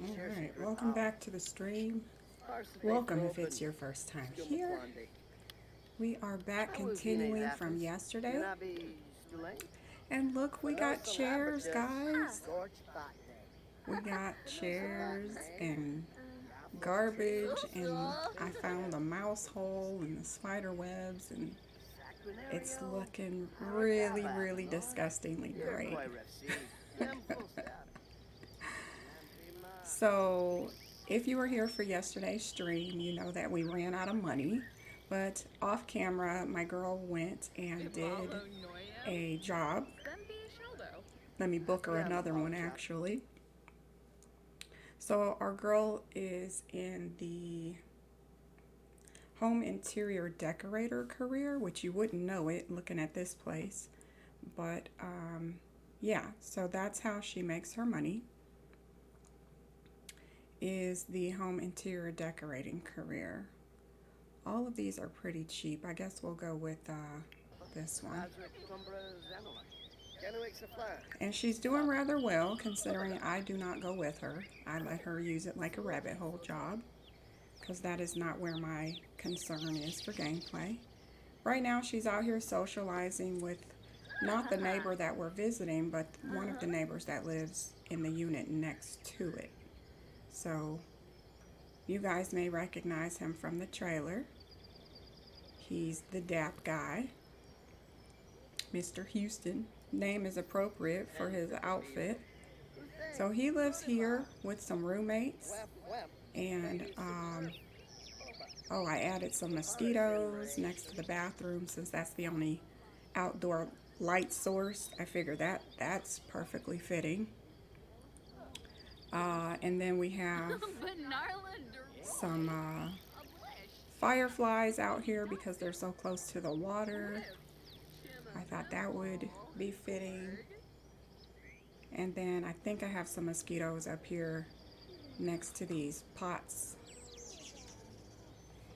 Alright, welcome back to the stream. Welcome if it's your first time here. We are back continuing from yesterday. And look, we got chairs, guys. We got chairs and garbage, and I found the mouse hole and the spider webs, and it's looking really, really disgustingly great. So, if you were here for yesterday's stream, you know that we ran out of money. But off camera, my girl went and did a job. Let me book her another one actually. So, our girl is in the home interior decorator career, which you wouldn't know it looking at this place. But yeah, so that's how she makes her money, is the home interior decorating career. All of these are pretty cheap. I guess we'll go with this one. And she's doing rather well considering I do not go with her. I let her use it like a rabbit hole job because that is not where my concern is for gameplay. Right now she's out here socializing with not the neighbor that we're visiting, but one of the neighbors that lives in the unit next to it. So you guys may recognize him from the trailer. He's the DAP guy, Mr. Houston. Name is appropriate for his outfit. So he lives here with some roommates, and oh, I added some mosquitoes next to the bathroom since that's the only outdoor light source. I figured that's perfectly fitting. And then we have some fireflies out here because they're so close to the water. I thought that would be fitting. And then I think I have some mosquitoes up here next to these pots.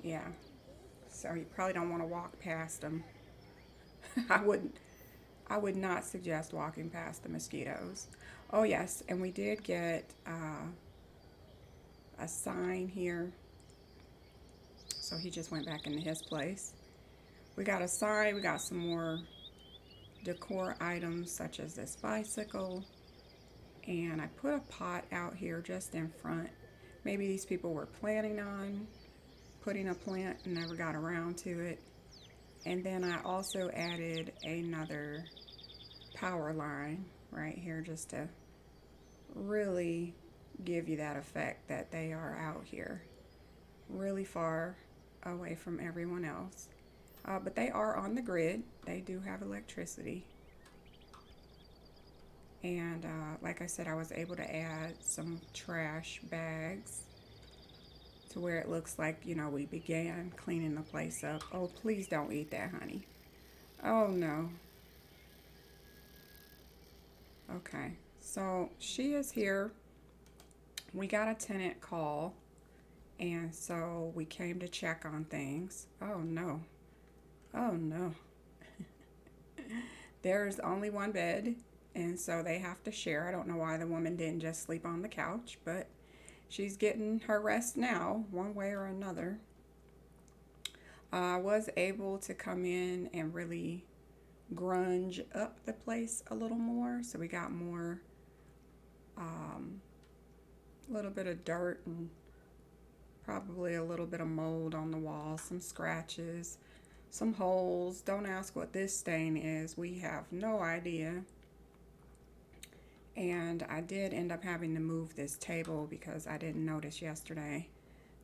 Yeah, so you probably don't want to walk past them. I would not suggest walking past the mosquitoes. Oh yes, and we did get a sign here. So he just went back into his place. We got a sign, we got some more decor items such as this bicycle, and I put a pot out here just in front. Maybe these people were planning on putting a plant and never got around to it. And then I also added another power line right here just to really give you that effect that they are out here really far away from everyone else. But they are on the grid. They do have electricity. And like I said, I was able to add some trash bags to where it looks like, you know, we began cleaning the place up. Oh, please don't eat that, honey. Oh, no. Okay, so she is here. We got a tenant call, and so we came to check on things. Oh, no. Oh, no. There's only one bed, and so they have to share. I don't know why the woman didn't just sleep on the couch, but she's getting her rest now, one way or another. I was able to come in and really grunge up the place a little more, so we got more, a little bit of dirt and probably a little bit of mold on the walls, some scratches, some holes. Don't ask what this stain is. We have no idea. And I did end up having to move this table because I didn't notice yesterday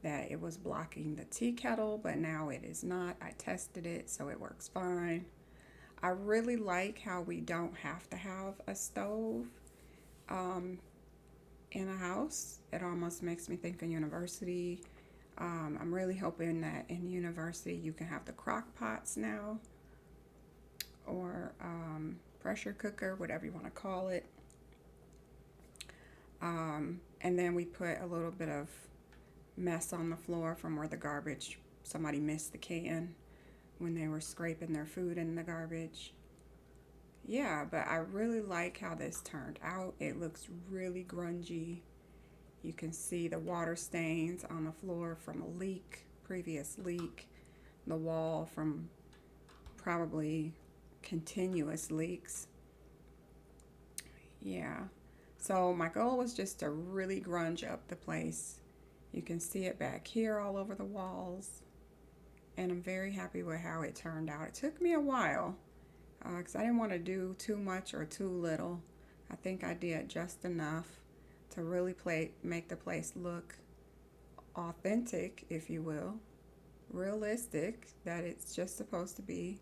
that it was blocking the tea kettle, but now it is not. I tested it, so it works fine. I really like how we don't have to have a stove in a house. It almost makes me think of university. I'm really hoping that in university you can have the crock pots now, or pressure cooker, whatever you want to call it. And then we put a little bit of mess on the floor from where the garbage, somebody missed the can when they were scraping their food in the garbage. yeah, but I really like how this turned out. It looks really grungy. You can see the water stains on the floor from a leak, previous leak, the wall from probably continuous leaks. Yeah. So my goal was just to really grunge up the place. You can see it back here all over the walls. And I'm very happy with how it turned out. It took me a while because I didn't want to do too much or too little. I think I did just enough to really make the place look authentic, if you will, realistic, that it's just supposed to be,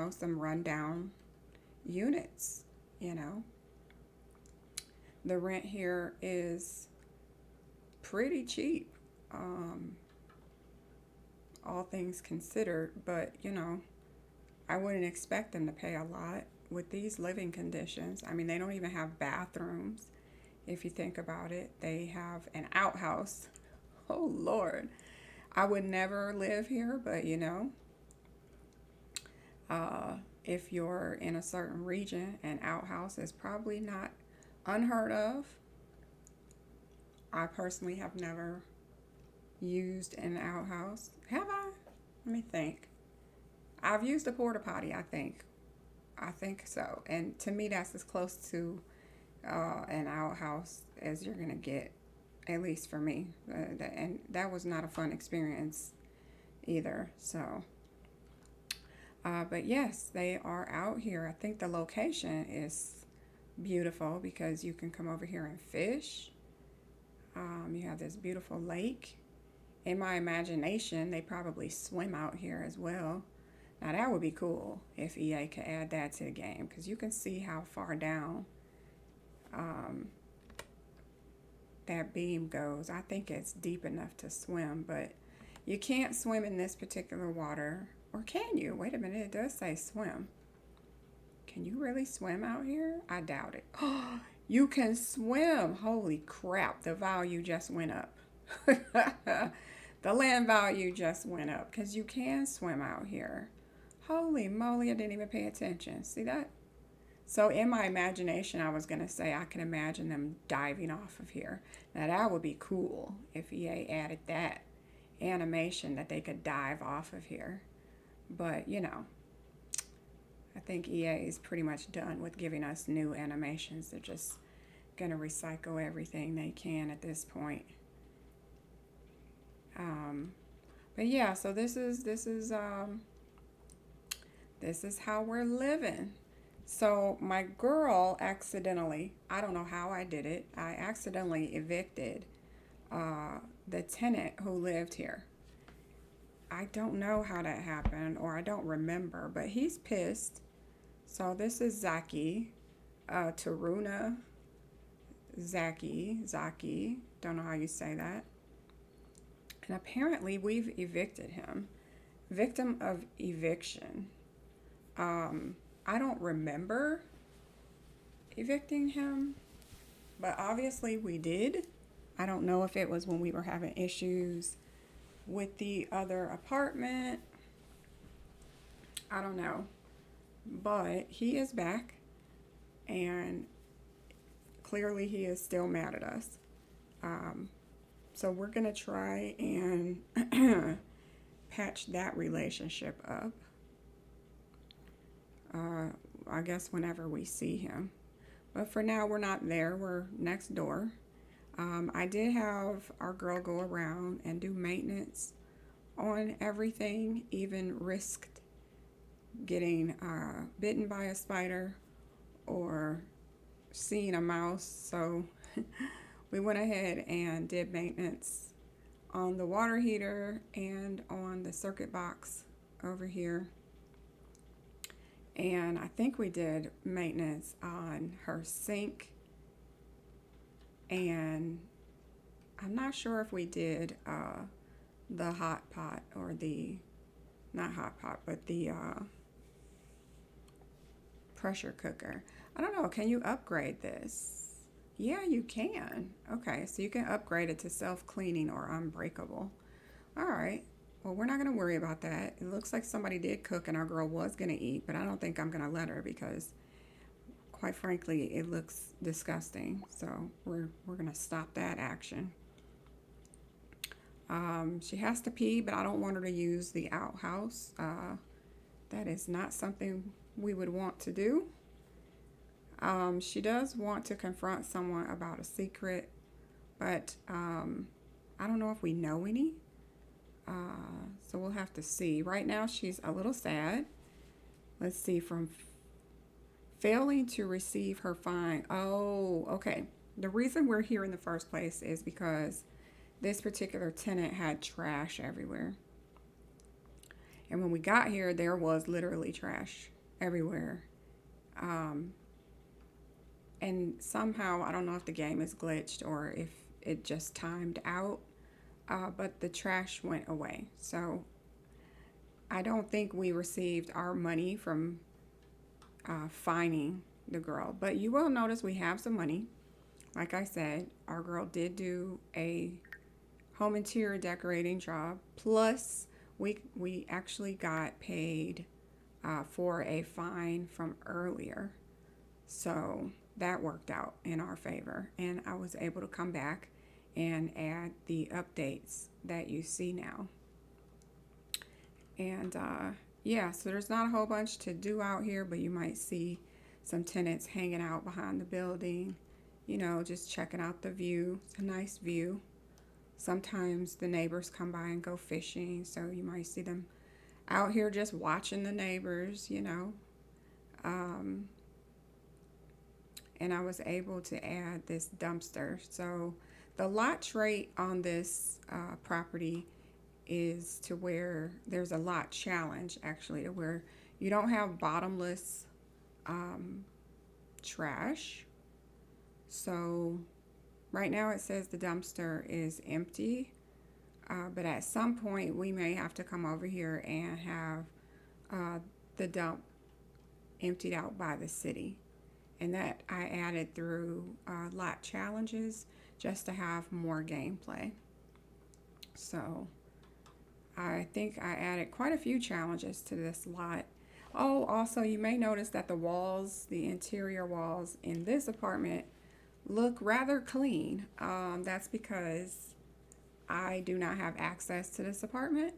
some rundown units, you know. The rent here is pretty cheap, um, all things considered, but I wouldn't expect them to pay a lot with these living conditions. I mean, they don't even have bathrooms. If you think about it, they have an outhouse. Oh, Lord. I would never live here, but uh, if you're in a certain region, an outhouse is probably not unheard of. I personally have never used an outhouse. Have I? Let me think. I've used a porta potty, I think. I think so. And to me, that's as close to an outhouse as you're going to get, at least for me. And that was not a fun experience either. So, but yes, they are out here. I think the location is beautiful because you can come over here and fish. You have this beautiful lake. In my imagination, they probably swim out here as well. Now that would be cool if EA could add that to the game because you can see how far down um, that beam goes. I think it's deep enough to swim, but you can't swim in this particular water. Or can you? Wait a minute, it does say swim. Can you really swim out here? I doubt it. Oh, you can swim. Holy crap, the value just went up. The land value just went up because you can swim out here. Holy moly, I didn't even pay attention. See that? So in my imagination, I was going to say I can imagine them diving off of here. Now that would be cool if EA added that animation that they could dive off of here. But, I think EA is pretty much done with giving us new animations. They're just going to recycle everything they can at this point. But yeah, so this is how we're living. So my girl accidentally, I don't know how I did it, I accidentally evicted the tenant who lived here. I don't know how that happened, or I don't remember, but he's pissed. So this is Zaki, Taruna, Zaki, don't know how you say that. And apparently we've evicted him. Victim of eviction. I don't remember evicting him, but obviously we did. I don't know if it was when we were having issues with the other apartment. I don't know. But he is back, and clearly he is still mad at us. So we're going to try and patch that relationship up. I guess whenever we see him. But for now, we're not there. We're next door. I did have our girl go around and do maintenance on everything, even risked getting bitten by a spider or seeing a mouse. So we went ahead and did maintenance on the water heater and on the circuit box over here. And I think we did maintenance on her sink. And I'm not sure if we did the hot pot or not hot pot, but the pressure cooker. I don't know. Can you upgrade this? Yeah, you can. Okay, so you can upgrade it to self-cleaning or unbreakable. All right. Well, we're not going to worry about that. It looks like somebody did cook and our girl was going to eat, but I don't think I'm going to let her because quite frankly, it looks disgusting. So we're gonna stop that action. She has to pee, but I don't want her to use the outhouse. That is not something we would want to do. She does want to confront someone about a secret, but I don't know if we know any. So we'll have to see. Right now, she's a little sad. Let's see, from failing to receive her fine. Oh, okay. The reason we're here in the first place is because this particular tenant had trash everywhere. And when we got here, there was literally trash everywhere. Um, and somehow, I don't know if the game is glitched or if it just timed out, but the trash went away. So I don't think we received our money from fining the girl. But you will notice we have some money. Like I said, our girl did do a home interior decorating job. Plus, we actually got paid for a fine from earlier. So that worked out in our favor. And I was able to come back and add the updates that you see now. And yeah, so there's not a whole bunch to do out here, but you might see some tenants hanging out behind the building, you know, just checking out the view. It's a nice view. Sometimes the neighbors come by and go fishing, so you might see them out here just watching the neighbors, you know. And I was able to add this dumpster. So the lot rate on this property is to where there's a lot challenge, actually, to where you don't have bottomless trash. So right now it says the dumpster is empty, but at some point we may have to come over here and have the dump emptied out by the city. And that I added through lot challenges just to have more gameplay. So I think I added quite a few challenges to this lot. Oh, also you may notice that the walls, the interior walls in this apartment look rather clean. That's because I do not have access to this apartment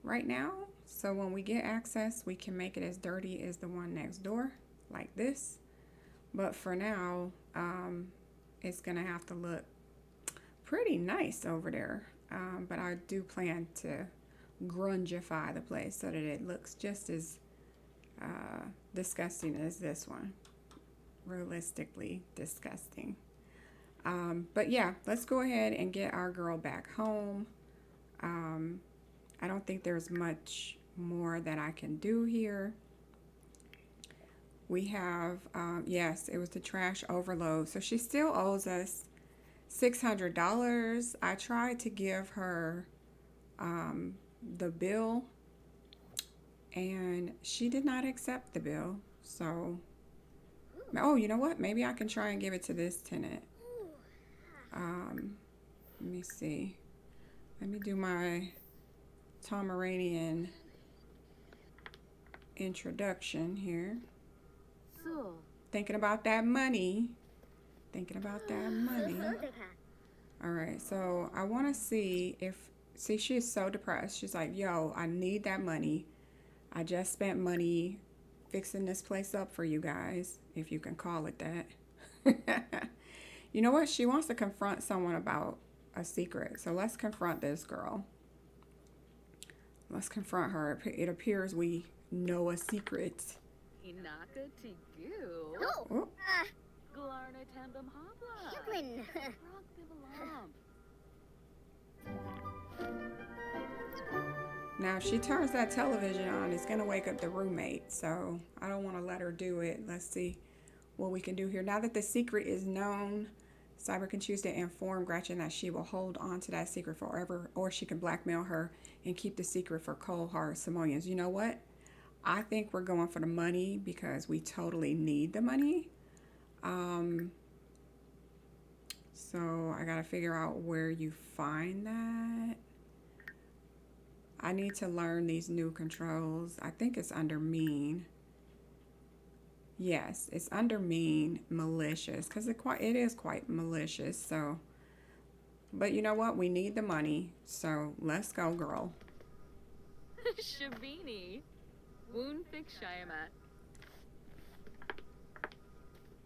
right now. So when we get access, we can make it as dirty as the one next door, like this. But for now, it's gonna have to look pretty nice over there. But I do plan to grungify the place so that it looks just as disgusting as this one. Realistically disgusting. But yeah, let's go ahead and get our girl back home. I don't think there's much more that I can do here. We have, yes, it was the trash overload. So she still owes us $600. I tried to give her the bill and she did not accept the bill. So, oh, you know what? Maybe I can try and give it to this tenant. Let me see. Let me do my Pomeranian introduction here. Thinking about that money. Thinking about that money. All right, so I want to see if, see, she's so depressed. She's like, yo, I need that money. I just spent money fixing this place up for you guys, if you can call it that. You know what? She wants to confront someone about a secret. So let's confront this girl. Let's confront her. It appears we know a secret. Inaka Tigu. Oh. Glarna Tandem Habla. Now, if she turns that television on, it's going to wake up the roommate. So I don't want to let her do it. Let's see what we can do here. Now that the secret is known, Cyber can choose to inform Gretchen that she will hold on to that secret forever, or she can blackmail her and keep the secret for cold hard simoleons. You know what? I think we're going for the money because we totally need the money. So I got to figure out where you find that. I need to learn these new controls. I think it's under mean. Yes, it's under mean, malicious, because it is quite malicious. So, but you know what? We need the money, so let's go, girl. Shabini. Woon fix Shiamat.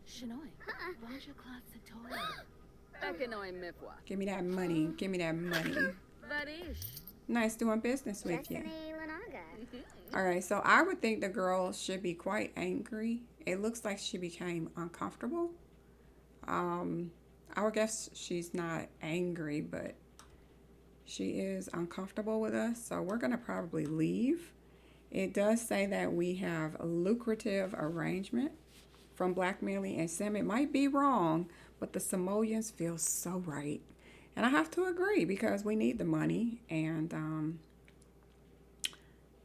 Shanoi. Raja Class Satoya. Ekanoi Mipwa. Give me that money. Give me that money. Varish. Nice doing business with you. Lanaga. All right, so I would think the girl should be quite angry. It looks like she became uncomfortable. I would guess she's not angry, but she is uncomfortable with us, so we're going to probably leave. It does say that we have a lucrative arrangement from blackmailing and Sim. It might be wrong, but the Samoans feel so right. And I have to agree because we need the money and,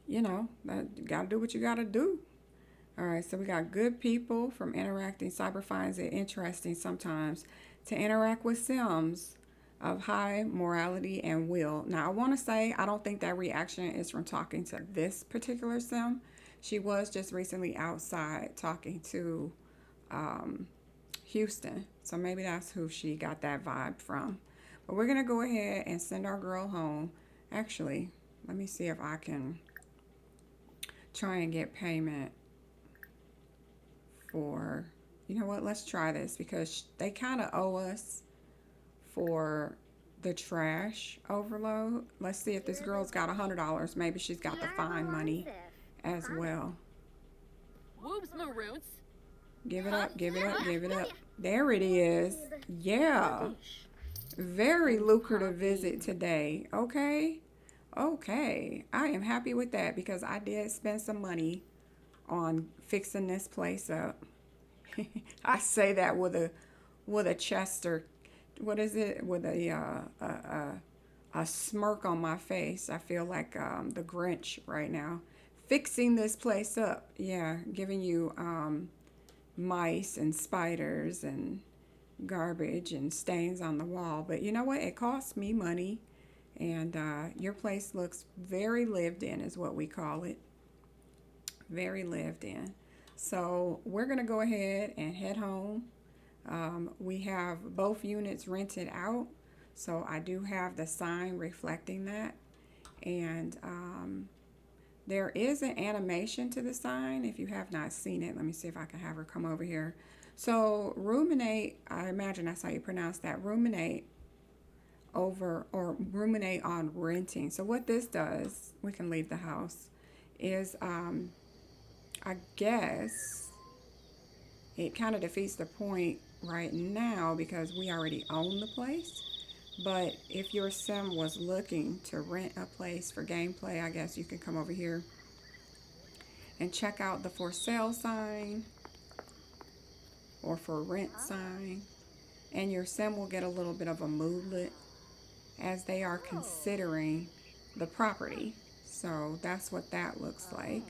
you know, you got to do what you got to do. All right, so we got good people from interacting. Cyber finds it interesting sometimes to interact with Sims of high morality and will. Now, I want to say I don't think that reaction is from talking to this particular Sim. She was just recently outside talking to Houston, so maybe that's who she got that vibe from. But we're going to go ahead and send our girl home. Actually, let me see if I can try and get payment for, you know what, let's try this because they kind of owe us for the trash overload. Let's see if this girl's got $100. Maybe she's got the fine money as well. Whoops, Maroons. Give it up, give it up, give it up. There it is. Yeah. Very lucrative visit today. Okay. Okay. I am happy with that because I did spend some money on fixing this place up. I say that with a Chester, what is it? With a smirk on my face. I feel like the Grinch right now. Fixing this place up. Yeah, giving you mice and spiders and garbage and stains on the wall. But you know what? It costs me money. And your place looks very lived in is what we call it. Very lived in. So we're going to go ahead and head home. We have both units rented out. So I do have the sign reflecting that. And there is an animation to the sign. If you have not seen it, let me see if I can have her come over here. So ruminate, I imagine that's how you pronounce that, ruminate over or ruminate on renting. So what this does, we can leave the house, is I guess it kind of defeats the point right now because we already own the place. But if your sim was looking to rent a place for gameplay, I guess you can come over here and check out the for sale sign or for rent sign. And your sim will get a little bit of a moodlet as they are considering the property. So that's what that looks like.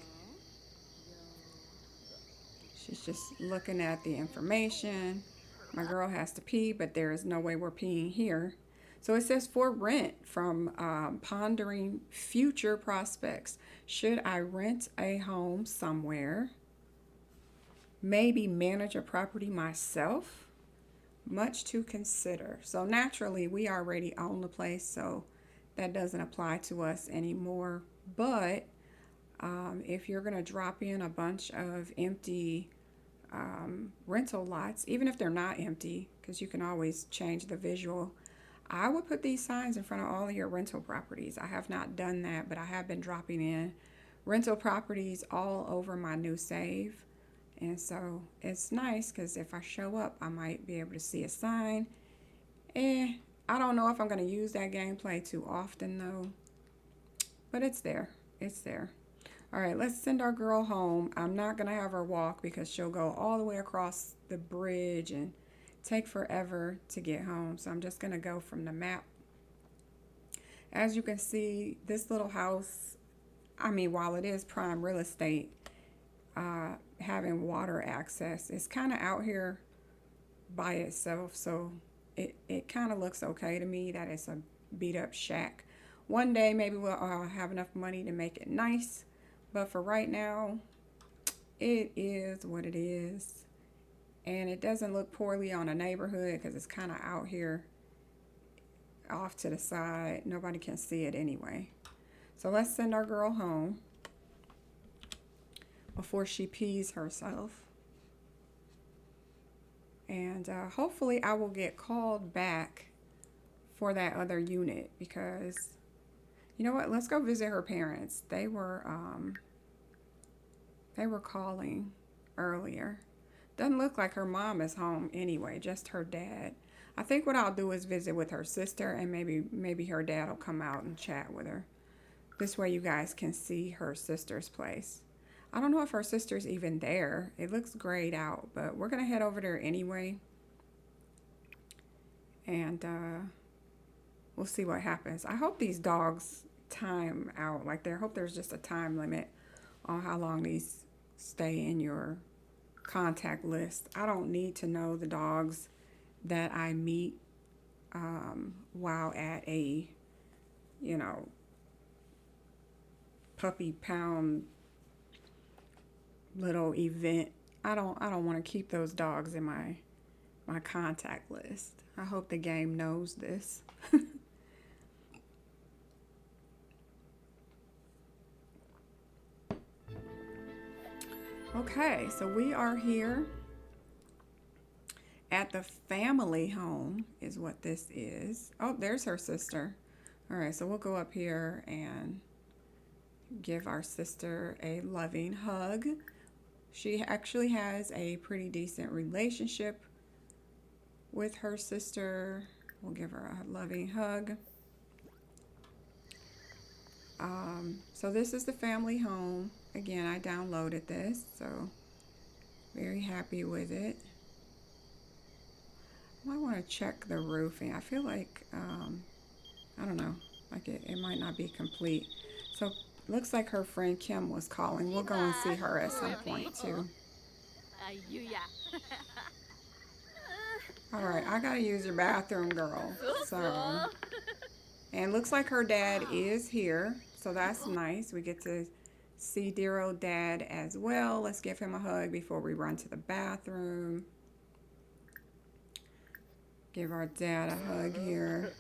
She's just looking at the information. My girl has to pee, but there is no way we're peeing here. So it says for rent from pondering future prospects. Should I rent a home somewhere? Maybe manage a property myself? Much to consider. So naturally, we already own the place, so that doesn't apply to us anymore. But if you're going to drop in a bunch of empty rental lots, even if they're not empty, because you can always change the visual, I would put these signs in front of all of your rental properties. I have not done that, but I have been dropping in rental properties all over my new save. And so it's nice because if I show up, I might be able to see a sign. I don't know if I'm going to use that gameplay too often though, but it's there. It's there. All right, let's send our girl home. I'm not going to have her walk because she'll go all the way across the bridge and take forever to get home. So I'm just going to go from the map. As you can see, this little house, I mean, while it is prime real estate, having water access, it's kind of out here by itself. So it kind of looks okay to me that it's a beat up shack. One day, maybe we'll have enough money to make it nice. But for right now, it is what it is. And it doesn't look poorly on a neighborhood because it's kind of out here off to the side. Nobody can see it anyway. So let's send our girl home before she pees herself. And hopefully I will get called back for that other unit because, you know what, let's go visit her parents. They were calling earlier. Doesn't look like her mom is home anyway, just her dad. I think what I'll do is visit with her sister, and maybe her dad will come out and chat with her. This way you guys can see her sister's place. I don't know if her sister's even there. It looks grayed out, but we're going to head over there anyway. And we'll see what happens. I hope these dogs time out. Like, I hope there's just a time limit on how long these stay in your contact list. I don't need to know the dogs that I meet while at a, you know, puppy pound little event. I don't want to keep those dogs in my contact list. I hope the game knows this. Okay, so we are here at the family home is what this is. Oh, there's her sister. All right, so we'll go up here and give our sister a loving hug. She actually has a pretty decent relationship with her sister. We'll give her a loving hug. So this is the family home. Again, I downloaded this, so very happy with it. I might want to check the roofing. I feel like, I don't know, like it might not be complete. So looks like her friend Kim was calling. We'll go and see her at some point too. All right, I gotta use your bathroom, girl. So, and looks like her dad is here, so that's nice. We get to see dear old dad as well. Let's give him a hug before we run to the bathroom. Give our dad a hug here.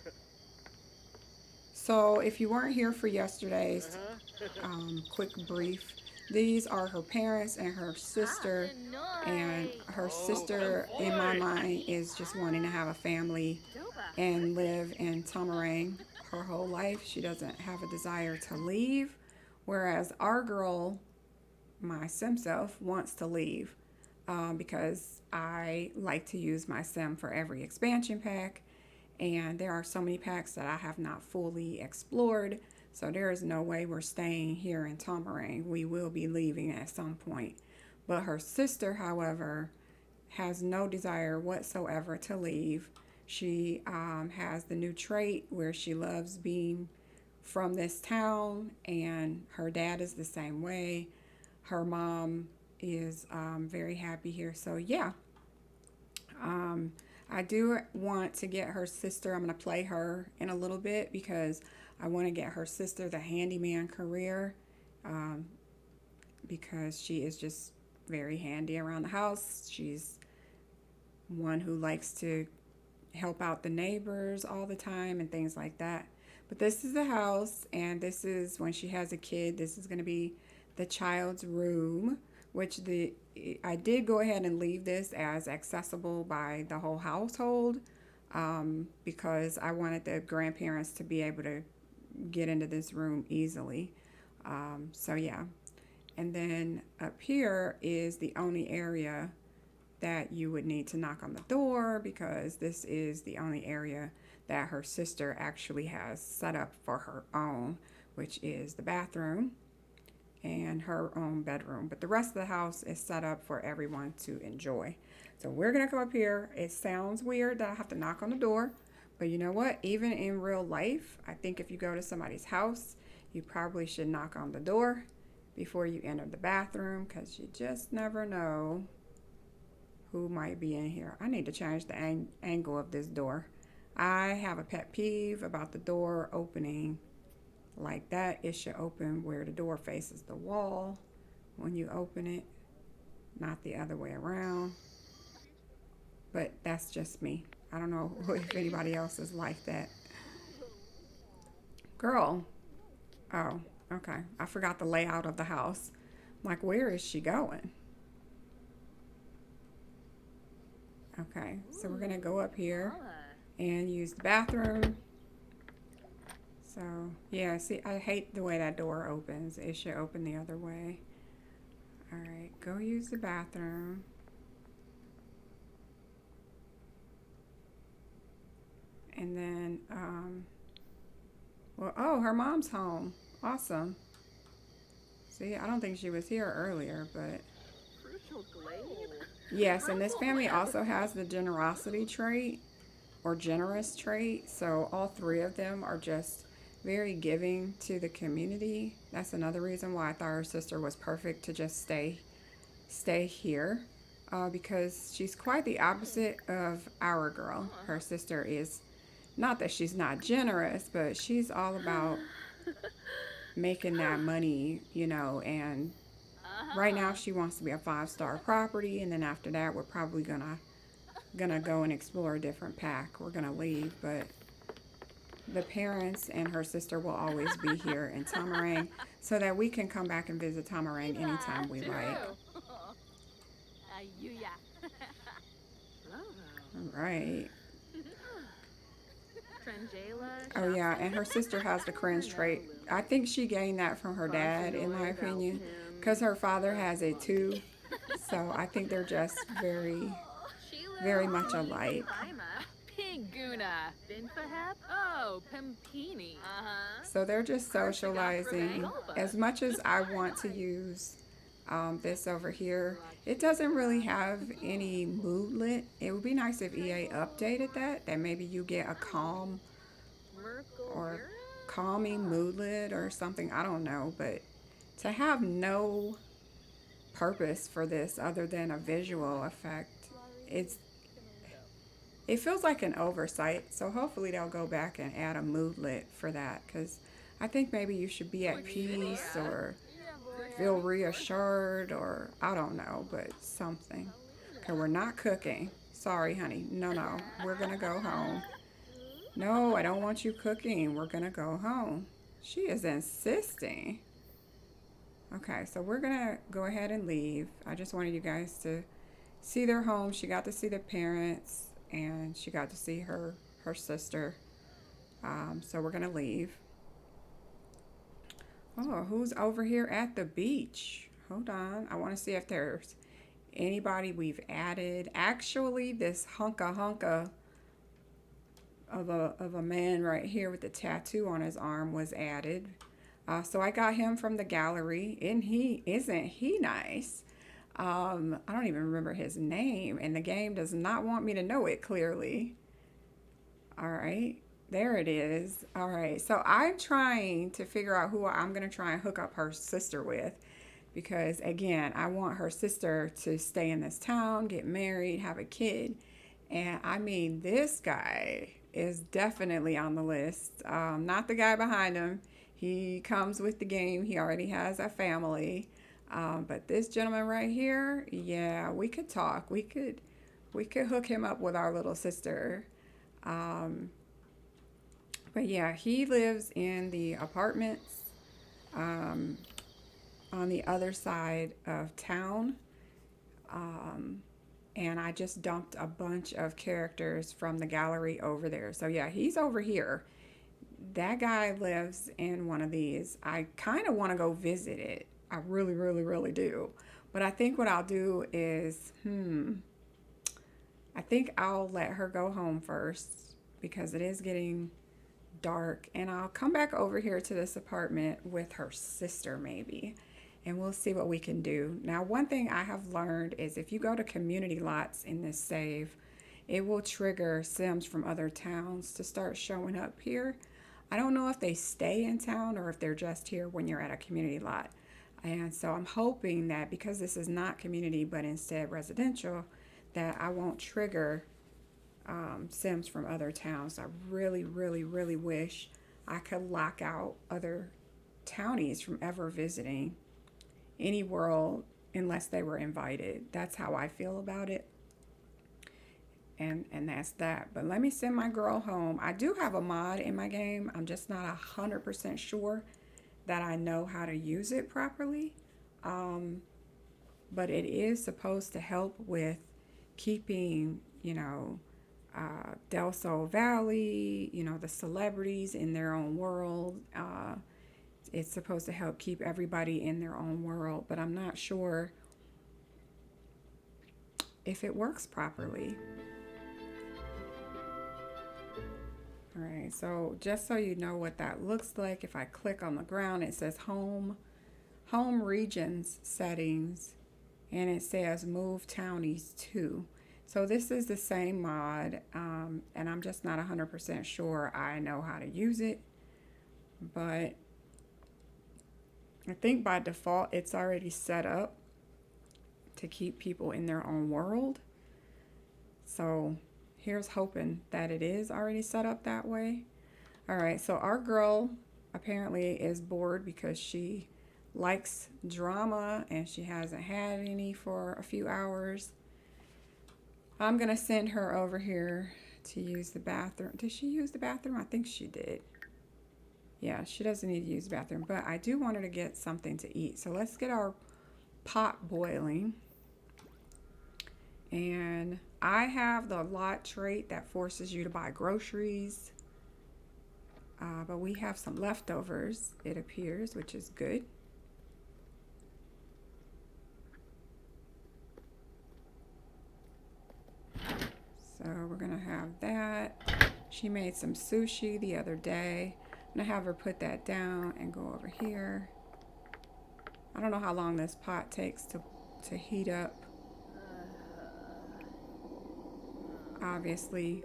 So if you weren't here for yesterday's quick brief, these are her parents and her sister. And her sister, in my mind, is just wanting to have a family and live in Tomarang her whole life. She doesn't have a desire to leave. Whereas our girl, my sim self, wants to leave because I like to use my sim for every expansion pack. And there are so many packs that I have not fully explored. So there is no way we're staying here in Tomarang. We will be leaving at some point. But her sister, however, has no desire whatsoever to leave. She has the new trait where she loves being from this town, and her dad is the same way. Her mom is very happy here. So yeah, I do want to get her sister. I'm going to play her in a little bit because I want to get her sister the handyman career because she is just very handy around the house. She's one who likes to help out the neighbors all the time and things like that. But this is the house, and this is when she has a kid. This is going to be the child's room, which I did go ahead and leave this as accessible by the whole household because I wanted the grandparents to be able to get into this room easily. So yeah. And then up here is the only area that you would need to knock on the door because this is the only area that her sister actually has set up for her own, which is the bathroom and her own bedroom. But the rest of the house is set up for everyone to enjoy. So we're going to come up here. It sounds weird that I have to knock on the door, but you know what? Even in real life, I think if you go to somebody's house, you probably should knock on the door before you enter the bathroom because you just never know who might be in here. I need to change the angle of this door. I have a pet peeve about the door opening like that. It should open where the door faces the wall when you open it. not the other way around. But that's just me. I don't know if anybody else is like that. Girl. Oh, okay. I forgot the layout of the house. I'm like, where is she going? Okay, so we're gonna go up here and use the bathroom. So yeah, see, I hate the way that door opens. It should open the other way. All right, go use the bathroom. And then, well, oh, her mom's home. Awesome. See, I don't think she was here earlier, but yes, and this family also has the generosity trait or generous trait. So all three of them are just very giving to the community. That's another reason why I thought her sister was perfect to just stay here, because she's quite the opposite of our girl. Her sister is not that she's not generous, but she's all about making that money, and right now she wants to be a 5-star property, and then after that we're probably gonna go and explore a different pack. We're gonna leave, but the parents and her sister will always be here in Tamarang so that we can come back and visit Tamarang anytime we like. All right. Oh yeah, and her sister has the cringe trait. I think she gained that from her dad, in my opinion, because her father has it too. So I think they're just very, very much alike. Piguna. Binfahep? Oh, Pimpini. So they're just socializing. As much as I want to use this over here, it doesn't really have any moodlet. It would be nice if EA updated that maybe you get a calm or calming moodlet or something. I don't know, but to have no purpose for this other than a visual effect, it feels like an oversight. So hopefully they'll go back and add a moodlet for that, because I think maybe you should be at peace or feel reassured, or I don't know, but something. Okay, we're not cooking. Sorry, honey. No. We're going to go home. No, I don't want you cooking. We're going to go home. She is insisting. Okay, so we're going to go ahead and leave. I just wanted you guys to see their home. She got to see the parents, and she got to see her sister. So we're going to leave. Oh, who's over here at the beach? Hold on. I want to see if there's anybody we've added. Actually, this hunka of a man right here with the tattoo on his arm was added. So I got him from the gallery, and isn't he nice? I don't even remember his name, and the game does not want me to know it clearly. All right. There it is. All right. So I'm trying to figure out who I'm going to try and hook up her sister with, because, again, I want her sister to stay in this town, get married, have a kid. And, I mean, this guy is definitely on the list. Not the guy behind him. He comes with the game. He already has a family. But this gentleman right here, yeah, we could talk. We could hook him up with our little sister. But yeah, he lives in the apartments on the other side of town. And I just dumped a bunch of characters from the gallery over there. So yeah, he's over here. That guy lives in one of these. I kind of want to go visit it. I really, really, really do. But I think what I'll do is, I think I'll let her go home first, because it is getting dark, and I'll come back over here to this apartment with her sister maybe, and we'll see what we can do. Now, one thing I have learned is if you go to community lots in this save, it will trigger Sims from other towns to start showing up here. I don't know if they stay in town or if they're just here when you're at a community lot. And so I'm hoping that because this is not community but instead residential, that I won't trigger Sims from other towns. I really, really, really wish I could lock out other townies from ever visiting any world unless they were invited. That's how I feel about it. And that's that. But let me send my girl home. I do have a mod in my game. I'm just not 100% sure that I know how to use it properly. But it is supposed to help with keeping, Del Sol Valley, the celebrities in their own world. It's supposed to help keep everybody in their own world, but I'm not sure if it works properly. All right, so just so you know what that looks like, if I click on the ground, it says home regions settings, and it says move townies to. So this is the same mod, and I'm just not 100% sure I know how to use it, but I think by default it's already set up to keep people in their own world. So here's hoping that it is already set up that way. All right, so our girl apparently is bored because she likes drama and she hasn't had any for a few hours. I'm gonna send her over here to use the bathroom. Did she use the bathroom? I think she did. Yeah, she doesn't need to use the bathroom, but I do want her to get something to eat. So let's get our pot boiling. And I have the lot trait that forces you to buy groceries. But we have some leftovers, it appears, which is good. So we're gonna have that. She made some sushi the other day. I'm gonna have her put that down and go over here. I don't know how long this pot takes to heat up. Obviously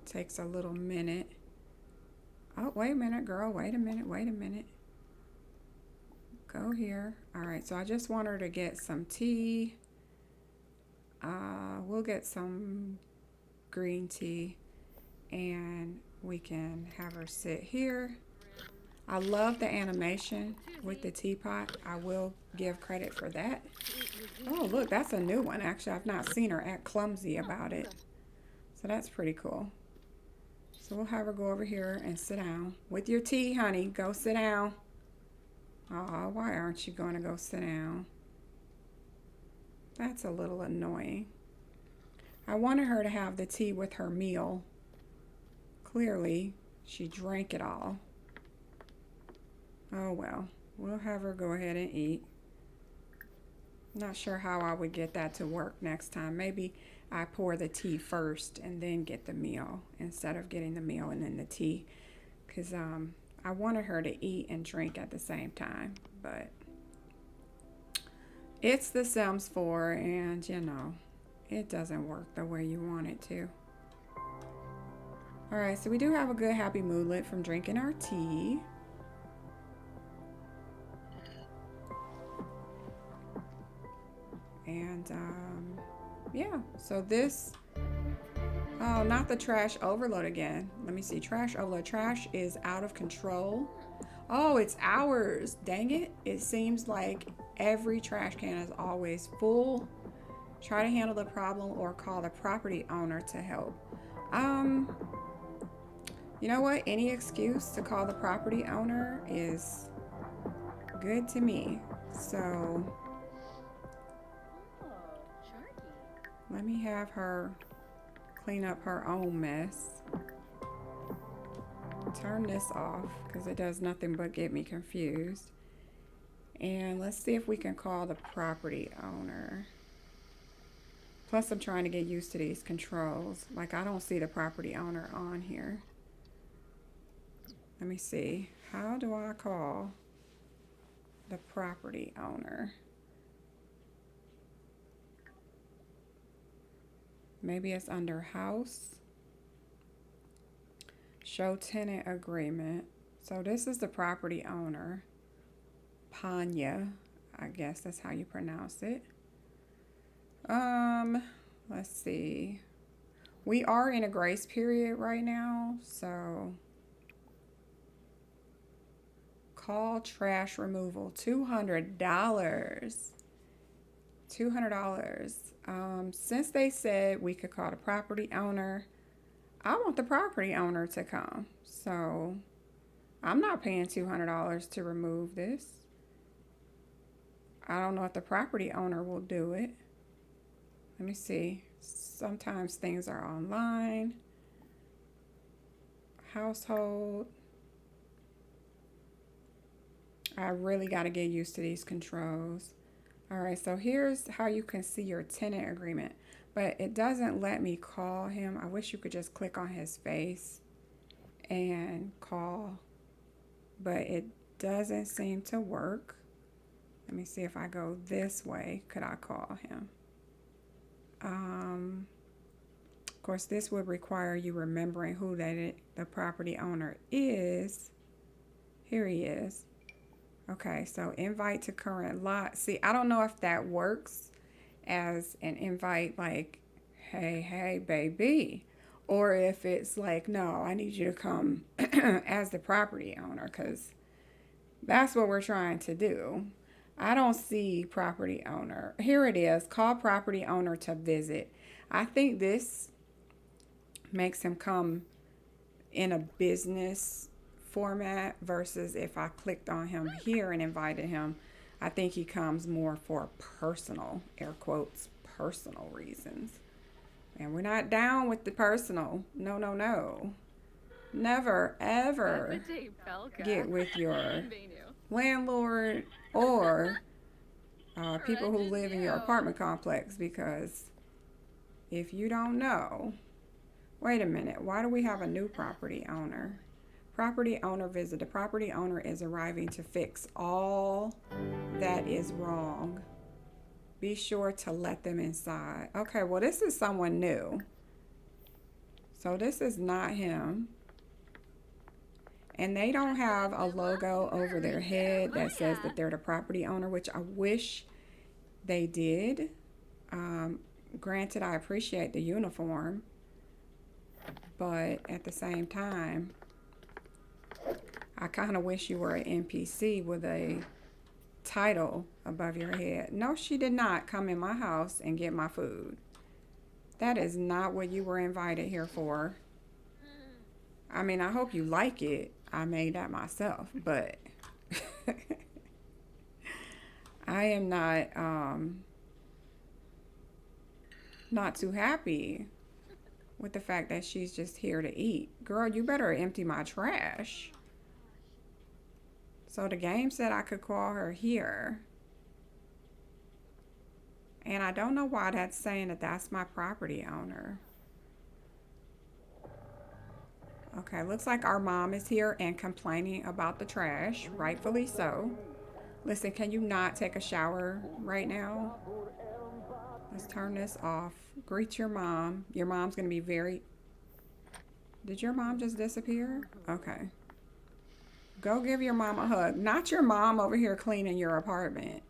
takes a little minute. Oh, wait a minute, girl. Wait a minute. Go here. All right, so I just want her to get some tea. We'll get some green tea and we can have her sit here. I love the animation with the teapot. I will give credit for that. Oh, look, that's a new one. Actually, I've not seen her act clumsy about it. So that's pretty cool. So we'll have her go over here and sit down. With your tea, honey, go sit down. Oh, why aren't you going to go sit down? That's a little annoying. I wanted her to have the tea with her meal. Clearly, she drank it all. Oh well, we'll have her go ahead and eat. Not sure how I would get that to work next time. Maybe I pour the tea first and then get the meal instead of getting the meal and then the tea. Because I wanted her to eat and drink at the same time. But it's The Sims 4 and it doesn't work the way you want it to. Alright, so we do have a good happy moodlet from drinking our tea. And yeah, so this, oh, not the trash overload again. Let me see, trash overload. Trash is out of control. Oh, it's ours. Dang it. It seems like every trash can is always full. Try to handle the problem or call the property owner to help. You know what? Any excuse to call the property owner is good to me. So let me have her clean up her own mess. Turn this off because it does nothing but get me confused. And let's see if we can call the property owner. Plus, I'm trying to get used to these controls. Like, I don't see the property owner on here. Let me see. How do I call the property owner? Maybe it's under house. Show tenant agreement. So this is the property owner. Panya. I guess that's how you pronounce it. Let's see. We are in a grace period right now, so call trash removal, $200. $200. Since they said we could call the property owner, I want the property owner to come. So I'm not paying $200 to remove this. I don't know if the property owner will do it. Let me see. Sometimes things are online. Household. I really got to get used to these controls. All right, so here's how you can see your tenant agreement, but it doesn't let me call him. I wish you could just click on his face and call, but it doesn't seem to work. Let me see if I go this way. Could I call him? Of course, this would require you remembering who the property owner is. Here he is. Okay, so invite to current lot. See, I don't know if that works as an invite like, hey, baby. Or if it's like, no, I need you to come as the property owner, because that's what we're trying to do. I don't see property owner. Here it is. Call property owner to visit. I think this makes him come in a business format versus if I clicked on him here and invited him. I think he comes more for personal, air quotes, personal reasons. And we're not down with the personal. No. Never, ever get with your landlord or people who live in your apartment complex, because if you don't know, wait a minute, why do we have a new property owner? Property owner visit. The property owner is arriving to fix all that is wrong. Be sure to let them inside. Okay, well, this is someone new. So this is not him. And they don't have a logo over their head that says that they're the property owner, which I wish they did. Granted, I appreciate the uniform, but at the same time, I kind of wish you were an NPC with a title above your head. No, she did not come in my house and get my food. That is not what you were invited here for. I mean, I hope you like it. I made that myself, but I am not too happy with the fact that she's just here to eat. Girl, you better empty my trash. So the game said I could call her here. And I don't know why that's saying that that's my property owner. Okay, looks like our mom is here and complaining about the trash, rightfully so. Listen, can you not take a shower right now? Let's turn this off. Greet your mom. Your mom's gonna be very... Did your mom just disappear? Okay. Go give your mom a hug. Not your mom over here cleaning your apartment.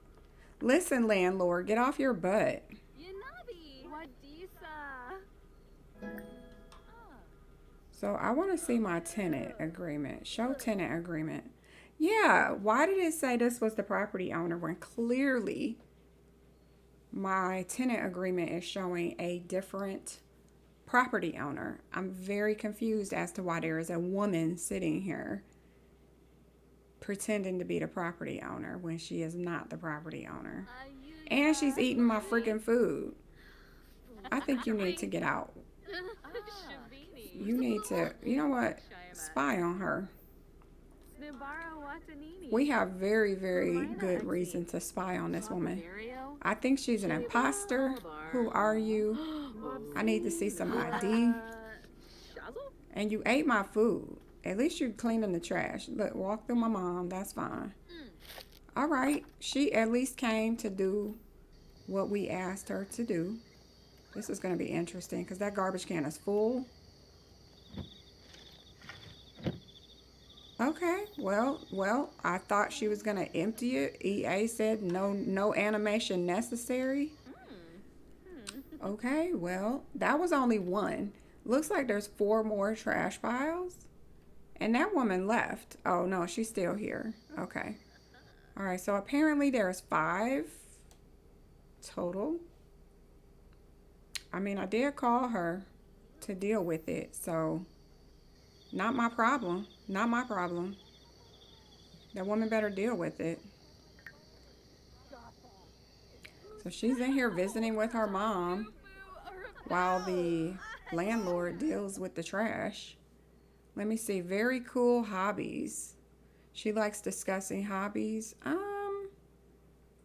Listen, landlord, get off your butt. So I want to see my tenant agreement. Show tenant agreement. Yeah, why did it say this was the property owner when clearly my tenant agreement is showing a different property owner? I'm very confused as to why there is a woman sitting here pretending to be the property owner when she is not the property owner. And she's eating my freaking food. I think you need to get out. You need to, you know what? Spy on her. We have very, very good reason to spy on this woman. I think she's an imposter. Who are you? I need to see some ID. And you ate my food. At least you're cleaning the trash. Look, walk through my mom. That's fine. All right. She at least came to do what we asked her to do. This is going to be interesting because that garbage can is full. Okay, well, I thought she was going to empty it. EA said no animation necessary. Okay, well, that was only one. Looks like there's 4 more trash piles. And that woman left. Oh, no, she's still here. Okay. All right, so apparently there's 5 total. I mean, I did call her to deal with it, so not my problem. Not my problem. That woman better deal with it. So she's in here visiting with her mom while the landlord deals with the trash. Let me see. Very cool hobbies. She likes discussing hobbies.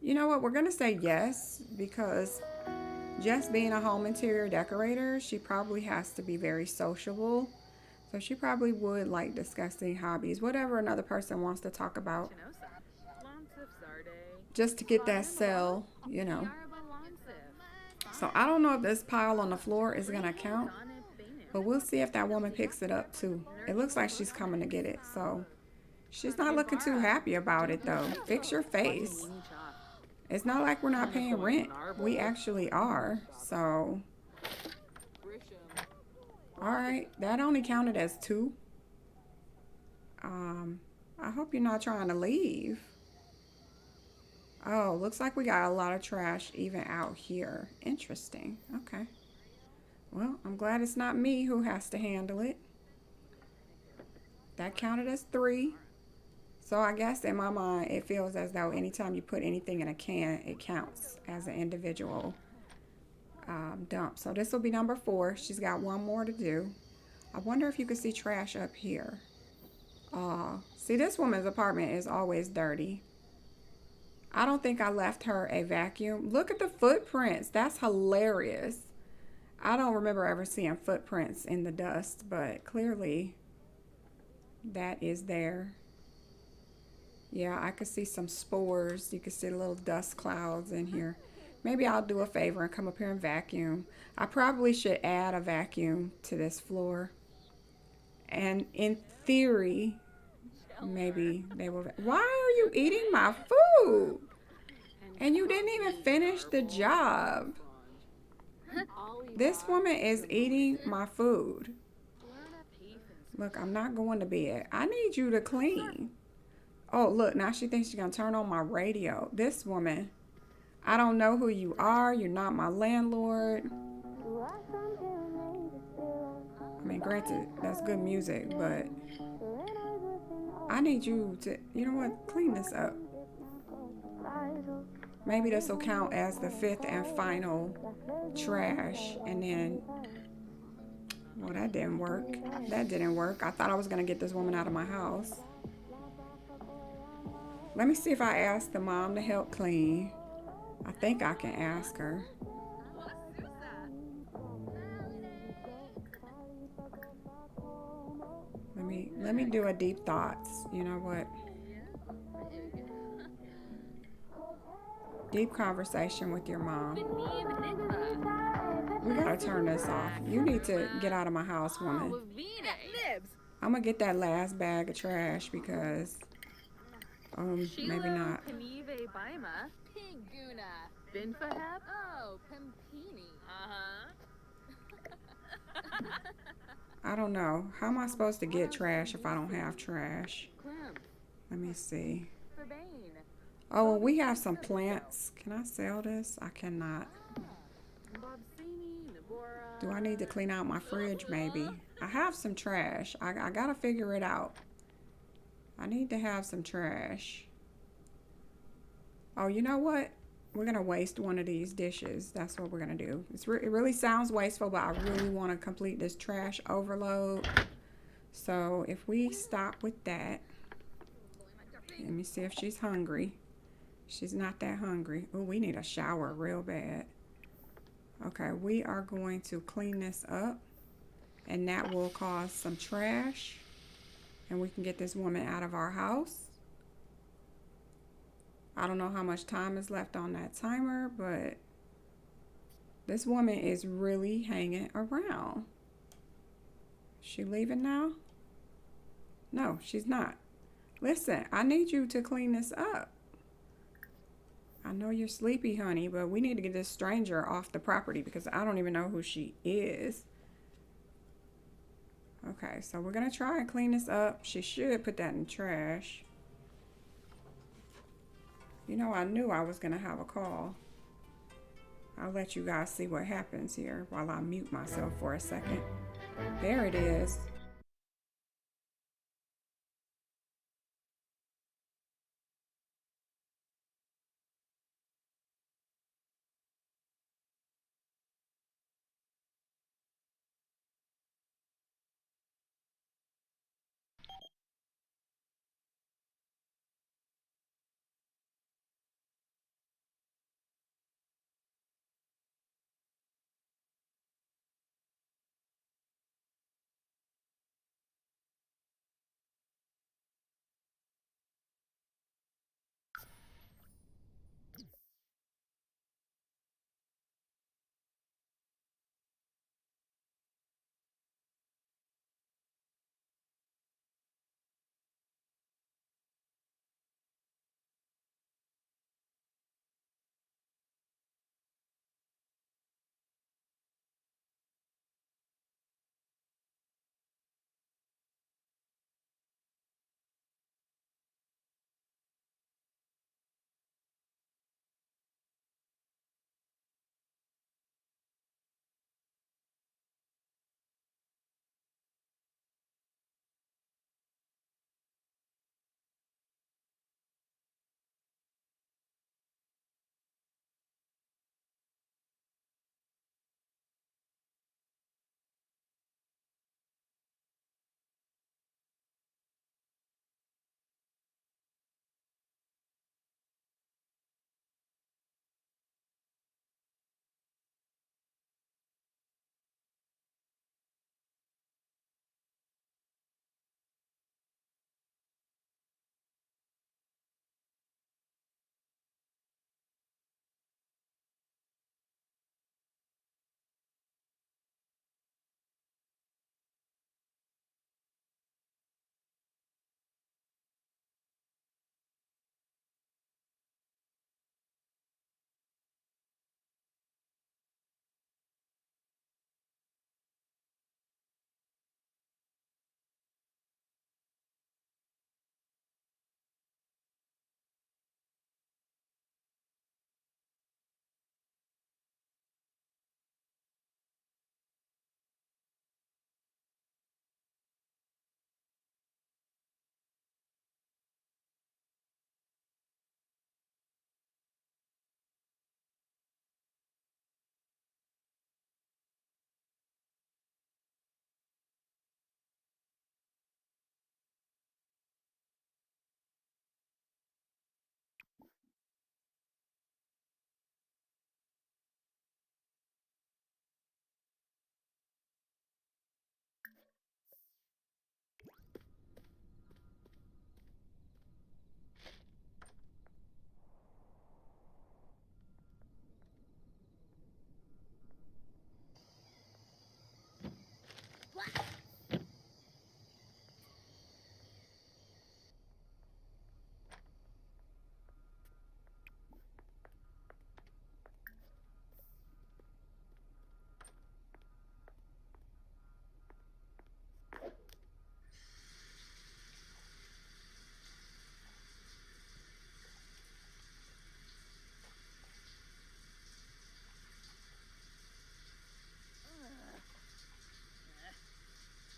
You know what? We're going to say yes, because just being a home interior decorator, she probably has to be very sociable. So she probably would like discussing hobbies, whatever another person wants to talk about, just to get that sale, you know. So I don't know if this pile on the floor is going to count, but we'll see if that woman picks it up too. It looks like she's coming to get it, so she's not looking too happy about it though. Fix your face. It's not like we're not paying rent. We actually are. So, all right, that only counted as 2. I hope you're not trying to leave. Oh, looks like we got a lot of trash even out here. Interesting. Okay. Well, I'm glad it's not me who has to handle it. That counted as 3. So I guess in my mind, it feels as though anytime you put anything in a can, it counts as an individual dump. So this will be number 4. She's got 1 more to do. I wonder if you can see trash up here. See, this woman's apartment is always dirty. I don't think I left her a vacuum. Look at the footprints. That's hilarious. I don't remember ever seeing footprints in the dust, but clearly that is there. Yeah, I could see some spores. You could see little dust clouds in here. Maybe I'll do a favor and come up here and vacuum. I probably should add a vacuum to this floor. And in theory, maybe they will. Why are you eating my food? And you didn't even finish the job. This woman is eating my food. Look, I'm not going to bed. I need you to clean. Oh, look, now she thinks she's going to turn on my radio. This woman, I don't know who you are. You're not my landlord. I mean, granted, that's good music, but I need you to, you know what, clean this up. Maybe this will count as the 5th and final trash. And then, well, that didn't work. That didn't work. I thought I was going to get this woman out of my house. Let me see if I ask the mom to help clean. I think I can ask her. Let me do a deep thoughts. You know what? Deep conversation with your mom. We gotta turn this off. You need to get out of my house, woman. I'm gonna get that last bag of trash because maybe not. I don't know. How am I supposed to get trash if I don't have trash? Let me see. Oh, well, we have some plants. Can I sell this? I cannot. Do I need to clean out my fridge maybe? I have some trash. I gotta figure it out. I need to have some trash. Oh, you know what? We're gonna waste one of these dishes. That's what we're gonna do. It really sounds wasteful, but I really want to complete this trash overload. So if we stop with that, let me see if she's hungry. She's not that hungry. Oh, we need a shower real bad. Okay, we are going to clean this up, and that will cause some trash, and we can get this woman out of our house. I don't know how much time is left on that timer, but this woman is really hanging around. Is she leaving now? No, she's not. Listen, I need you to clean this up. I know you're sleepy, honey, but we need to get this stranger off the property because I don't even know who she is. Okay, so we're going to try and clean this up. She should put that in the trash. You know, I knew I was going to have a call. I'll let you guys see what happens here while I mute myself for a second. There it is.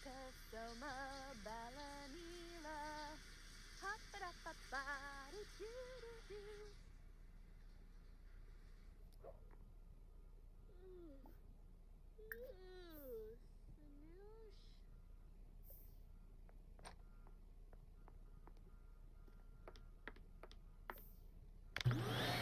Kasoma Balanila. Hop-a-da-pa-ba-do-do-do-do. Snoosh.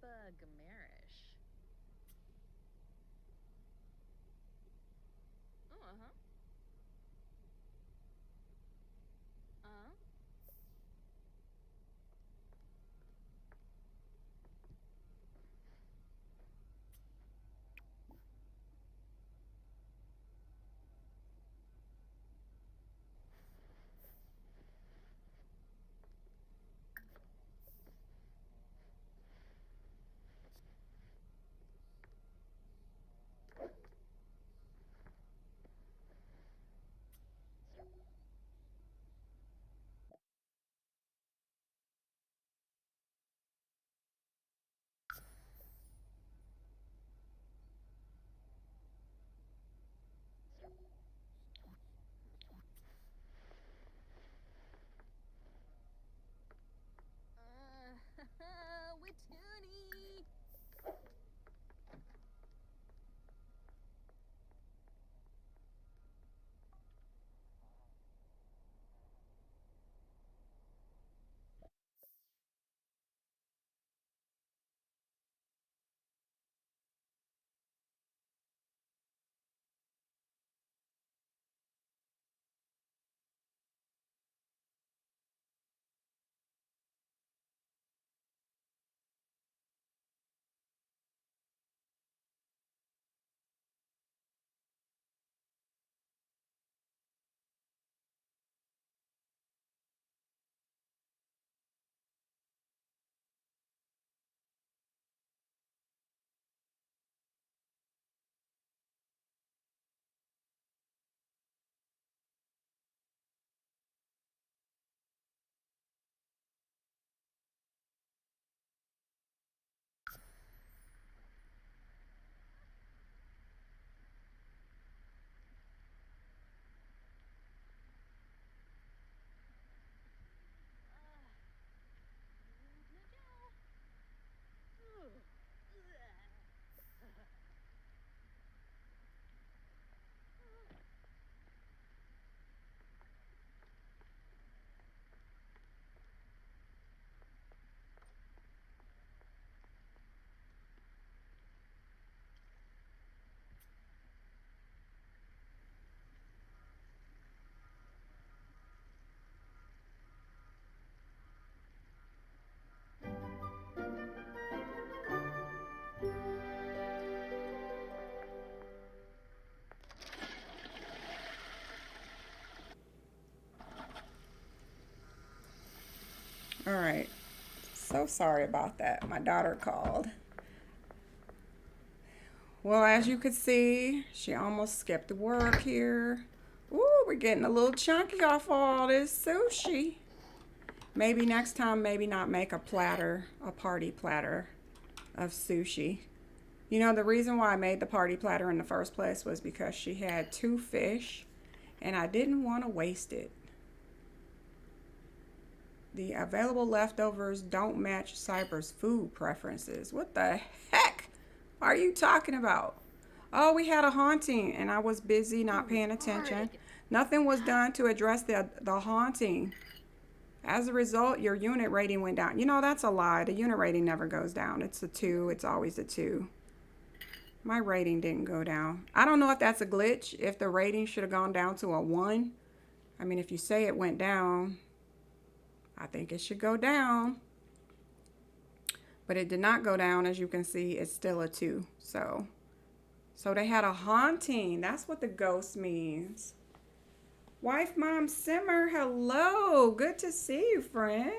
Gamerish. Oh, uh-huh. Wituni. All right. So sorry about that. My daughter called. Well, as you could see, she almost skipped work here. Ooh, we're getting a little chunky off all this sushi. Maybe next time, maybe not make a platter, a party platter of sushi. You know, the reason why I made the party platter in the first place was because she had 2 fish and I didn't want to waste it. The available leftovers don't match Cyber's food preferences. What the heck are you talking about? Oh, we had a haunting and I was busy not paying attention. Nothing was done to address the haunting. As a result, your unit rating went down. You know, that's a lie. The unit rating never goes down. It's a 2. It's always a 2. My rating didn't go down. I don't know if that's a glitch, if the rating should have gone down to a 1. I mean, if you say it went down, I think it should go down. But it did not go down. As you can see, it's still a 2. So they had a haunting. That's what the ghost means. Wife Mom Simmer, hello. Good to see you, friend.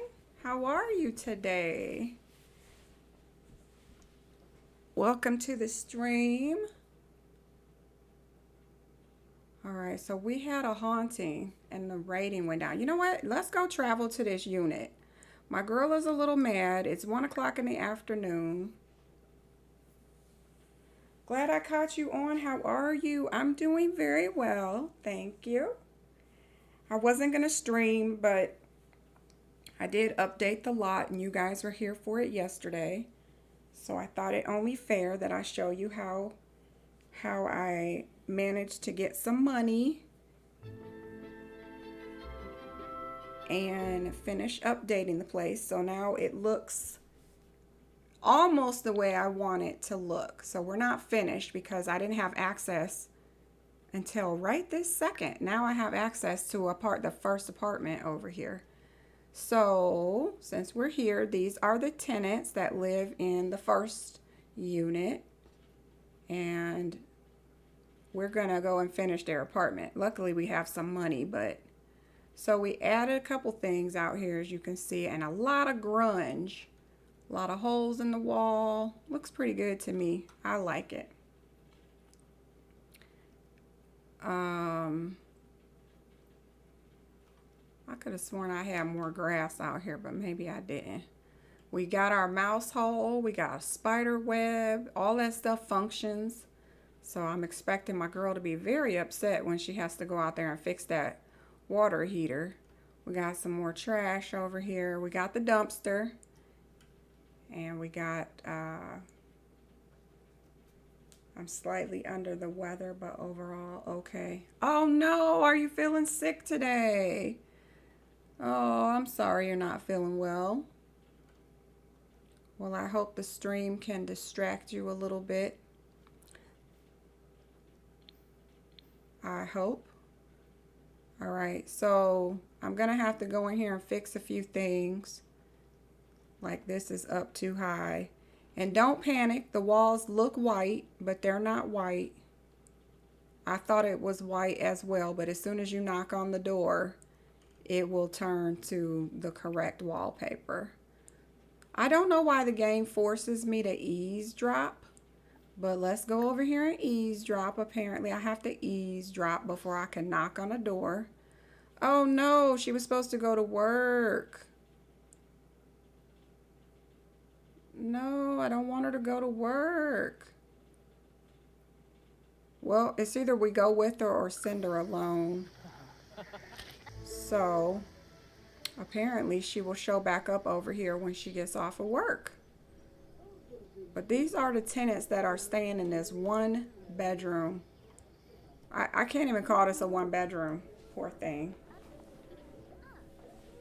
How are you today? Welcome to the stream. All right, so we had a haunting and the rating went down. You know what? Let's go travel to this unit. My girl is a little mad. It's 1 o'clock in the afternoon. Glad I caught you on. How are you? I'm doing very well. Thank you. I wasn't going to stream, but I did update the lot and you guys were here for it yesterday. So I thought it only fair that I show you how I managed to get some money and finish updating the place. So now it looks almost the way I want it to look. So we're not finished because I didn't have access until right this second. Now I have access to the first apartment over here. So since we're here, these are the tenants that live in the first unit, and we're gonna go and finish their apartment. Luckily we have some money, but so we added a couple things out here, as you can see, and a lot of grunge. A lot of holes in the wall. Looks pretty good to me. I like it. I could have sworn I had more grass out here, but maybe I didn't. We got our mouse hole. We got a spider web. All that stuff functions. So I'm expecting my girl to be very upset when she has to go out there and fix that water heater. We got some more trash over here. We got the dumpster. And we got, I'm slightly under the weather, but overall, okay. Oh no, are you feeling sick today? Oh, I'm sorry you're not feeling well. Well, I hope the stream can distract you a little bit. I hope. All right, so I'm gonna have to go in here and fix a few things. Like this is up too high. And don't panic, the walls look white, but they're not white. I thought it was white as well, but as soon as you knock on the door, it will turn to the correct wallpaper. I don't know why the game forces me to eavesdrop, but let's go over here and eavesdrop. Apparently I have to eavesdrop before I can knock on a door. Oh no, she was supposed to go to work. No, I don't want her to go to work. Well, it's either we go with her or send her alone. So, apparently she will show back up over here when she gets off of work. But these are the tenants that are staying in this one bedroom. I can't even call this a one bedroom. Poor thing.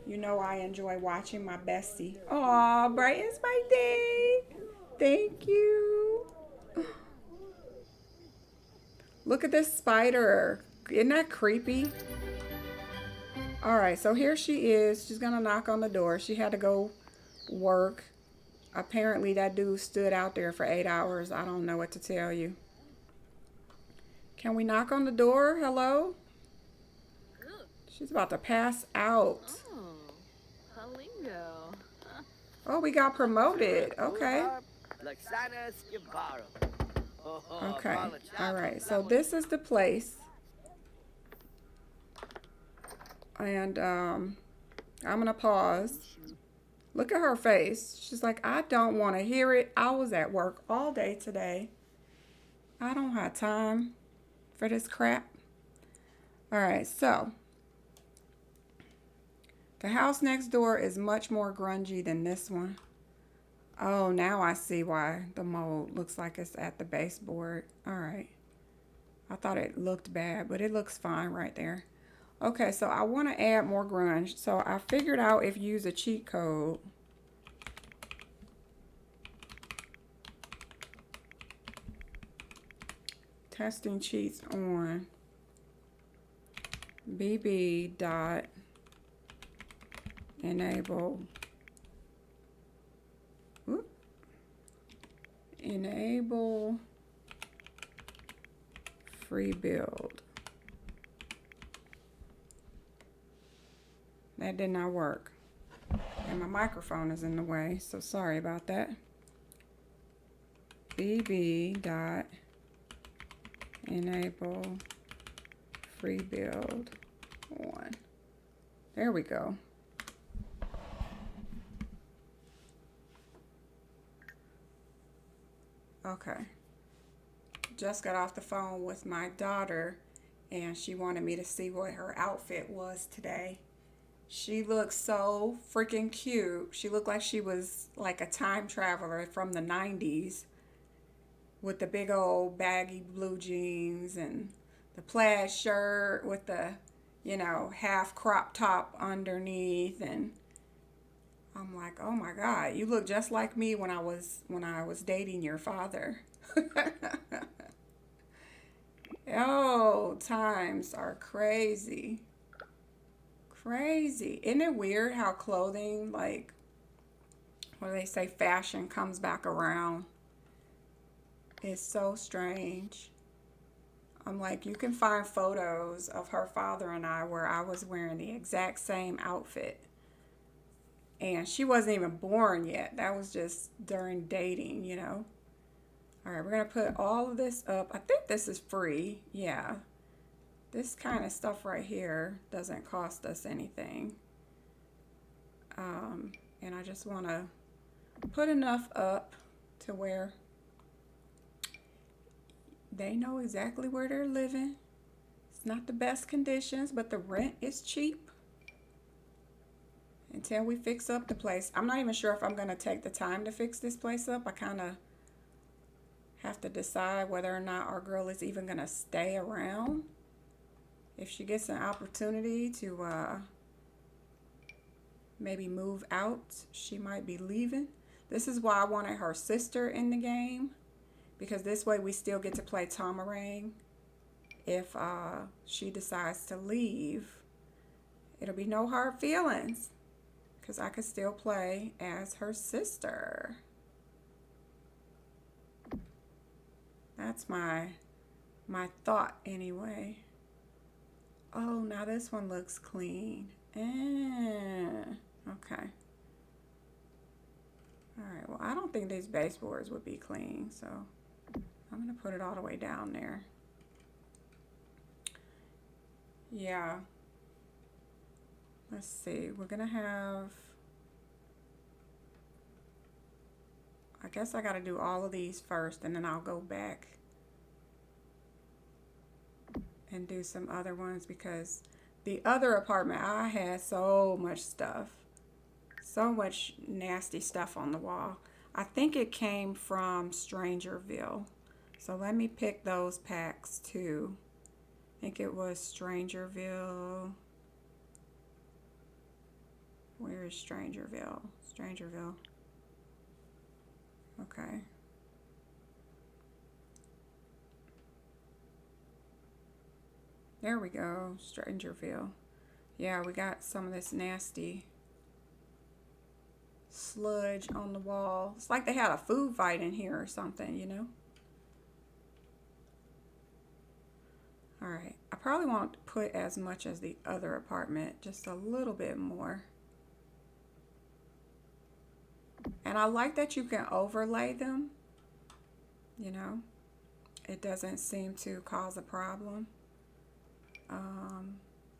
You know I enjoy watching my bestie. Aw, Brighton's birthday. Thank you. Look at this spider. Isn't that creepy? All right, so here she is. She's gonna knock on the door. She had to go work. Apparently that dude stood out there for 8 hours. I don't know what to tell you. Can we knock on the door? Hello? She's about to pass out. Oh, Palingo. Oh, we got promoted. Okay. Okay. All right. So this is the place. And I'm going to pause. Look at her face. She's like, I don't want to hear it. I was at work all day today. I don't have time for this crap. All right. So the house next door is much more grungy than this one. Oh, now I see why the mold looks like it's at the baseboard. All right. I thought it looked bad, but it looks fine right there. Okay, so I want to add more grunge. So I figured out if you use a cheat code. Testing cheats on bb.enable enable free build. That did not work. And my microphone is in the way, so sorry about that. bb.enable free build on. There we go. Okay. Just got off the phone with my daughter and she wanted me to see what her outfit was today. She looks so freaking cute. She looked like she was like a time traveler from the 90s with the big old baggy blue jeans and the plaid shirt with the, you know, half crop top underneath. And oh I'm like, oh my God, you look just like me when I was dating your father. Oh, times are crazy. Crazy. Isn't it weird how clothing, like, what do they say, fashion comes back around? It's so strange. I'm like, you can find photos of her father and I where I was wearing the exact same outfit. And she wasn't even born yet. That was just during dating, you know. All right, we're going to put all of this up. I think this is free. Yeah. This kind of stuff right here doesn't cost us anything. And I just want to put enough up to where they know exactly where they're living. It's not the best conditions, but the rent is cheap until we fix up the place. I'm not even sure if I'm going to take the time to fix this place up. I kind of have to decide whether or not our girl is even going to stay around. If she gets an opportunity to maybe move out, she might be leaving. This is why I wanted her sister in the game, because this way we still get to play Tamarang. If she decides to leave, it'll be no hard feelings, because I could still play as her sister. That's my thought anyway. Oh, now this one looks clean. Okay. Alright, well, I don't think these baseboards would be clean, so I'm going to put it all the way down there. Yeah. Let's see. We're going to have... I guess I got to do all of these first, and then I'll go back and do some other ones, because the other apartment, I had so much stuff. So much nasty stuff on the wall. I think it came from Strangerville. So let me pick those packs too. I think it was Strangerville. Where is Strangerville? Strangerville. Okay. There we go, Strangerville. Yeah, we got some of this nasty sludge on the wall. It's like they had a food fight in here or something, you know? Alright, I probably won't put as much as the other apartment, just a little bit more. And I like that you can overlay them, you know? It doesn't seem to cause a problem.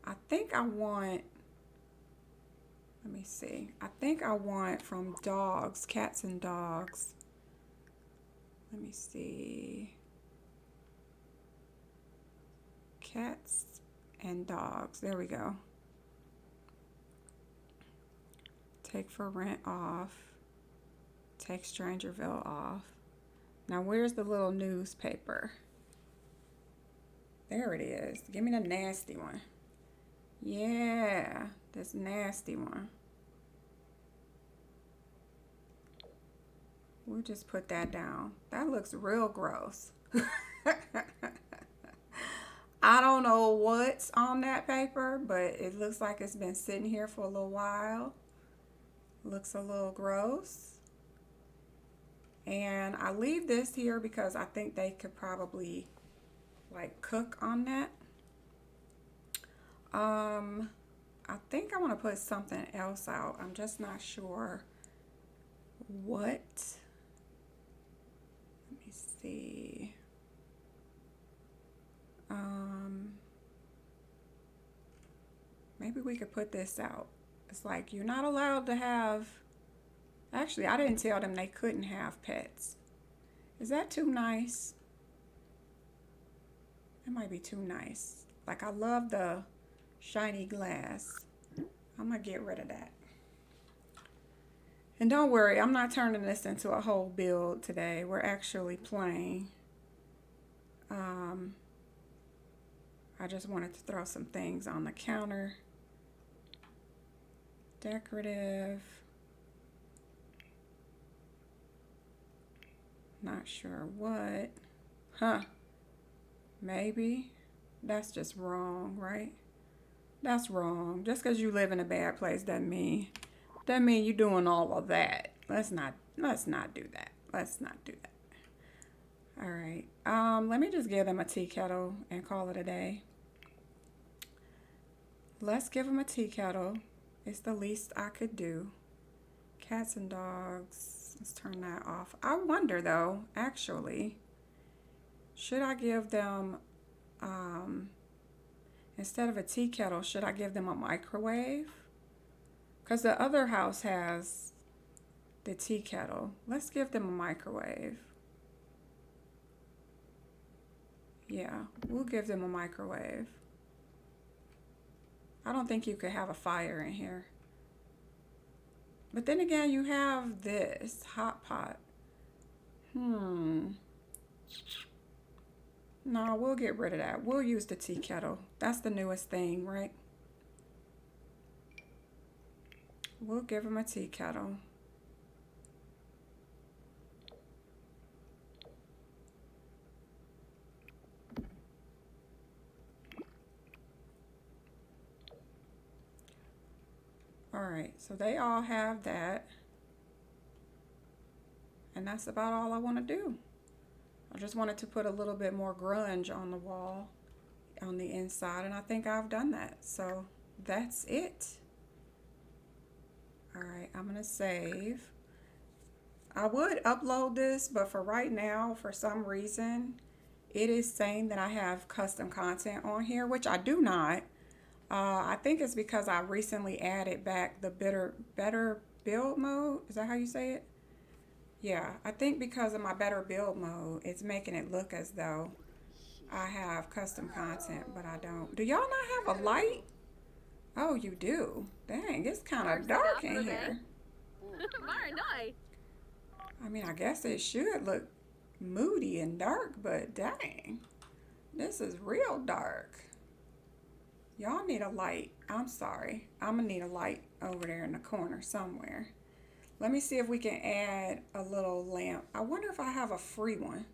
I think I want, let me see. I think I want from dogs, cats and dogs. Let me see. Cats and dogs. There we go. Take for rent off. Take Strangerville off. Now where's the little newspaper? There it is. Give me the nasty one. Yeah, this nasty one. We'll just put that down. That looks real gross. I don't know what's on that paper, but it looks like it's been sitting here for a little while. Looks a little gross. And I leave this here because I think they could probably like cook on that. I think I want to put something else out. I'm just not sure what. Let me see. Maybe we could put this out. It's like you're not allowed to have. Actually, I didn't tell them they couldn't have pets. Is that too nice? That might be too nice. Like, I love the shiny glass. I'm gonna get rid of that. And don't worry, I'm not turning this into a whole build today. We're actually playing. I just wanted to throw some things on the counter. Decorative. Not sure what. Huh. Maybe. That's just wrong, right? That's wrong. Just because you live in a bad place doesn't mean you're doing all of that. Let's not do that. Let's not do that. All right. Let me just give them a tea kettle and call it a day. Let's give them a tea kettle. It's the least I could do. Cats and dogs. Let's turn that off. I wonder though, actually, should I give them instead of a tea kettle, should I give them a microwave? Because the other house has the tea kettle. Let's give them a microwave. Yeah, we'll give them a microwave. I don't think you could have a fire in here. But then again, you have this hot pot. No, we'll get rid of that. We'll use the tea kettle. That's the newest thing, right? We'll give them a tea kettle. All right, so they all have that. And that's about all I want to do. I just wanted to put a little bit more grunge on the wall on the inside, and I think I've done that. So that's it. All right, I'm gonna save. I would upload this, but for right now, for some reason, it is saying that I have custom content on here, which I do not. I think it's because I recently added back the better build mode. Is that how you say it? Yeah, I think because of my better build mode, it's making it look as though I have custom content, but I don't. Do y'all not have a light? Oh, you do. Dang, it's kind of dark in here. I mean, I guess it should look moody and dark, but dang, this is real dark. Y'all need a light. I'm sorry. I'm gonna need a light over there in the corner somewhere. Let me see if we can add a little lamp. I wonder if I have a free one.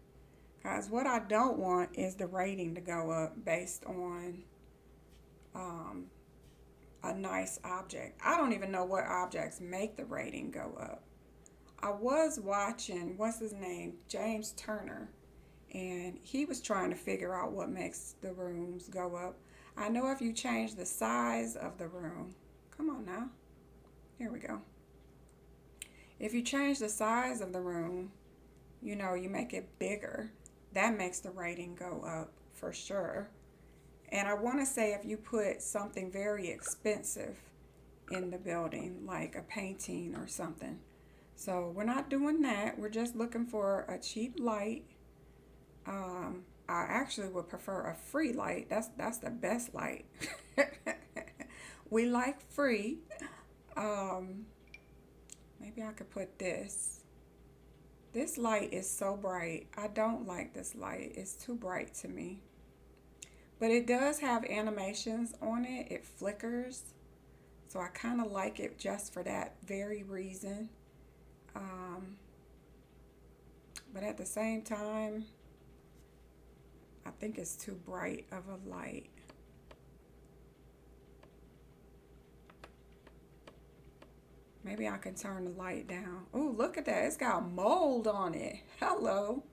Guys, what I don't want is the rating to go up based on a nice object. I don't even know what objects make the rating go up. I was watching, what's his name? James Turner. And he was trying to figure out what makes the rooms go up. I know if you change the size of the room, come on now, here we go. If you change the size of the room, you know, you make it bigger, that makes the rating go up for sure. And I want to say if you put something very expensive in the building, like a painting or something. So we're not doing that. We're just looking for a cheap light. I actually would prefer a free light. That's the best light. We like free. Maybe I could put this. This light is so bright. I don't like this light. It's too bright to me. But it does have animations on it. It flickers. So I kind of like it just for that very reason. But at the same time, I think it's too bright of a light. Maybe I can turn the light down. Oh, look at that. It's got mold on it. Hello.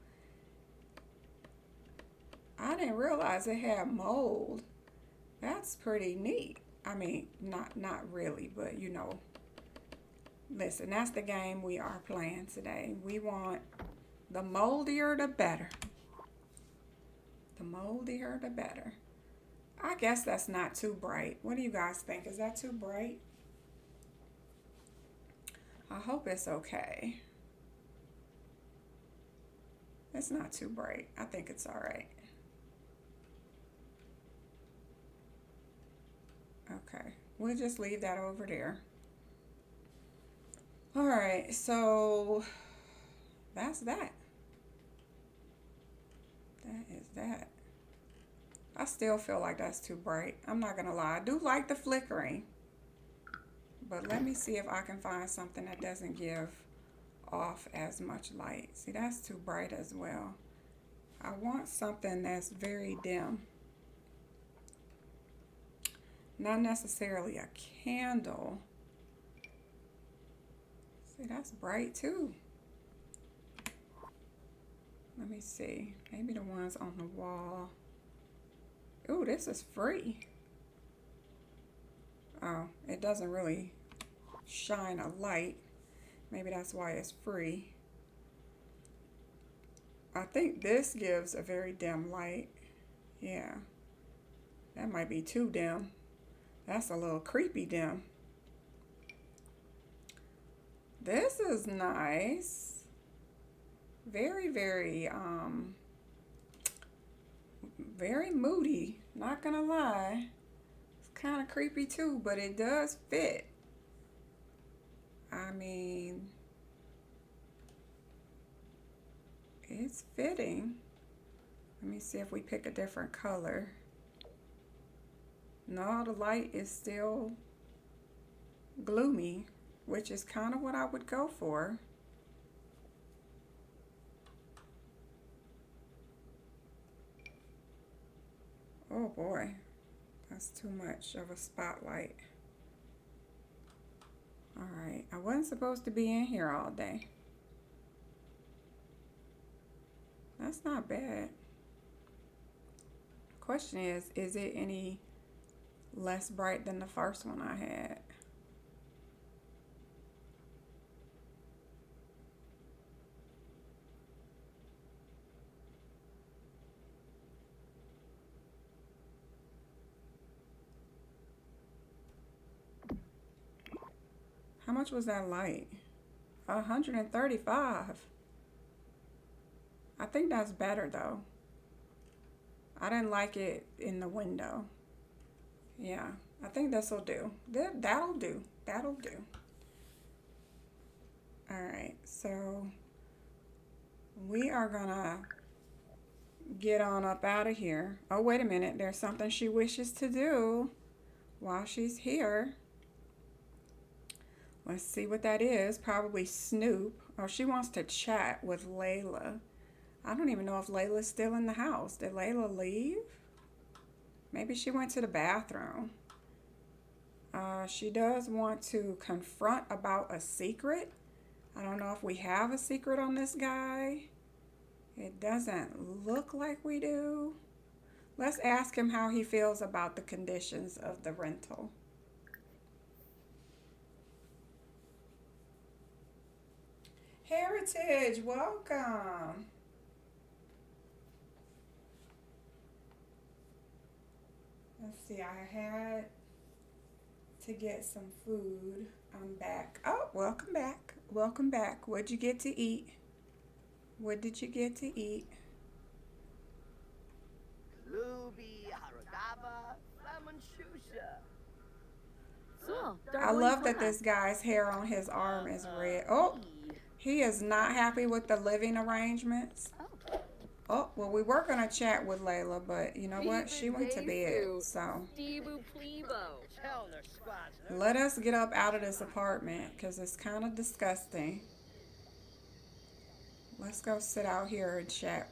I didn't realize it had mold. That's pretty neat. I mean, not really, but you know. Listen, that's the game we are playing today. We want the moldier the better. The moldier the better. I guess that's not too bright. What do you guys think? Is that too bright? I hope it's okay. It's not too bright. I think it's all right. Okay, we'll just leave that over there. All right, so that's that. That is that. I still feel like that's too bright. I'm not gonna lie. I do like the flickering. But let me see if I can find something that doesn't give off as much light. See, that's too bright as well. I want something that's very dim. Not necessarily a candle. See, that's bright too. Let me see. Maybe the ones on the wall. Ooh, this is free. Oh, it doesn't really shine a light. Maybe that's why it's free. I think this gives a very dim light. Yeah. That might be too dim. That's a little creepy dim. This is nice. Very, very moody. Not gonna lie. It's kind of creepy too, but it does fit. I mean, it's fitting. Let me see if we pick a different color. No, the light is still gloomy, which is kind of what I would go for. Oh boy, that's too much of a spotlight. All right, I wasn't supposed to be in here all day. That's not bad. Question is it any less bright than the first one I had? How much was that light? 135. I think that's better though. I didn't like it in the window. Yeah, I think this'll do. That'll do. That'll do. All right, so we are gonna get on up out of here. Oh, wait a minute. There's something she wishes to do while she's here. Let's see what that is. Probably Snoop. Oh, she wants to chat with Layla. I don't even know if Layla's still in the house. Did Layla leave? Maybe she went to the bathroom. She does want to confront about a secret. I don't know if we have a secret on this guy. It doesn't look like we do. Let's ask him how he feels about the conditions of the rental. Heritage, welcome. Let's see, I had to get some food. I'm back. Oh, welcome back. Welcome back. What'd you get to eat? What did you get to eat? Luby, Haragaba, Lemon Shusha. I love that this guy's hair on his arm is red. Oh, he is not happy with the living arrangements. Oh, well, we were going to chat with Layla, but you know what? She went to bed, so let us get up out of this apartment because it's kind of disgusting. Let's go sit out here and chat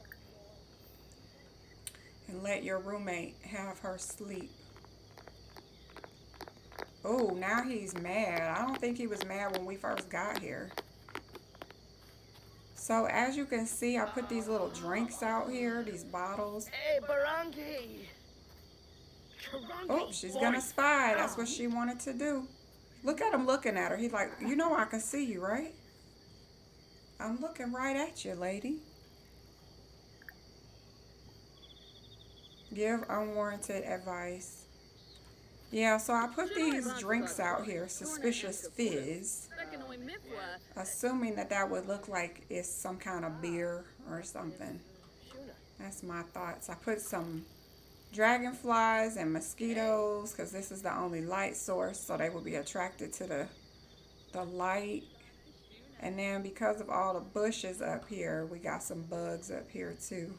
and let your roommate have her sleep. Oh, now he's mad. I don't think he was mad when we first got here. So as you can see, I put these little drinks out here, these bottles. Hey, Barangi. Oh, she's gonna spy. That's what she wanted to do. Look at him looking at her. He's like, you know I can see you, right? I'm looking right at you, lady. Give unwarranted advice. Yeah, so I put these drinks out here, Suspicious Fizz, assuming that that would look like it's some kind of beer or something. That's my thoughts. I put some dragonflies and mosquitoes because this is the only light source, so they will be attracted to the light. And then because of all the bushes up here, we got some bugs up here too.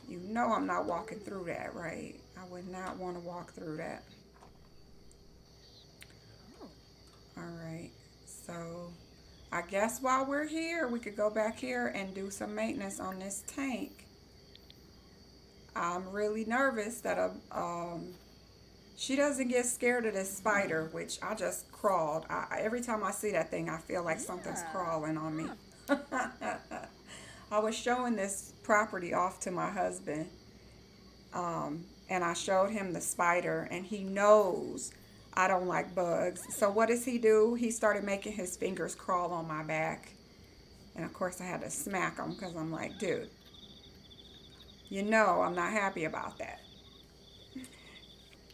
You know I'm not walking through that, right? I would not want to walk through that. All right, so I guess while we're here, we could go back here and do some maintenance on this tank. I'm really nervous that she doesn't get scared of this spider, which I just crawled. Every time I see that thing, I feel like something's crawling on me. I was showing this property off to my husband, and I showed him the spider, and he knows I don't like bugs. So what does he do? He started making his fingers crawl on my back. And of course I had to smack him because I'm like, dude, you know I'm not happy about that.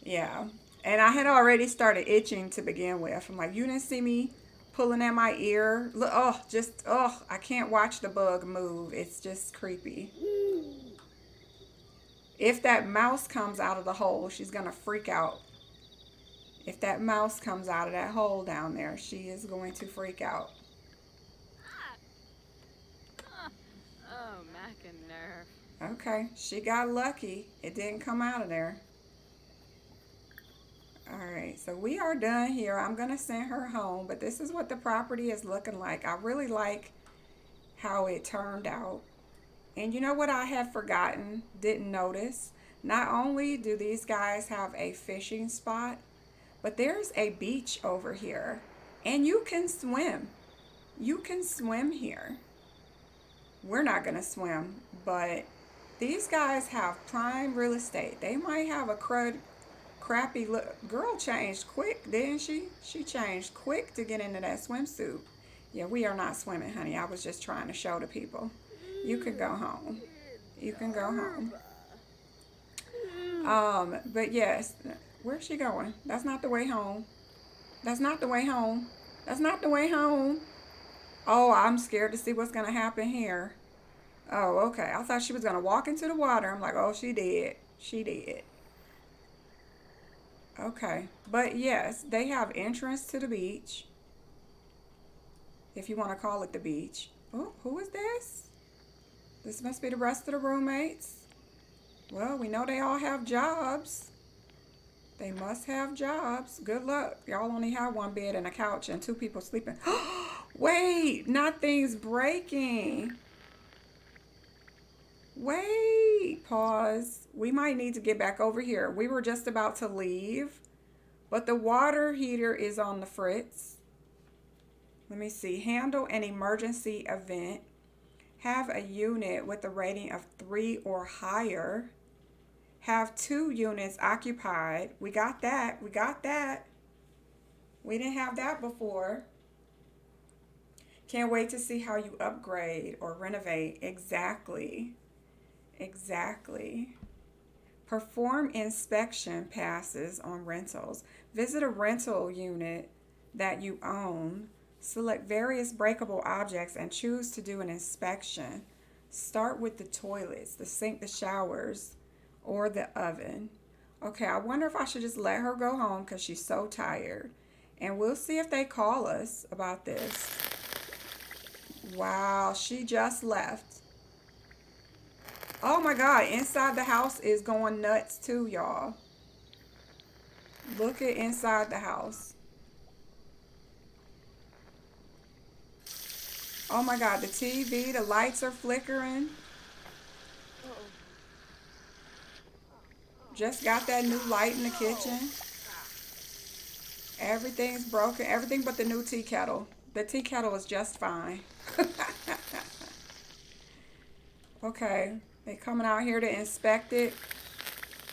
Yeah. And I had already started itching to begin with. I'm like, you didn't see me pulling at my ear? Look, I can't watch the bug move. It's just creepy. If that mouse comes out of the hole, she's going to freak out. If that mouse comes out of that hole down there, she is going to freak out. Oh, Mac and nerve. Okay, she got lucky. It didn't come out of there. Alright, so we are done here. I'm going to send her home, but this is what the property is looking like. I really like how it turned out. And you know what I had forgotten, didn't notice? Not only do these guys have a fishing spot, but there's a beach over here. And you can swim. You can swim here. We're not going to swim, but these guys have prime real estate. They might have a crappy look. Girl changed quick, didn't she? She changed quick to get into that swimsuit. Yeah, we are not swimming, honey. I was just trying to show the people. You can go home. You can go home. But yes, where's she going? That's not the way home. That's not the way home. That's not the way home. Oh, I'm scared to see what's going to happen here. Oh, okay. I thought she was going to walk into the water. I'm like, oh, she did. She did. Okay. But yes, they have entrance to the beach. If you want to call it the beach. Oh, who is this? This must be the rest of the roommates. Well, we know they all have jobs. They must have jobs. Good luck. Y'all only have one bed and a couch and 2 people sleeping. Wait, nothing's breaking. Wait, pause. We might need to get back over here. We were just about to leave, but the water heater is on the fritz. Let me see. Handle an emergency event. Have a unit with a rating of 3 or higher. Have 2 units occupied. We got that. We got that. We didn't have that before. Can't wait to see how you upgrade or renovate. Exactly. Exactly. Perform inspection passes on rentals. Visit a rental unit that you own. Select various breakable objects and choose to do an inspection. Start with the toilets, the sink, the showers, or the oven. Okay, I wonder if I should just let her go home because she's so tired. And we'll see if they call us about this. Wow, she just left. Oh my God, inside the house is going nuts too, y'all. Look at inside the house. Oh my God, the TV, the lights are flickering. Just got that new light in the kitchen. Everything's broken. Everything but the new tea kettle. The tea kettle is just fine. Okay. They coming out here to inspect it.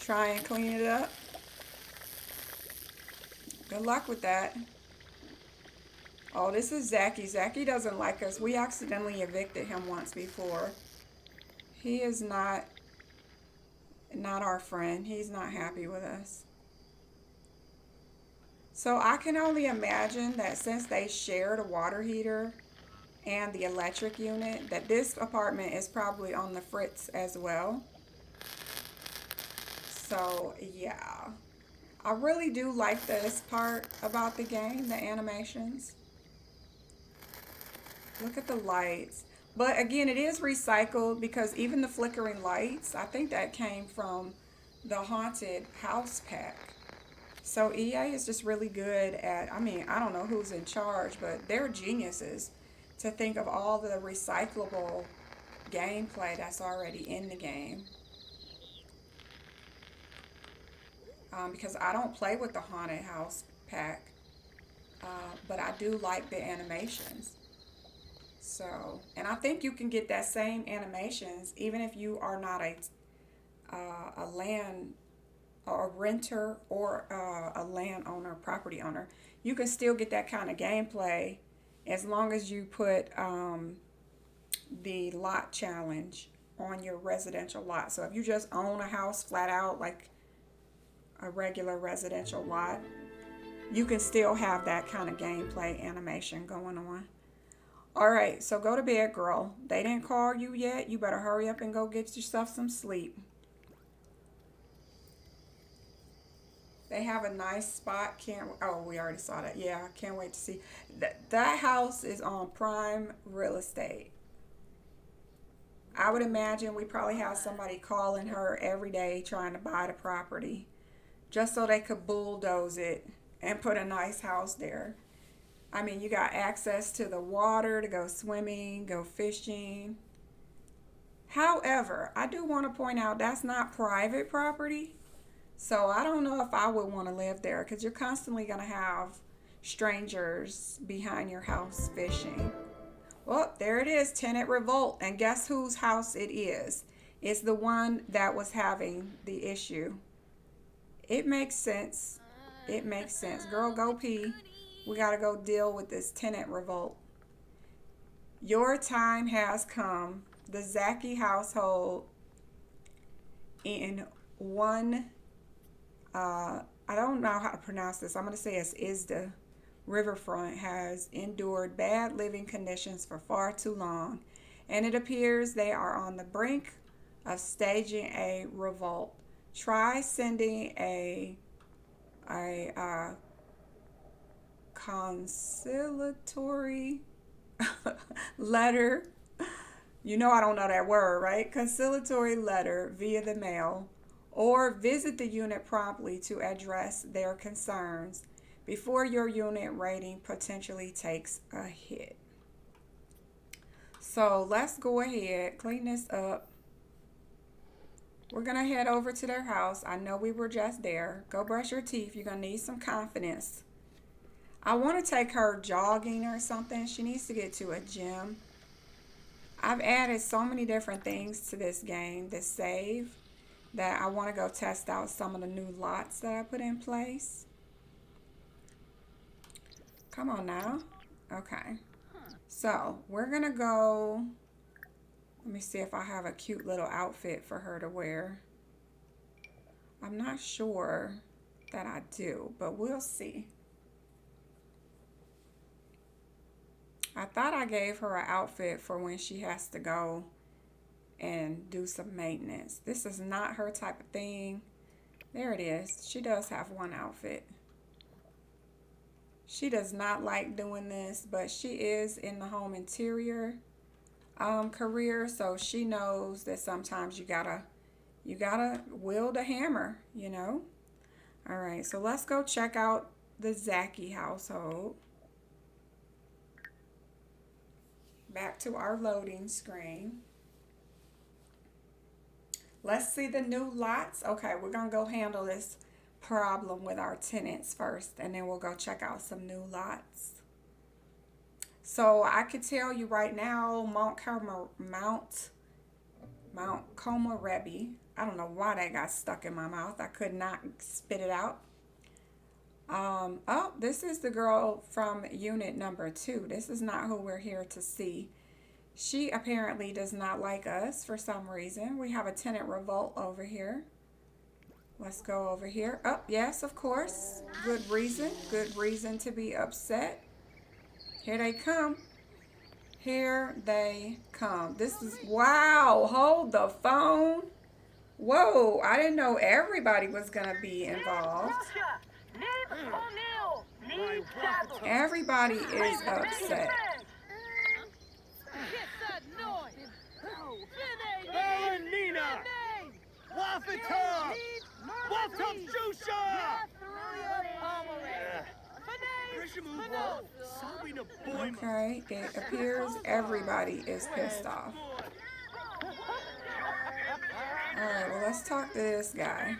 Try and clean it up. Good luck with that. Oh, this is Zachy. Zachy doesn't like us. We accidentally evicted him once before. He is not our friend. He's not happy with us. So I can only imagine that since they shared a water heater and the electric unit, that this apartment is probably on the fritz as well. So yeah, I really do like this part about the game, the animations. Look at the lights. But again, it is recycled because even the flickering lights, I think that came from the Haunted House pack. So EA is just really good at, I mean, I don't know who's in charge, but they're geniuses. to think of all the recyclable gameplay that's already in the game. Because I don't play with the Haunted House pack, but I do like the animations. So, and I think you can get that same animations even if you are not a land or a renter or a landowner, property owner. You can still get that kind of gameplay as long as you put the lot challenge on your residential lot. So if you just own a house flat out like a regular residential lot, you can still have that kind of gameplay animation going on. All right, so go to bed, girl. They didn't call you yet. You better hurry up and go get yourself some sleep. They have a nice spot. Oh, we already saw that. Yeah, can't wait to see. That house is on prime real estate. I would imagine we probably have somebody calling her every day trying to buy the property just so they could bulldoze it and put a nice house there. I mean, you got access to the water to go swimming, go fishing. However, I do want to point out that's not private property. So I don't know if I would want to live there because you're constantly going to have strangers behind your house fishing. Well, there it is, tenant revolt. And guess whose house it is? It's the one that was having the issue. It makes sense. It makes sense. Girl, go pee. We got to go deal with this tenant revolt. Your time has come. The Zaki household in one, I don't know how to pronounce this. I'm going to say it's Isda Riverfront has endured bad living conditions for far too long. And it appears they are on the brink of staging a revolt. Try sending a conciliatory letter. You know I don't know that word, right? Conciliatory letter via the mail, or visit the unit promptly to address their concerns before your unit rating potentially takes a hit. So let's go ahead, clean this up. We're going to head over to their house. I know we were just there. Go brush your teeth. You're going to need some confidence. I want to take her jogging or something. She needs to get to a gym. I've added so many different things to this game, this save, that I want to go test out some of the new lots that I put in place. Come on now. Okay. So we're going to go. Let me see if I have a cute little outfit for her to wear. I'm not sure that I do, but we'll see. I thought I gave her an outfit for when she has to go and do some maintenance. This is not her type of thing. There it is. She does have one outfit. She does not like doing this, but she is in the home interior career, so she knows that sometimes you gotta wield a hammer, you know. All right, so let's go check out the Zaki household. Back to our loading screen. Let's see the new lots. Okay, we're gonna go handle this problem with our tenants first, and then we'll go check out some new lots. So I could tell you right now, Mount Komorebi. I don't know why that got stuck in my mouth. I could not spit it out. Oh, this is the girl from unit number 2. This is not who we're here to see. She apparently does not like us for some reason. We have a tenant revolt over here. Let's go over here. Oh, yes, of course. Good reason. Good reason to be upset. Here they come. Here they come. This is, wow, hold the phone. Whoa, I didn't know everybody was going to be involved. Everybody is upset. Nina! Okay, it appears everybody is pissed off. Alright, well, let's talk to this guy.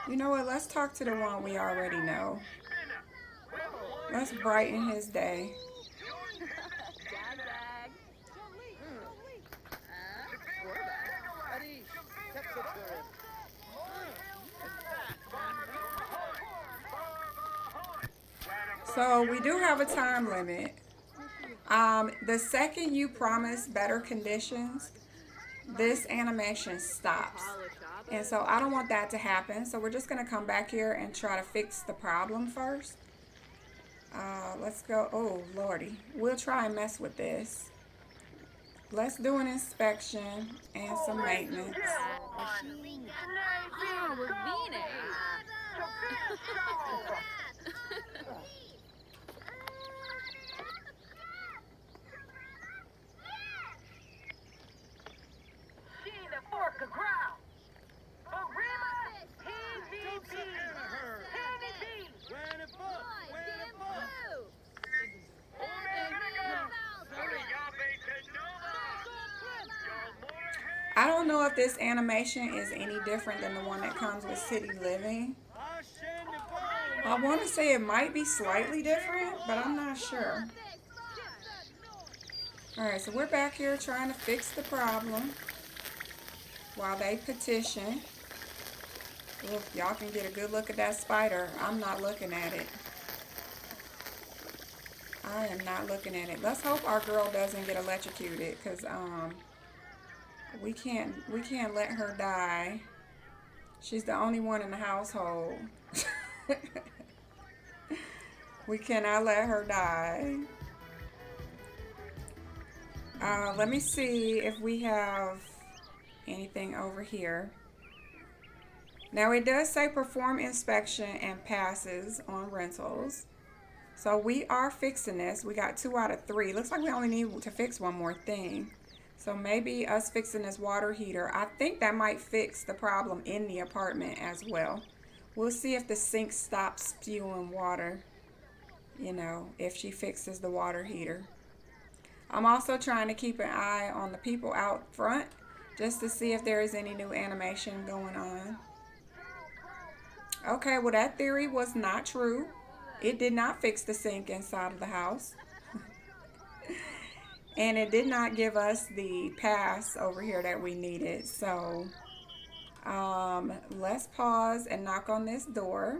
You know what? Let's talk to the one we already know. Let's brighten his day. So we do have a time limit. The second you promise better conditions, this animation stops. And so I don't want that to happen. So we're just going to come back here and try to fix the problem first. Let's go. Oh, Lordy. We'll try and mess with this. Let's do an inspection and some maintenance. I don't know if this animation is any different than the one that comes with City Living. I want to say it might be slightly different, but I'm not sure. Alright, so we're back here trying to fix the problem while they petition. Look, y'all can get a good look at that spider. I'm not looking at it. I am not looking at it. Let's hope our girl doesn't get electrocuted, because we can't let her die. She's the only one in the household. We cannot let her die. Let me see if we have anything over here. Now it does say perform inspection and passes on rentals. So we are fixing this. We got 2 out of 3. Looks like we only need to fix one more thing. So maybe us fixing this water heater, I think that might fix the problem in the apartment as well. We'll see if the sink stops spewing water, you know, if she fixes the water heater. I'm also trying to keep an eye on the people out front just to see if there is any new animation going on. Okay, well, that theory was not true. It did not fix the sink inside of the house. And it did not give us the pass over here that we needed. So let's pause and knock on this door.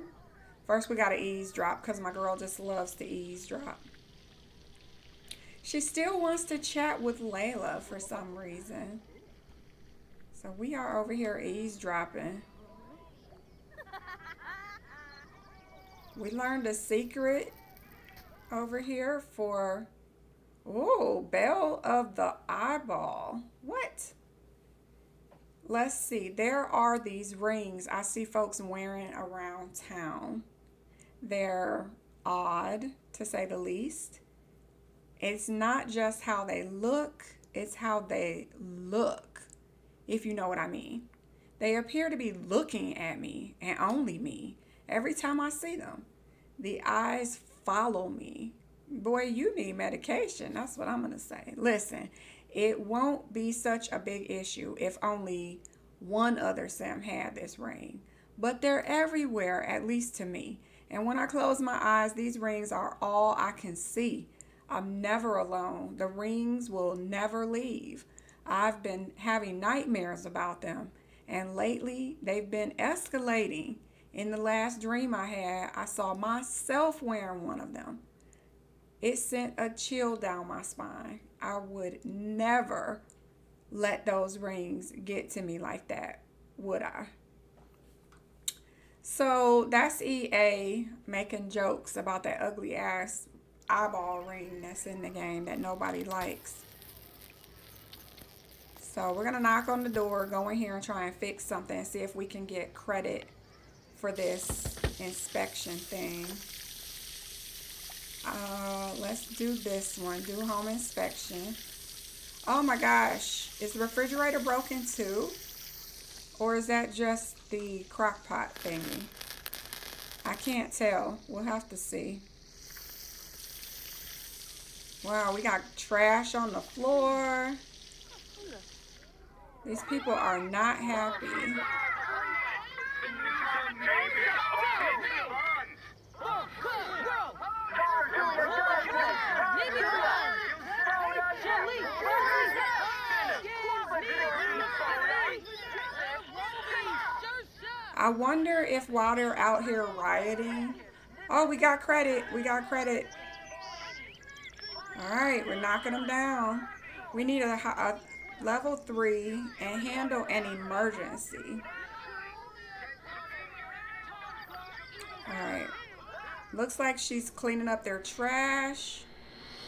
First, we got to eavesdrop because my girl just loves to eavesdrop. She still wants to chat with Layla for some reason. So we are over here eavesdropping. We learned a secret over here for, oh, Belle of the Eyeball. What? Let's see. There are these rings I see folks wearing around town. They're odd, to say the least. It's not just how they look, it's how they look, if you know what I mean. They appear to be looking at me and only me. Every time I see them, the eyes follow me. Boy, you need medication. That's what I'm going to say. Listen, it won't be such a big issue if only one other Sim had this ring. But they're everywhere, at least to me. And when I close my eyes, these rings are all I can see. I'm never alone. The rings will never leave. I've been having nightmares about them. And lately, they've been escalating. In the last dream I had, I saw myself wearing one of them. It sent a chill down my spine. I would never let those rings get to me like that, would I? So that's EA making jokes about that ugly ass eyeball ring that's in the game that nobody likes. So we're going to knock on the door, go in here and try and fix something and see if we can get credit for this inspection thing. Let's do this one. Do home inspection. Oh my gosh. Is the refrigerator broken too? Or is that just the crock pot thingy? I can't tell. We'll have to see. Wow, we got trash on the floor. These people are not happy. I wonder if while they're out here rioting. Oh, we got credit. We got credit. All right, we're knocking them down. We need a level 3 and handle an emergency. All right. Looks like she's cleaning up their trash.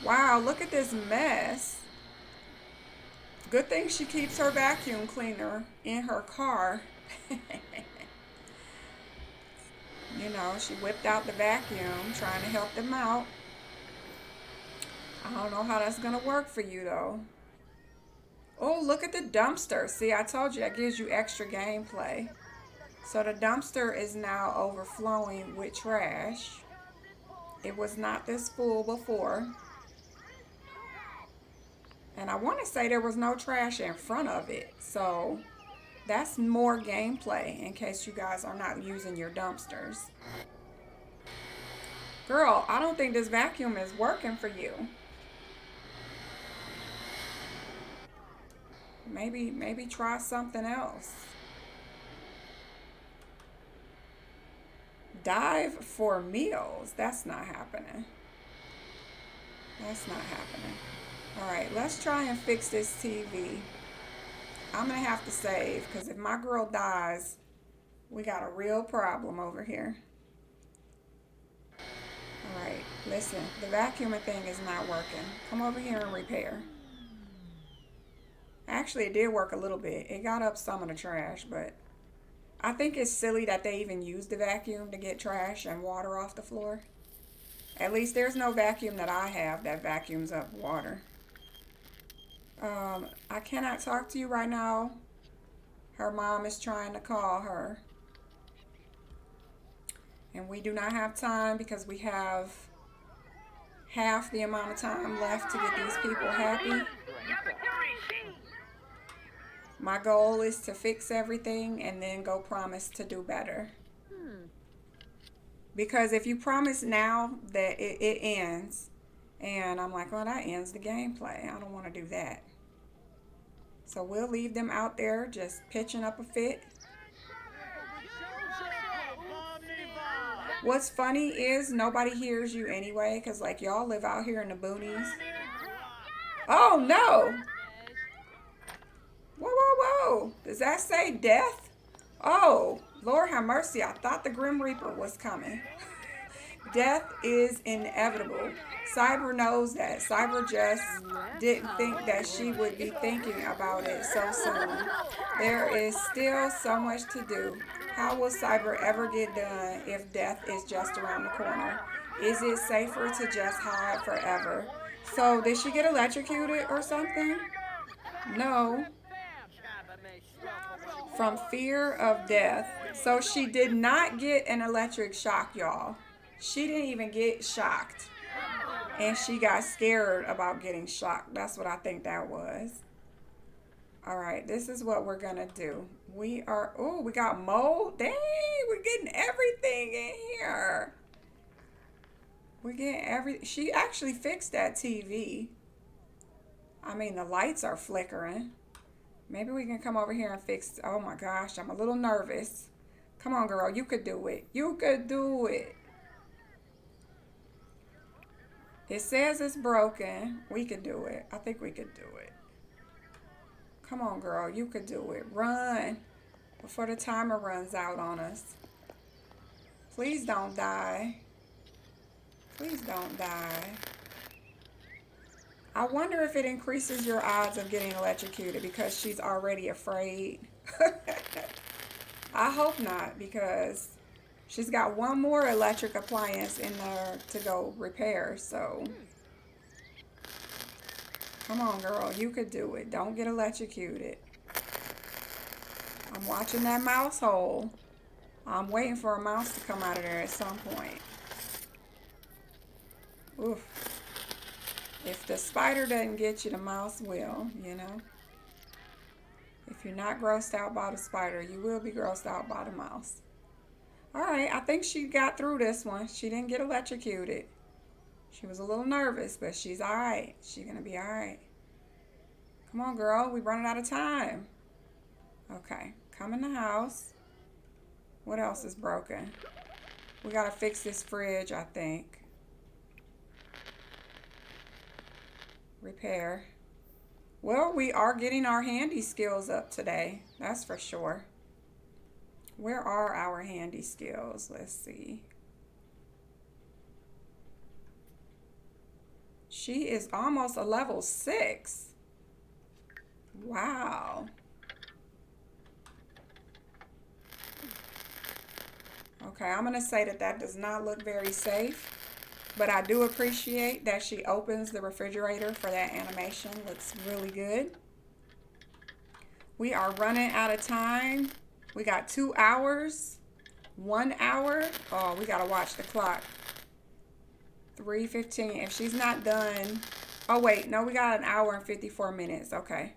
Wow, look at this mess. Good thing she keeps her vacuum cleaner in her car. You know, she whipped out the vacuum, trying to help them out. I don't know how that's going to work for you, though. Oh, look at the dumpster. See, I told you that gives you extra gameplay. So the dumpster is now overflowing with trash. It was not this full before. And I want to say there was no trash in front of it. So that's more gameplay in case you guys are not using your dumpsters. Girl, I don't think this vacuum is working for you. Maybe try something else. Dive for meals. That's not happening. That's not happening. All right, let's try and fix this TV. I'm going to have to save because if my girl dies, we got a real problem over here. All right, listen, the vacuuming thing is not working. Come over here and repair. Actually, it did work a little bit. It got up some of the trash, but I think it's silly that they even use the vacuum to get trash and water off the floor. At least there's no vacuum that I have that vacuums up water. I cannot talk to you right now. Her mom is trying to call her. And we do not have time because we have half the amount of time left to get these people happy. My goal is to fix everything and then go promise to do better. Because if you promise now that it ends, and I'm like, well, that ends the gameplay. I don't want to do that. So we'll leave them out there just pitching up a fit. What's funny is nobody hears you anyway, because like y'all live out here in the boonies. Oh no! Whoa, whoa, whoa. Does that say death? Oh, Lord have mercy. I thought the Grim Reaper was coming. Death is inevitable. Cyber knows that. Cyber just didn't think that she would be thinking about it so soon. There is still so much to do. How will Cyber ever get done if death is just around the corner? Is it safer to just hide forever? So, did she get electrocuted or something? No. From fear of death. So she did not get an electric shock, y'all. She didn't even get shocked. And she got scared about getting shocked. That's what I think that was. All right, this is what we're going to do. We got mold. Dang, we're getting everything in here. We're getting she actually fixed that TV. I mean, the lights are flickering. Maybe we can come over here and fix. Oh my gosh, I'm a little nervous. Come on, girl. You could do it. You could do it. It says it's broken. We could do it. I think we could do it. Come on, girl. You could do it. Run before the timer runs out on us. Please don't die. Please don't die. I wonder if it increases your odds of getting electrocuted because she's already afraid. I hope not, because she's got one more electric appliance in there to go repair. So come on, girl, you could do it. Don't get electrocuted. I'm watching that mouse hole. I'm waiting for a mouse to come out of there at some point. Oof. If the spider doesn't get you, the mouse will, you know. If you're not grossed out by the spider, you will be grossed out by the mouse. All right, I think she got through this one. She didn't get electrocuted. She was a little nervous, but she's all right. She's going to be all right. Come on, girl. We're running out of time. Okay, come in the house. What else is broken? We got to fix this fridge, I think. Repair. Well, we are getting our handy skills up today. That's for sure. Where are our handy skills? Let's see. She is almost a level 6. Wow. Okay, I'm going to say that does not look very safe. But I do appreciate that she opens the refrigerator for that animation. Looks really good. We are running out of time. We got 2 hours. 1 hour. Oh, we got to watch the clock. 3:15. If she's not done. Oh, wait. No, we got 1 hour and 54 minutes. Okay.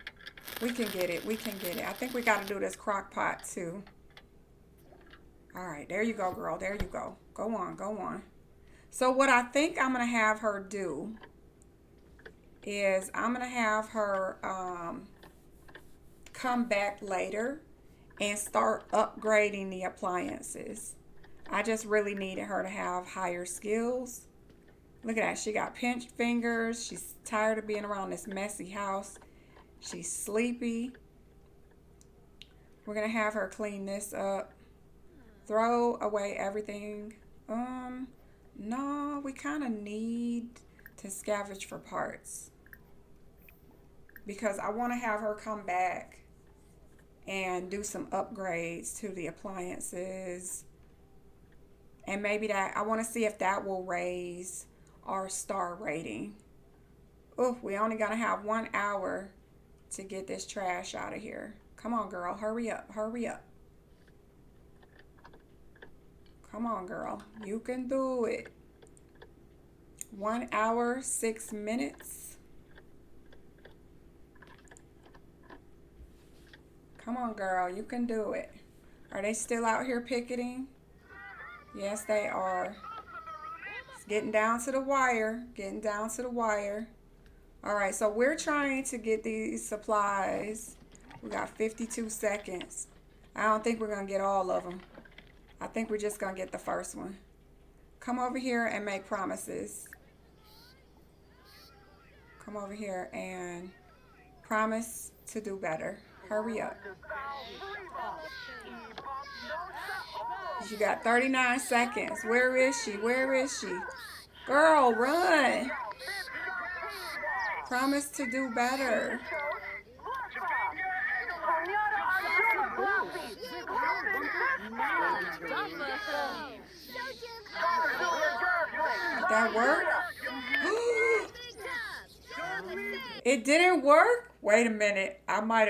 We can get it. We can get it. I think we got to do this crock pot too. All right. There you go, girl. There you go. Go on. Go on. So what I think I'm going to have her do is I'm going to have her come back later and start upgrading the appliances. I just really needed her to have higher skills. Look at that. She got pinched fingers. She's tired of being around this messy house. She's sleepy. We're going to have her clean this up. Throw away everything. No, we kind of need to scavenge for parts. Because I want to have her come back and do some upgrades to the appliances. And maybe that, I want to see if that will raise our star rating. Oh, we only got to have 1 hour to get this trash out of here. Come on, girl. Hurry up. Hurry up. Come on, girl. You can do it. 1 hour, 6 minutes. Come on, girl. You can do it. Are they still out here picketing? Yes, they are. It's getting down to the wire. Getting down to the wire. All right, so we're trying to get these supplies. We got 52 seconds. I don't think we're going to get all of them. I think we're just going to get the first one. Come over here and make promises. Come over here and promise to do better. Hurry up. You got 39 seconds. Where is she? Where is she? Girl, run. Promise to do better. Did that work? It didn't work? Wait a minute. I might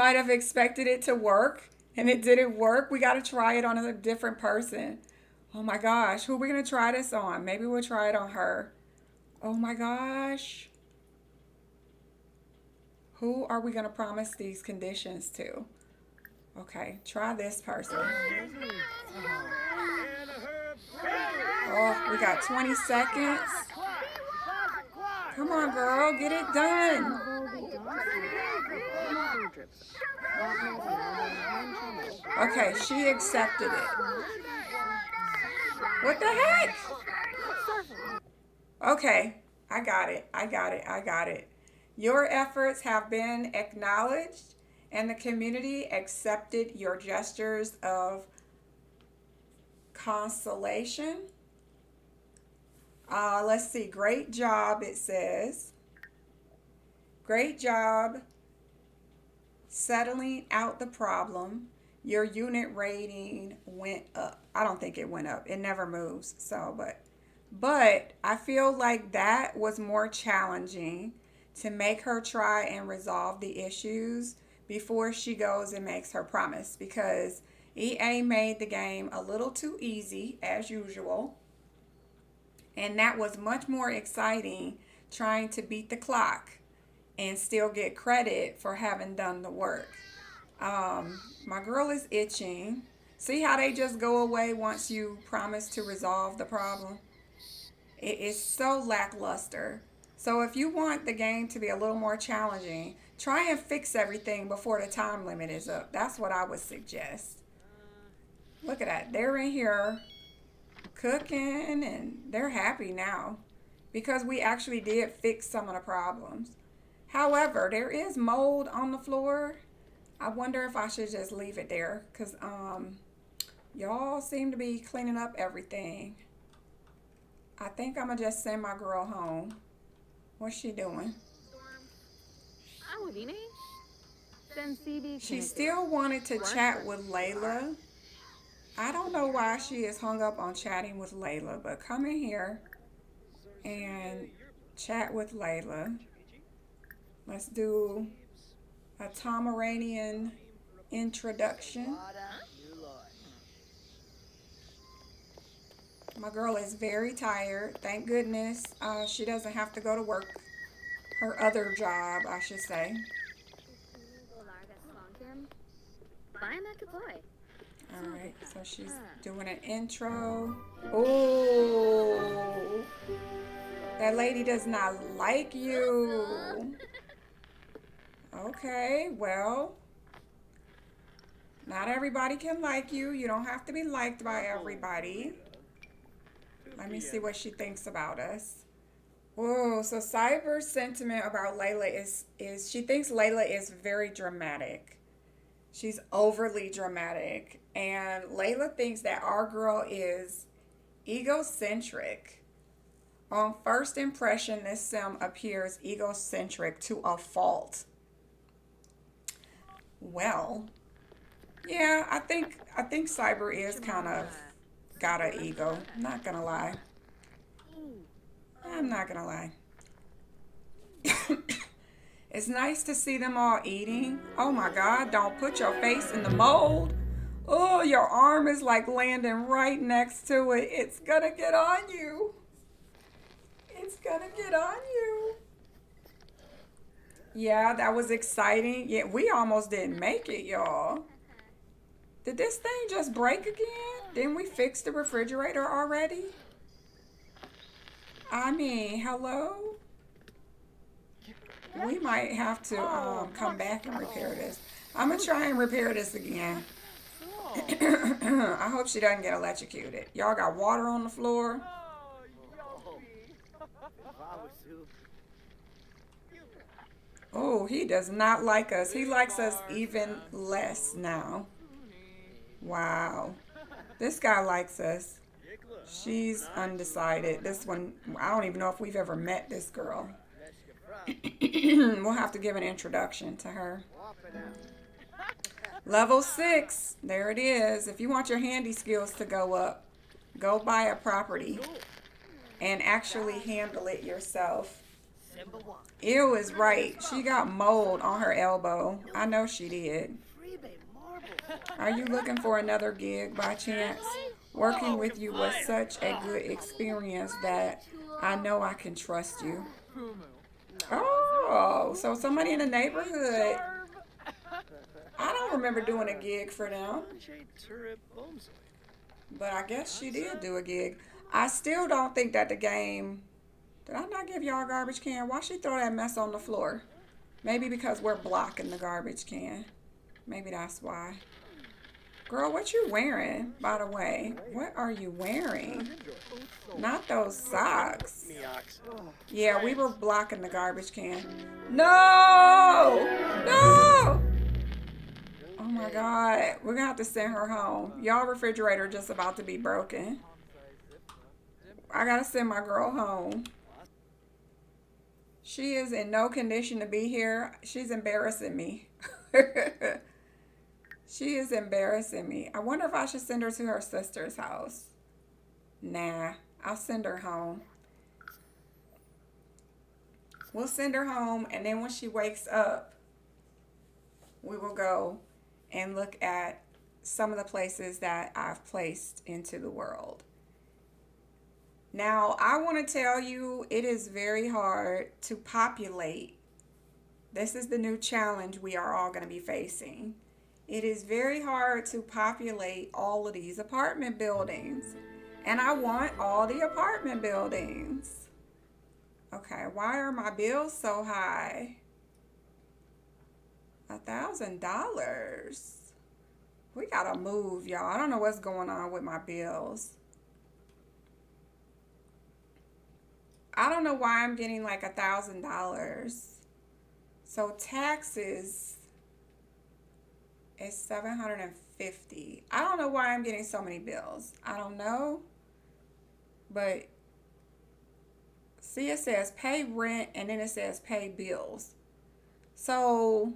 have expected it to work and it didn't work. We got to try it on a different person. Oh my gosh. Who are we going to try this on? Maybe we'll try it on her. Oh my gosh. Who are we going to promise these conditions to? Okay, try this person. Oh, we got 20 seconds. Come on, girl, get it done. Okay, she accepted it. What the heck? Okay, I got it. I got it. I got it. Your efforts have been acknowledged and the community accepted your gestures of consolation. Let's see. Great job, it says. Great job settling out the problem. Your unit rating went up. I don't think it went up. It never moves. So, but I feel like that was more challenging to make her try and resolve the issues before she goes and makes her promise, because EA made the game a little too easy as usual, and that was much more exciting trying to beat the clock and still get credit for having done the work. My girl is itching. See how they just go away once you promise to resolve the problem? It is so lackluster. So if you want the game to be a little more challenging, try and fix everything before the time limit is up. That's what I would suggest. Look at that. They're in here cooking and they're happy now because we actually did fix some of the problems. However, there is mold on the floor. I wonder if I should just leave it there because y'all seem to be cleaning up everything. I think I'm going to just send my girl home. What's she doing? She still wanted to chat with Layla. I don't know why she is hung up on chatting with Layla, but come in here and chat with Layla. Let's do a Pomeranian introduction. My girl is very tired. Thank goodness she doesn't have to go to work. Her other job, I should say. Alright, so she's doing an intro. Oh, that lady does not like you. Okay, well, not everybody can like you. You don't have to be liked by everybody. Let me see what she thinks about us. Whoa, so Cyber's sentiment about Layla is she thinks Layla is very dramatic. She's overly dramatic. And Layla thinks that our girl is egocentric. On first impression, this sim appears egocentric to a fault. Well, yeah, I think Cyber is kind of got an ego. Not gonna lie. I'm not gonna lie. It's nice to see them all eating. Oh my God, don't put your face in the mold. Oh, your arm is like landing right next to it. It's gonna get on you. It's gonna get on you. Yeah, that was exciting. Yeah, we almost didn't make it, y'all. Did this thing just break again? Didn't we fix the refrigerator already? I mean, hello? We might have to come back and repair this. I'm going to try and repair this again. I hope she doesn't get electrocuted. Y'all got water on the floor? Oh, he does not like us. He likes us even less now. Wow. This guy likes us. She's undecided. This one, I don't even know if we've ever met this girl. We'll have to give an introduction to her. Level 6. There it is. If you want your handy skills to go up, go buy a property and actually handle it yourself. Ew is right. She got mold on her elbow. I know she did. Are you looking for another gig by chance? Working with you was such a good experience that I know I can trust you. Oh, so somebody in the neighborhood. I don't remember doing a gig for them. But I guess she did do a gig. I still don't think that the game... Did I not give y'all a garbage can? Why she throw that mess on the floor? Maybe because we're blocking the garbage can. Maybe that's why. Girl, what you wearing, by the way? What are you wearing? Not those socks. Yeah, we were blocking the garbage can. No! No! Oh my God. We're going to have to send her home. Y'all refrigerator just about to be broken. I got to send my girl home. She is in no condition to be here. She's embarrassing me. She is embarrassing me. I wonder if I should send her to her sister's house. Nah, I'll send her home. We'll send her home, and then when she wakes up, we will go and look at some of the places that I've placed into the world. Now, I want to tell you, it is very hard to populate. This is the new challenge we are all going to be facing. It is very hard to populate all of these apartment buildings. And I want all the apartment buildings. Okay, why are my bills so high? $1,000. We gotta move, y'all. I don't know what's going on with my bills. I don't know why I'm getting like $1,000. So taxes is $750. I don't know why I'm getting so many bills. I don't know. But see, it says pay rent and then it says pay bills. So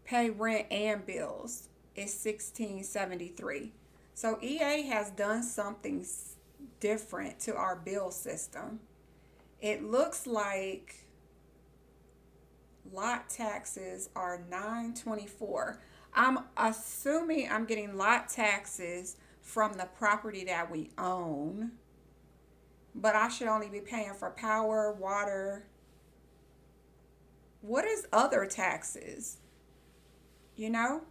pay rent and bills is $1,673. So EA has done something different to our bill system. It looks like lot taxes are $924. I'm assuming I'm getting lot taxes from the property that we own, but I should only be paying for power, water. What is other taxes? You know?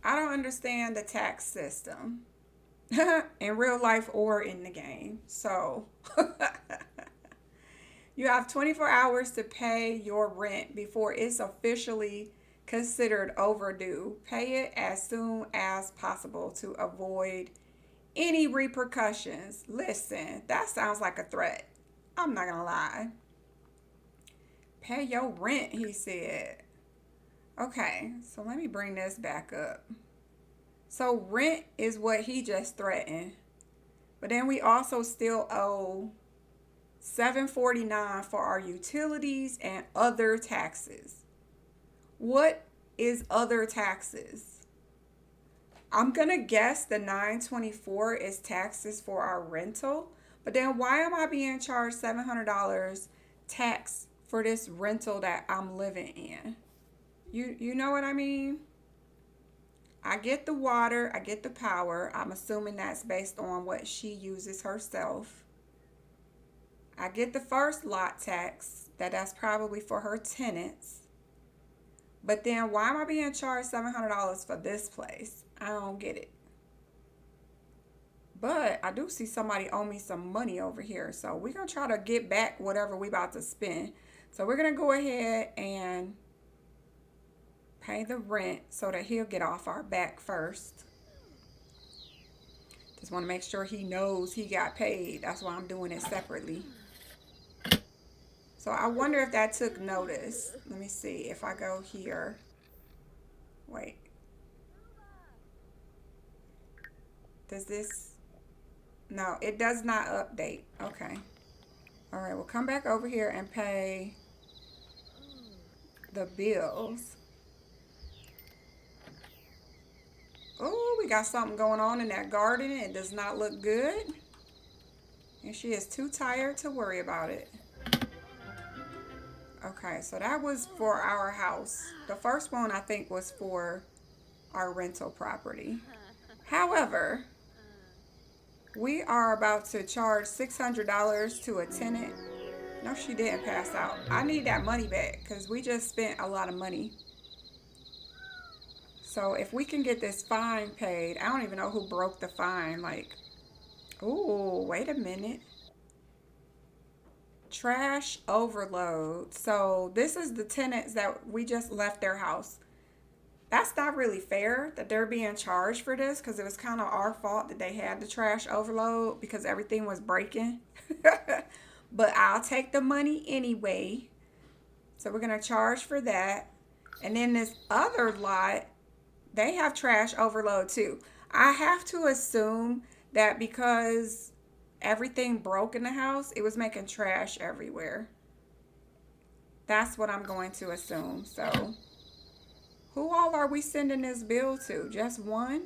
I don't understand the tax system in real life or in the game. So you have 24 hours to pay your rent before it's officially considered overdue. Pay it as soon as possible to avoid any repercussions. Listen, that sounds like a threat. I'm not gonna lie. Pay your rent, he said. Okay, so let me bring this back up. So rent is what he just threatened. But then we also still owe $749 for our utilities and other taxes. What is other taxes? I'm going to guess the $924 is taxes for our rental. But then why am I being charged $700 tax for this rental that I'm living in? You know what I mean? I get the water, I get the power. I'm assuming that's based on what she uses herself. I get the first lot tax, that's probably for her tenants. But then why am I being charged $700 for this place? I don't get it. But I do see somebody owe me some money over here. So we're going to try to get back whatever we about to spend. So we're going to go ahead and pay the rent so that he'll get off our back first. Just want to make sure he knows he got paid. That's why I'm doing it separately. So I wonder if that took notice. Let me see if I go here. Wait. Does this? No, it does not update. Okay. All right, we'll come back over here and pay the bills. Oh, we got something going on in that garden. It does not look good. And she is too tired to worry about it. Okay, so that was for our house. The first one, I think, was for our rental property. However, we are about to charge $600 to a tenant. No, she didn't pass out. I need that money back because we just spent a lot of money. So if we can get this fine paid, I don't even know who broke the fine. Like, ooh, wait a minute. Trash overload. So this is the tenants that we just left their house. That's not really fair that they're being charged for this because it was kind of our fault that they had the trash overload because everything was breaking. But I'll take the money anyway. So we're going to charge for that. And then this other lot, they have trash overload too. I have to assume that because everything broke in the house, it was making trash everywhere. That's what I'm going to assume. So who all are we sending this bill to? Just one?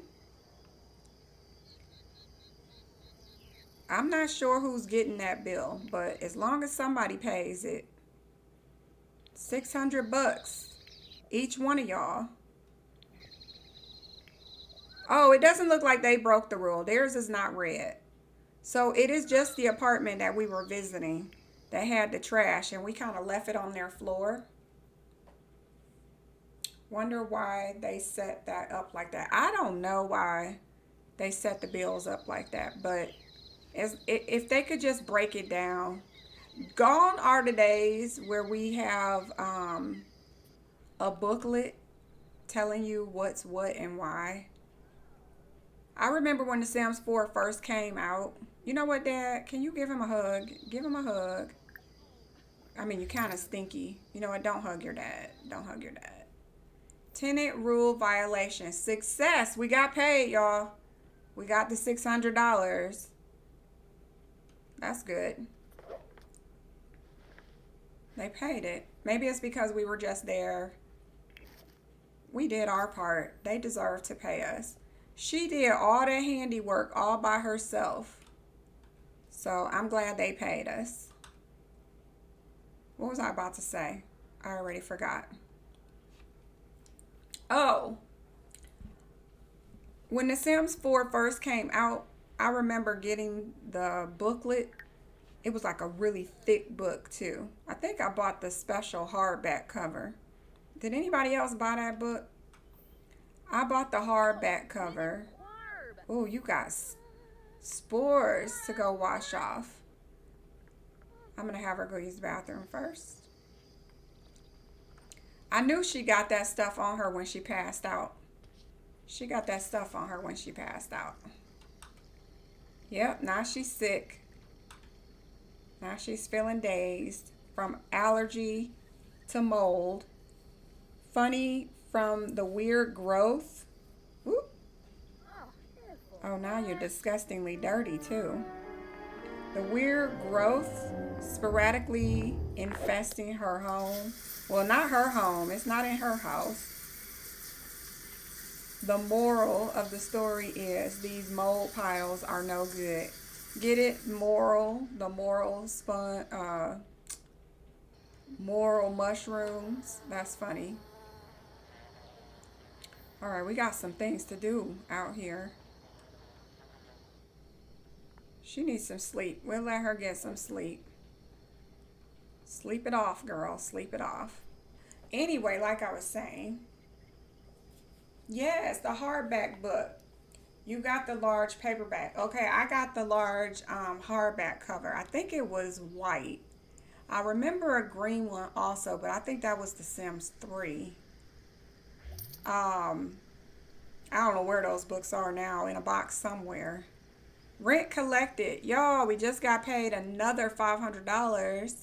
I'm not sure who's getting that bill, but as long as somebody pays it, $600 each one of y'all. Oh, it doesn't look like they broke the rule. Theirs is not red. So it is just the apartment that we were visiting that had the trash, and we kind of left it on their floor. Wonder why they set that up like that. I don't know why they set the bills up like that, but if they could just break it down. Gone are the days where we have a booklet telling you what's what and why. I remember when The Sims 4 first came out. You know what, Dad? Can you give him a hug? Give him a hug. I mean, you're kind of stinky. You know what? Don't hug your dad. Don't hug your dad. Tenant rule violation. Success. We got paid, y'all. We got the $600. That's good. They paid it. Maybe it's because we were just there. We did our part. They deserve to pay us. She did all the handiwork all by herself. So I'm glad they paid us. What was I about to say? I already forgot. Oh. When The Sims 4 first came out, I remember getting the booklet. It was like a really thick book too. I think I bought the special hardback cover. Did anybody else buy that book? I bought the hardback cover. Oh, you got spores to go wash off. I'm going to have her go use the bathroom first. I knew she got that stuff on her when she passed out. She got that stuff on her when she passed out. Yep, now she's sick. Now she's feeling dazed from allergy to mold. Funny from the weird growth. Whoop. Oh, now you're disgustingly dirty too. The weird growth sporadically infesting her home. Well, not her home. It's not in her house. The moral of the story is these mold piles are no good. Get it? Moral. The moral moral mushrooms. That's funny. All right, we got some things to do out here. She needs some sleep. We'll let her get some sleep. Sleep it off, girl. Sleep it off. Anyway, like I was saying, yes, the hardback book. You got the large paperback. Okay, I got the large hardback cover. I think it was white. I remember a green one also, but I think that was The Sims 3. I don't know where those books are now, in a box somewhere. Rent collected. Y'all, we just got paid another $500.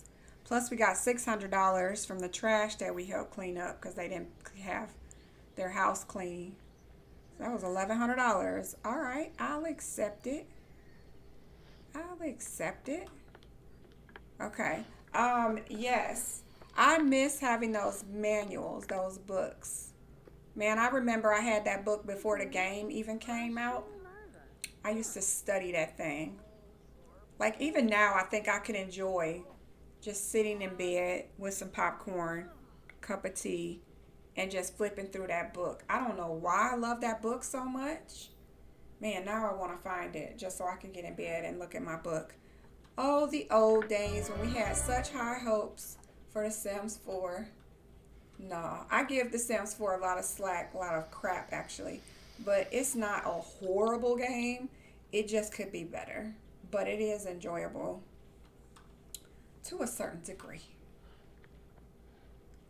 Plus we got $600 from the trash that we helped clean up because they didn't have their house clean. So that was $1,100. All right, I'll accept it. I'll accept it. Okay. Yes. I miss having those manuals, those books. Man, I remember I had that book before the game even came out. I used to study that thing. Like, even now, I think I could enjoy just sitting in bed with some popcorn, cup of tea, and just flipping through that book. I don't know why I love that book so much. Man, now I want to find it just so I can get in bed and look at my book. Oh, the old days when we had such high hopes for The Sims 4. No, I give The Sims 4 a lot of slack, a lot of crap actually. But it's not a horrible game. It just could be better. But it is enjoyable to a certain degree.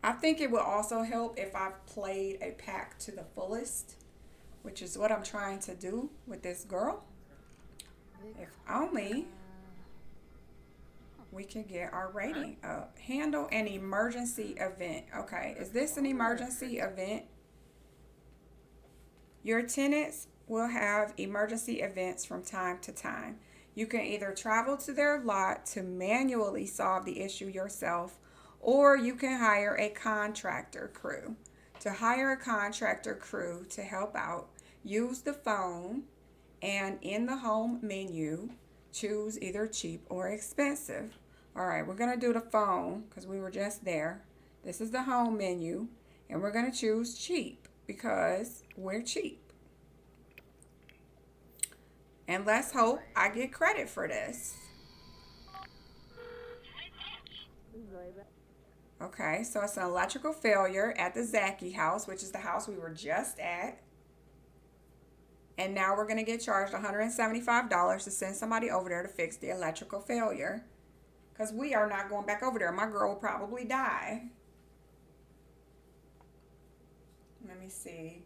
I think it would also help if I played a pack to the fullest, which is what I'm trying to do with this girl. If only we could get our rating up. Handle an emergency event. Okay, is this an emergency event? Your tenants will have emergency events from time to time. You can either travel to their lot to manually solve the issue yourself, or you can hire a contractor crew. To hire a contractor crew to help out, use the phone, and in the home menu, choose either cheap or expensive. All right, we're going to do the phone because we were just there. This is the home menu, and we're going to choose cheap because we're cheap. And let's hope I get credit for this. Okay, so it's an electrical failure at the Zaki house, which is the house we were just at. And now we're going to get charged $175 to send somebody over there to fix the electrical failure. Because we are not going back over there. My girl will probably die. Let me see.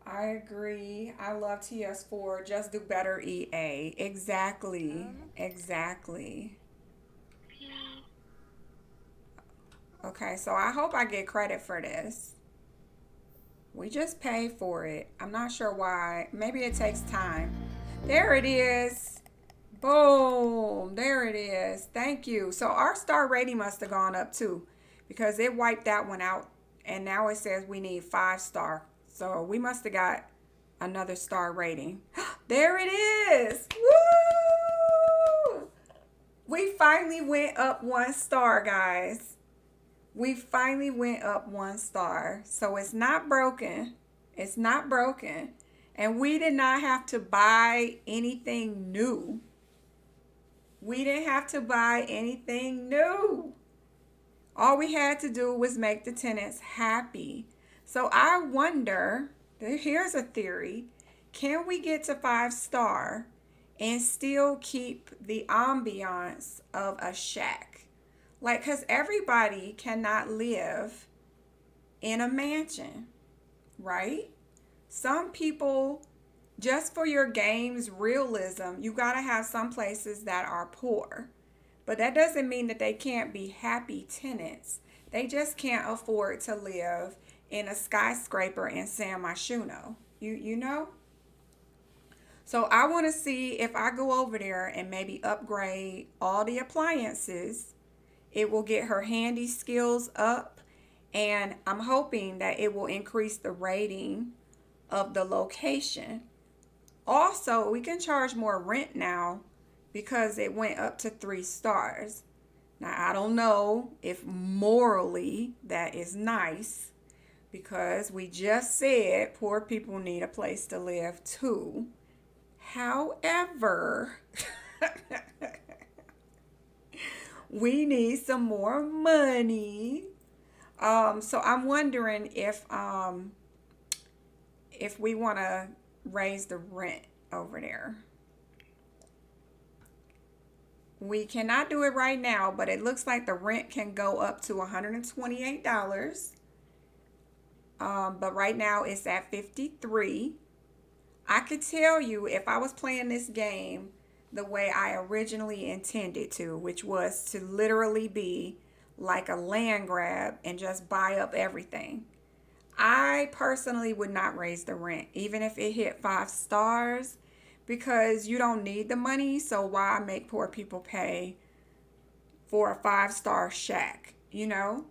I agree. I love TS4. Just do better, EA. Exactly. Exactly. Okay, so I hope I get credit for this. We just pay for it. I'm not sure why. Maybe it takes time. There it is. Boom. There it is. Thank you. So our star rating must have gone up too, because it wiped that one out. And now it says we need 5 star. So we must have got another star rating. There it is. Woo! We finally went up 1 star, guys. We finally went up 1 star. So it's not broken. It's not broken. And we did not have to buy anything new. We didn't have to buy anything new. All we had to do was make the tenants happy. So I wonder, here's a theory, can we get to 5 star and still keep the ambiance of a shack? Like, because everybody cannot live in a mansion, right? Some people, just for your game's realism, you got to have some places that are poor. But that doesn't mean that they can't be happy tenants. They just can't afford to live in a skyscraper in San Myshuno. You know? So I want to see if I go over there and maybe upgrade all the appliances. It will get her handy skills up, and I'm hoping that it will increase the rating of the location. Also, we can charge more rent now because it went up to 3 stars. Now, I don't know if morally that is nice, because we just said poor people need a place to live too. However, we need some more money. So I'm wondering if we want to raise the rent over there. We cannot do it right now, but it looks like the rent can go up to $128. But right now it's at $53. I could tell you, if I was playing this game the way I originally intended to, which was to literally be like a land grab and just buy up everything, I personally would not raise the rent, even if it hit 5 stars, because you don't need the money. So why make poor people pay for a 5-star shack? You know,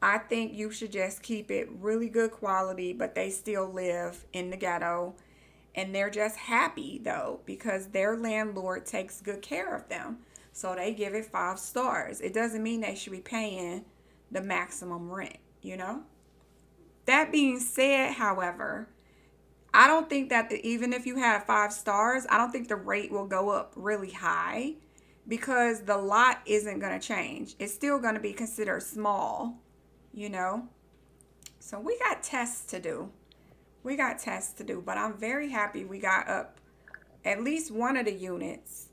I think you should just keep it really good quality, but they still live in the ghetto. And they're just happy, though, because their landlord takes good care of them. So they give it 5 stars. It doesn't mean they should be paying the maximum rent, you know? That being said, however, I don't think that even if you had 5 stars, I don't think the rate will go up really high, because the lot isn't going to change. It's still going to be considered small, you know? So we got tests to do. We got tests to do, but I'm very happy we got up at least one of the units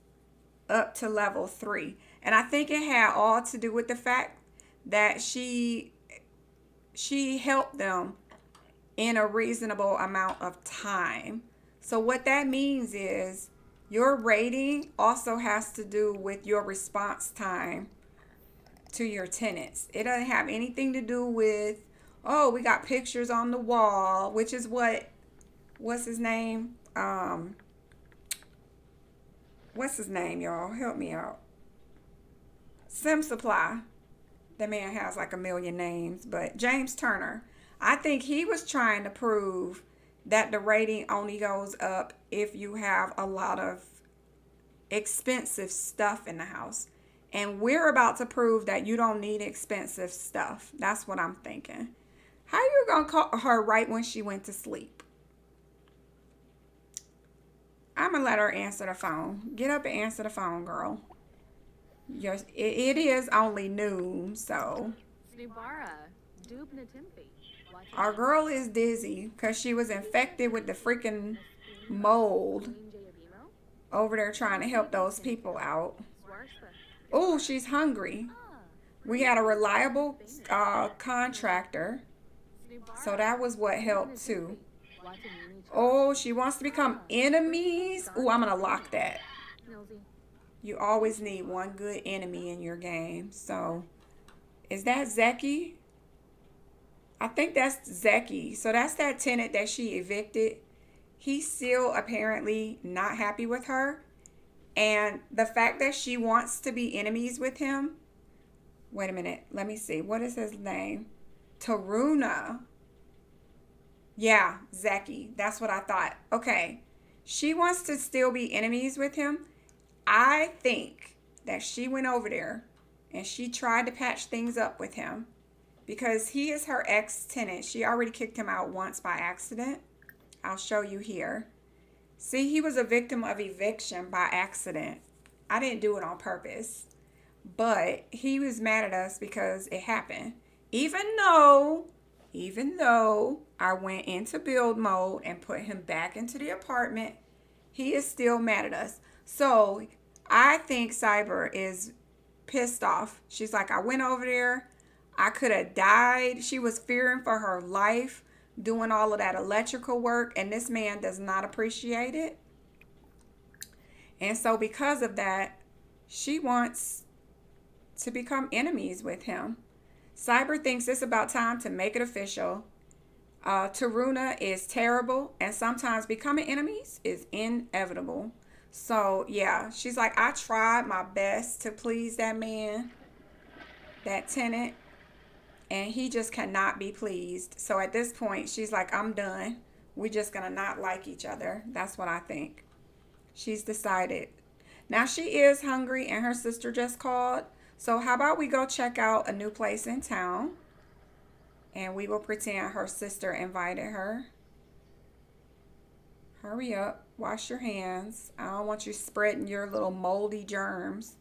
up to level 3. And I think it had all to do with the fact that she helped them in a reasonable amount of time. So what that means is your rating also has to do with your response time to your tenants. It doesn't have anything to do with, oh, we got pictures on the wall, which is what's his name? What's his name, y'all? Help me out. Sim Supply. That man has like a million names, but James Turner. I think he was trying to prove that the rating only goes up if you have a lot of expensive stuff in the house. And we're about to prove that you don't need expensive stuff. That's what I'm thinking. How you going to call her right when she went to sleep? I'm going to let her answer the phone. Get up and answer the phone, girl. Yes, it is only noon, so. Snubara, Dubna Timpi. Our girl is dizzy because she was infected with the freaking mold over there trying to help those people out. Oh, she's hungry. We had a reliable contractor, so that was what helped too. Oh, she wants to become enemies. Oh, I'm going to lock that. You always need one good enemy in your game. So, is that Zeki? I think that's Zeki. So, that's that tenant that she evicted. He's still apparently not happy with her. And the fact that she wants to be enemies with him. Wait a minute. Let me see. What is his name? Taruna. Yeah, Zeki. That's what I thought. Okay. She wants to still be enemies with him. I think that she went over there and she tried to patch things up with him because he is her ex-tenant. She already kicked him out once by accident. I'll show you here. See, he was a victim of eviction by accident. I didn't do it on purpose, but he was mad at us because it happened. Even though I went into build mode and put him back into the apartment, he is still mad at us. So I think Cyber is pissed off. She's like, I went over there. I could have died. She was fearing for her life doing all of that electrical work. And this man does not appreciate it. And so because of that, she wants to become enemies with him. Cyber thinks it's about time to make it official. Taruna is terrible. And sometimes becoming enemies is inevitable. So, yeah, she's like, I tried my best to please that man, that tenant, and he just cannot be pleased. So, at this point, she's like, I'm done. We're just going to not like each other. That's what I think. She's decided. Now, she is hungry, and her sister just called. So, how about we go check out a new place in town, and we will pretend her sister invited her. Hurry up. Wash your hands. I don't want you spreading your little moldy germs.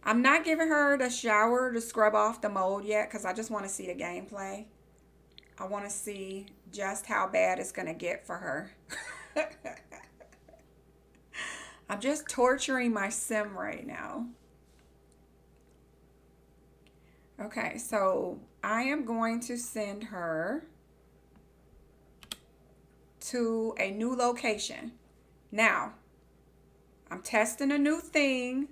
I'm not giving her the shower to scrub off the mold yet because I just want to see the gameplay. I want to see just how bad it's going to get for her. I'm just torturing my sim right now. Okay, so I am going to send her to a new location. Now, I'm testing a new thing.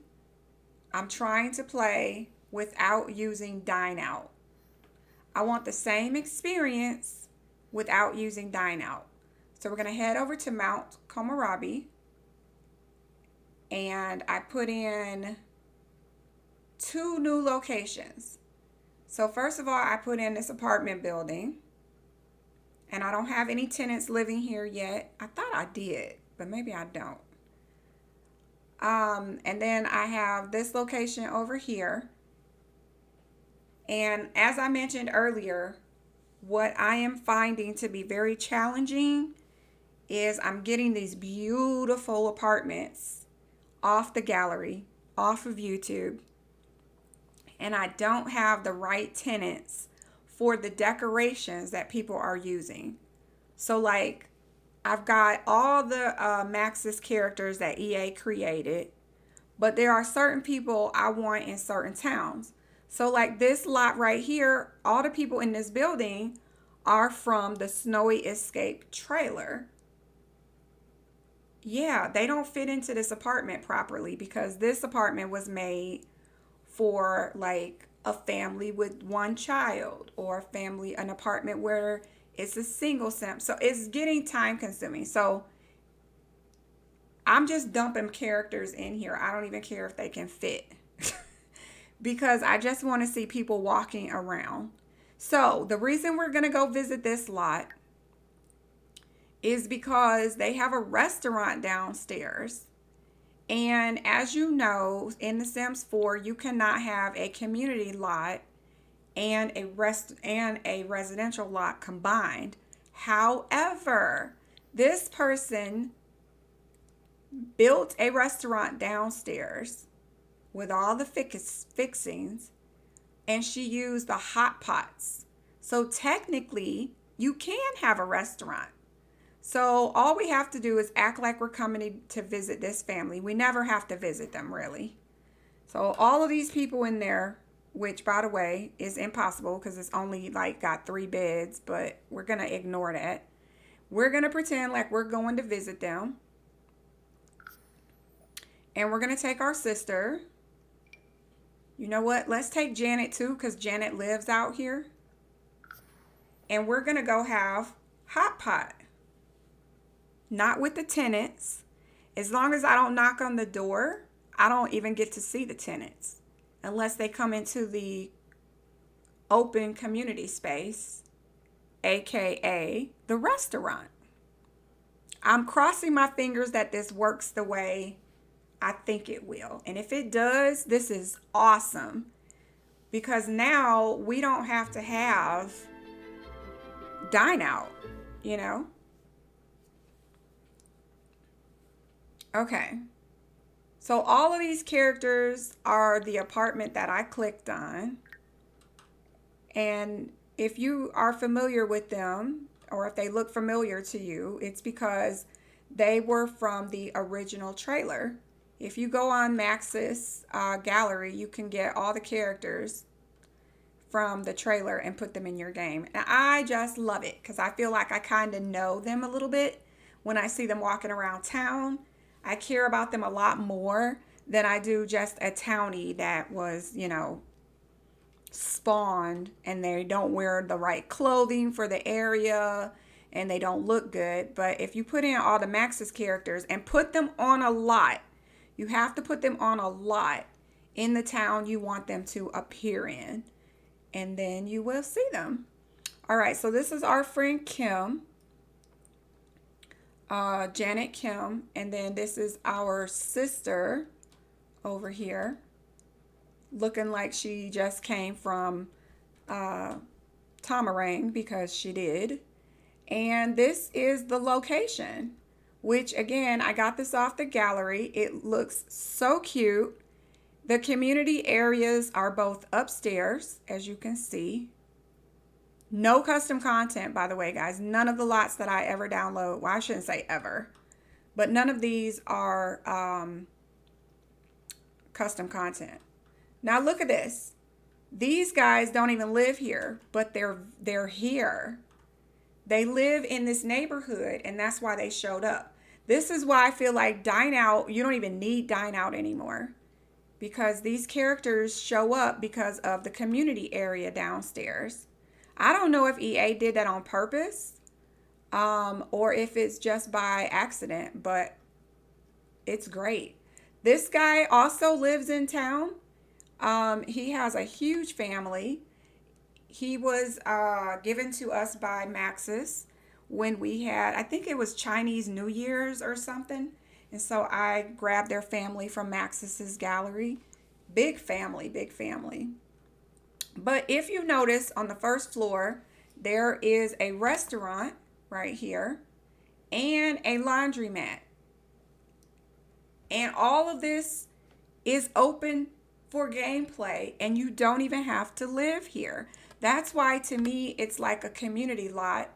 I'm trying to play without using Dine Out. I want the same experience without using Dine Out. So we're going to head over to Mount Komorabi. And I put in 2 new locations. So first of all, I put in this apartment building. And I don't have any tenants living here yet. I thought I did, but maybe I don't. And then I have this location over here. And as I mentioned earlier, what I am finding to be very challenging is I'm getting these beautiful apartments off the gallery, off of YouTube. And I don't have the right tenants for the decorations that people are using. So like, I've got all the Maxis characters that EA created, but there are certain people I want in certain towns. So like this lot right here, all the people in this building are from the Snowy Escape trailer. Yeah, they don't fit into this apartment properly because this apartment was made for like a family with one child or a family, an apartment where it's a single sim. So it's getting time consuming. So I'm just dumping characters in here. I don't even care if they can fit because I just want to see people walking around. So the reason we're going to go visit this lot is because they have a restaurant downstairs And as you know, in The Sims 4, you cannot have a community lot and a residential lot combined. However, this person built a restaurant downstairs with all the fixings, and she used the hot pots. So technically, you can have a restaurant. So all we have to do is act like we're coming to visit this family. We never have to visit them, really. So all of these people in there, which, by the way, is impossible because it's only like got 3 beds, but we're going to ignore that. We're going to pretend like we're going to visit them. And we're going to take our sister. You know what? Let's take Janet too, because Janet lives out here. And we're going to go have hot pot. Not with the tenants. As long as I don't knock on the door, I don't even get to see the tenants unless they come into the open community space, aka the restaurant. I'm crossing my fingers that this works the way I think it will. And if it does, this is awesome, because now we don't have to have dine out, you know? Okay. So all of these characters are the apartment that I clicked on. And if you are familiar with them, or if they look familiar to you, it's because they were from the original trailer. If you go on Maxis gallery, you can get all the characters from the trailer and put them in your game. And I just love it because I feel like I kind of know them a little bit when I see them walking around town. I care about them a lot more than I do just a townie that was, you know, spawned and they don't wear the right clothing for the area and they don't look good. But if you put in all the Maxis characters and put them on a lot, you have to put them on a lot in the town you want them to appear in, and then you will see them. All right, so this is our friend Kim. Janet Kim, and then this is our sister over here, looking like she just came from Tamarang, because she did. And this is the location, which again, I got this off the gallery. It looks so cute. The community areas are both upstairs, as you can see. No custom content, by the way, guys. None of the lots that I ever download, well, I shouldn't say ever, but none of these are custom content. Now look at this. These guys don't even live here, but they're here. They live in this neighborhood, and that's why they showed up. This is why I feel like Dine Out, you don't even need Dine Out anymore, because these characters show up because of the community area downstairs. I don't know if EA did that on purpose or if it's just by accident, but it's great. This guy also lives in town. He has a huge family. He was given to us by Maxis when we had, I think it was Chinese New Year's or something. And so I grabbed their family from Maxis's gallery. Big family, big family. But if you notice on the first floor, there is a restaurant right here and a laundromat. And all of this is open for gameplay, and you don't even have to live here. That's why, to me, it's like a community lot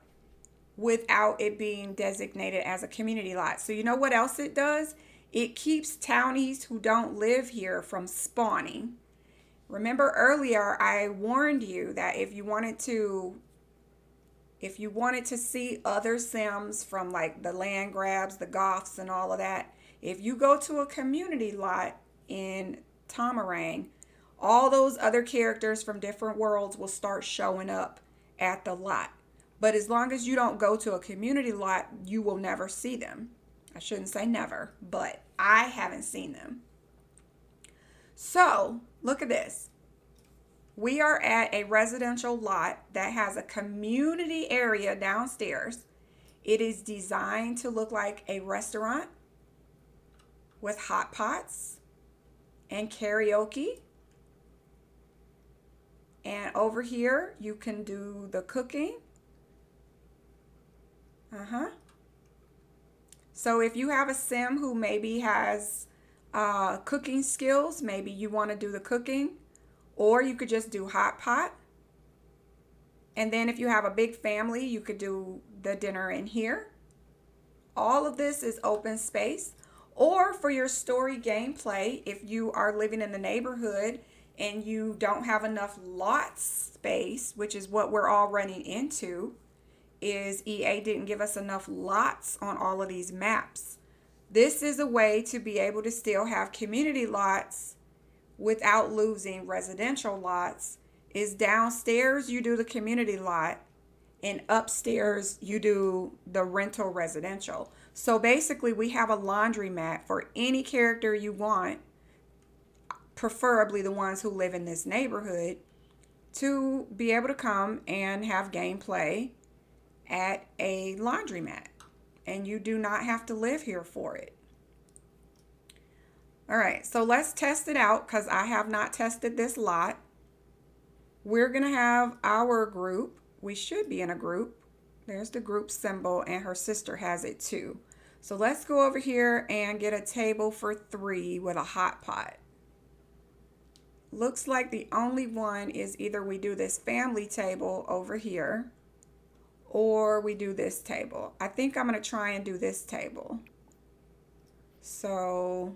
without it being designated as a community lot. So you know what else it does? It keeps townies who don't live here from spawning. Remember earlier I warned you that if you wanted to see other Sims from like the land grabs, the Goths and all of that, if you go to a community lot in Tamarang, all those other characters from different worlds will start showing up at the lot. But as long as you don't go to a community lot, you will never see them. I shouldn't say never, but I haven't seen them. So, look at this. We are at a residential lot that has a community area downstairs. It is designed to look like a restaurant. with hot pots and karaoke. And over here, you can do the cooking. So if you have a sim who maybe has cooking skills, maybe you want to do the cooking, or you could just do hot pot. And then if you have a big family, you could do the dinner in here. All of this is open space. Or for your story gameplay, if you are living in the neighborhood and you don't have enough lot space, which is what we're all running into, is EA didn't give us enough lots on all of these maps. This is a way to be able to still have community lots without losing residential lots. Is downstairs you do the community lot, and upstairs you do the rental residential. So basically we have a laundromat for any character you want, preferably the ones who live in this neighborhood, to be able to come and have gameplay at a laundromat. And you do not have to live here for it. All right, so let's test it out because I have not tested this lot. We're going to have our group. We should be in a group. There's the group symbol, and her sister has it too. So let's go over here and get a table for 3 with a hot pot. Looks like the only one is either we do this family table over here, or we do this table. I think I'm going to try and do this table. So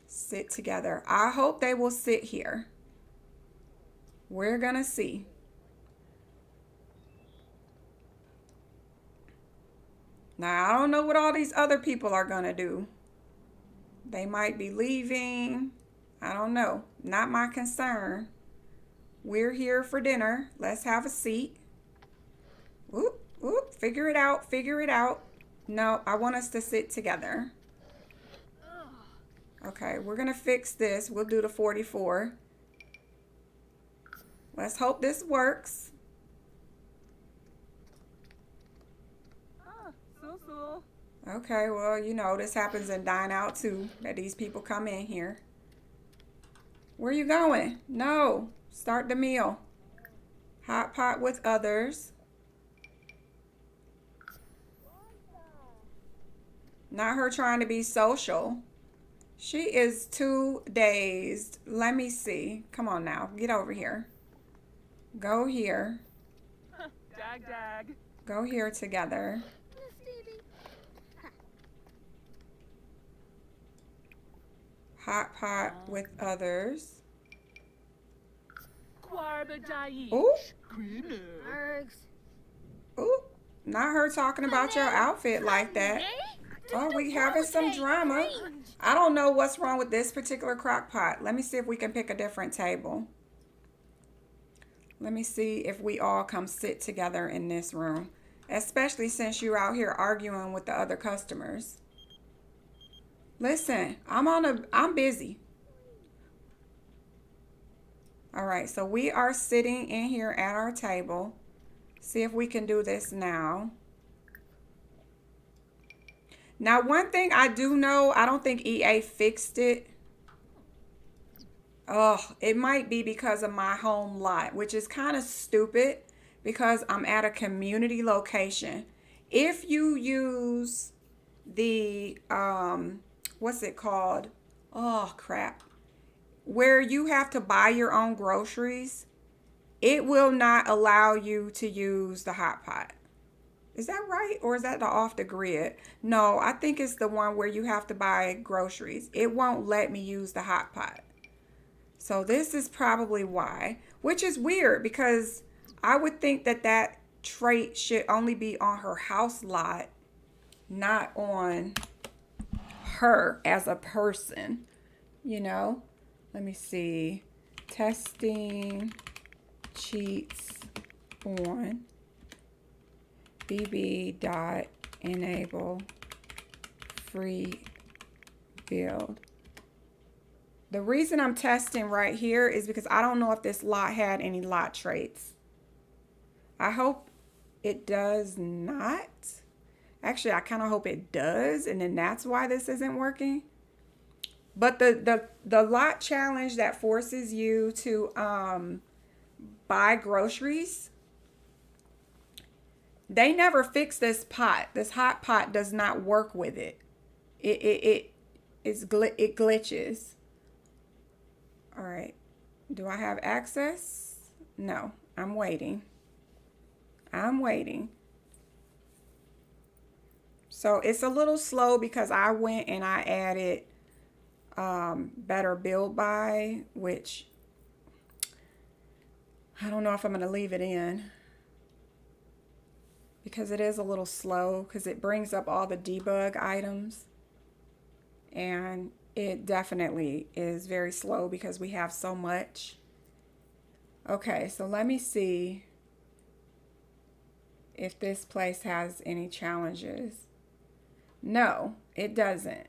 sit together. I hope they will sit here. We're going to see. Now, I don't know what all these other people are going to do. They might be leaving. I don't know. Not my concern. We're here for dinner. Let's have a seat. Whoop, whoop. Figure it out. Figure it out. No, I want us to sit together. Okay, we're going to fix this. We'll do the 44. Let's hope this works. Okay, well, you know, this happens in Dine Out too, that these people come in here. Where you going? No. Start the meal. Hot pot with others. Not her trying to be social. She is too dazed. Let me see. Come on now. Get over here. Go here. Dag, dag. Go here together. Hot pot with others. Ooh. Ooh. Not her talking about your outfit like that. Oh, we having some drama. I don't know what's wrong with this particular crock pot. Let me see if we can pick a different table. Let me see if we all come sit together in this room. Especially since you're out here arguing with the other customers. Listen, I'm busy. All right, so we are sitting in here at our table. See if we can do this now. Now, one thing I do know, I don't think EA fixed it. Oh, it might be because of my home lot, which is kind of stupid because I'm at a community location. If you use the, what's it called? Oh, crap. Where you have to buy your own groceries, it will not allow you to use the hot pot. Is that right? Or is that the off the grid? No, I think it's the one where you have to buy groceries. It won't let me use the hot pot. So this is probably why, which is weird because I would think that that trait should only be on her house lot, not on her as a person, you know? Let me see. Testing cheats on bb.enable free build. The reason I'm testing right here is because I don't know if this lot had any lot traits. I hope it does not. Actually, I kind of hope it does, and then that's why this isn't working. But the lot challenge that forces you to buy groceries, they never fix this pot. This hot pot does not work with it. It glitches. All right. Do I have access? No. I'm waiting. I'm waiting. So it's a little slow because I went and I added better build by, which I don't know if I'm going to leave it in because it is a little slow because it brings up all the debug items, and it definitely is very slow because we have so much. Okay, so let me see if this place has any challenges. No, it doesn't.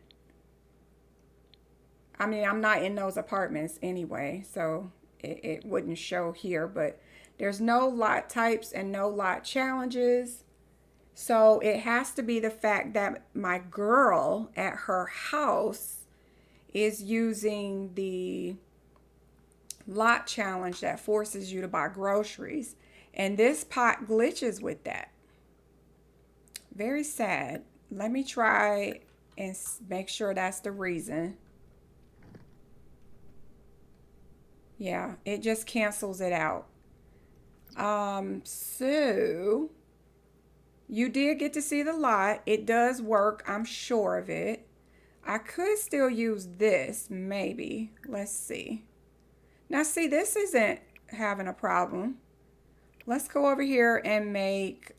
I mean, I'm not in those apartments anyway, so it wouldn't show here, but there's no lot types and no lot challenges. So it has to be the fact that my girl at her house is using the lot challenge that forces you to buy groceries. And this pot glitches with that. Very sad. Let me try and make sure that's the reason. Yeah, it just cancels it out. So you did get to see the lot. It does work. I'm sure of it. I could still use this, maybe. Let's see. Now, see, this isn't having a problem. Let's go over here and make,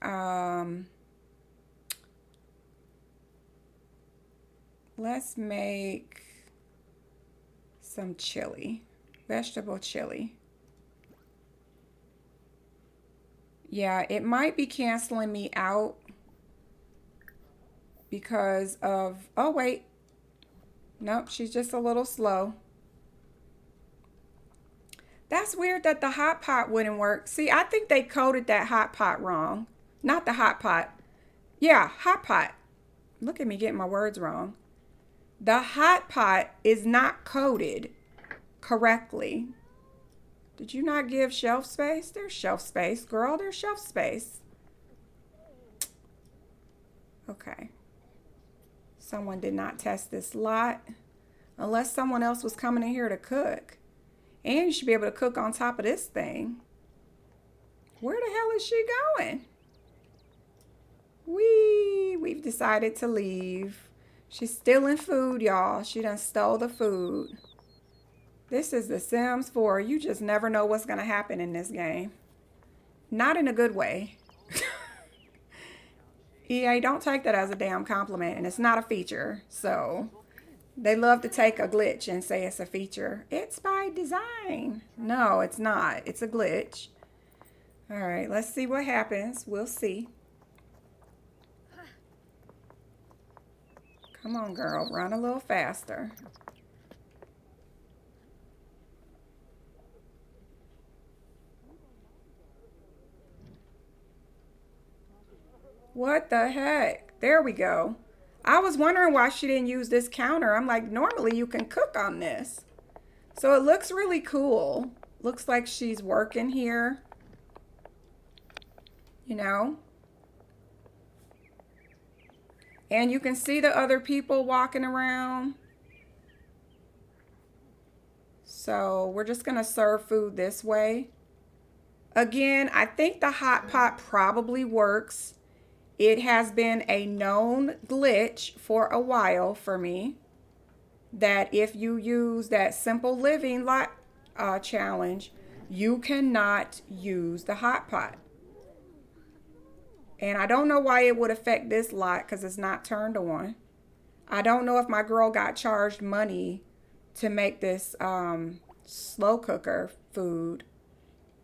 let's make some chili. Vegetable chili. Yeah, it might be canceling me out because of, oh wait, nope, she's just a little slow. That's weird that the hot pot wouldn't work. See, I think they coded that hot pot wrong. Not the hot pot. Yeah, hot pot. Look at me getting my words wrong. The hot pot is not coded correctly. Did you not give shelf space? There's shelf space, girl. There's shelf space. Okay. Someone did not test this lot. Unless someone else was coming in here to cook. And you should be able to cook on top of this thing. Where the hell is she going? We've decided to leave. She's stealing food, y'all. She done stole the food. This is The Sims 4. You just never know what's going to happen in this game. Not in a good way. EA, don't take that as a damn compliment. And it's not a feature. So they love to take a glitch and say it's a feature. It's by design. No, it's not. It's a glitch. All right, let's see what happens. We'll see. Come on, girl. Run a little faster. What the heck? There we go. I was wondering why she didn't use this counter. I'm like, normally you can cook on this. So it looks really cool. Looks like she's working here. You know? And you can see the other people walking around. So we're just going to serve food this way. Again, I think the hot pot probably works. It has been a known glitch for a while for me that if you use that simple living lot challenge, you cannot use the hot pot. And I don't know why it would affect this lot because it's not turned on. I don't know if my girl got charged money to make this slow cooker food,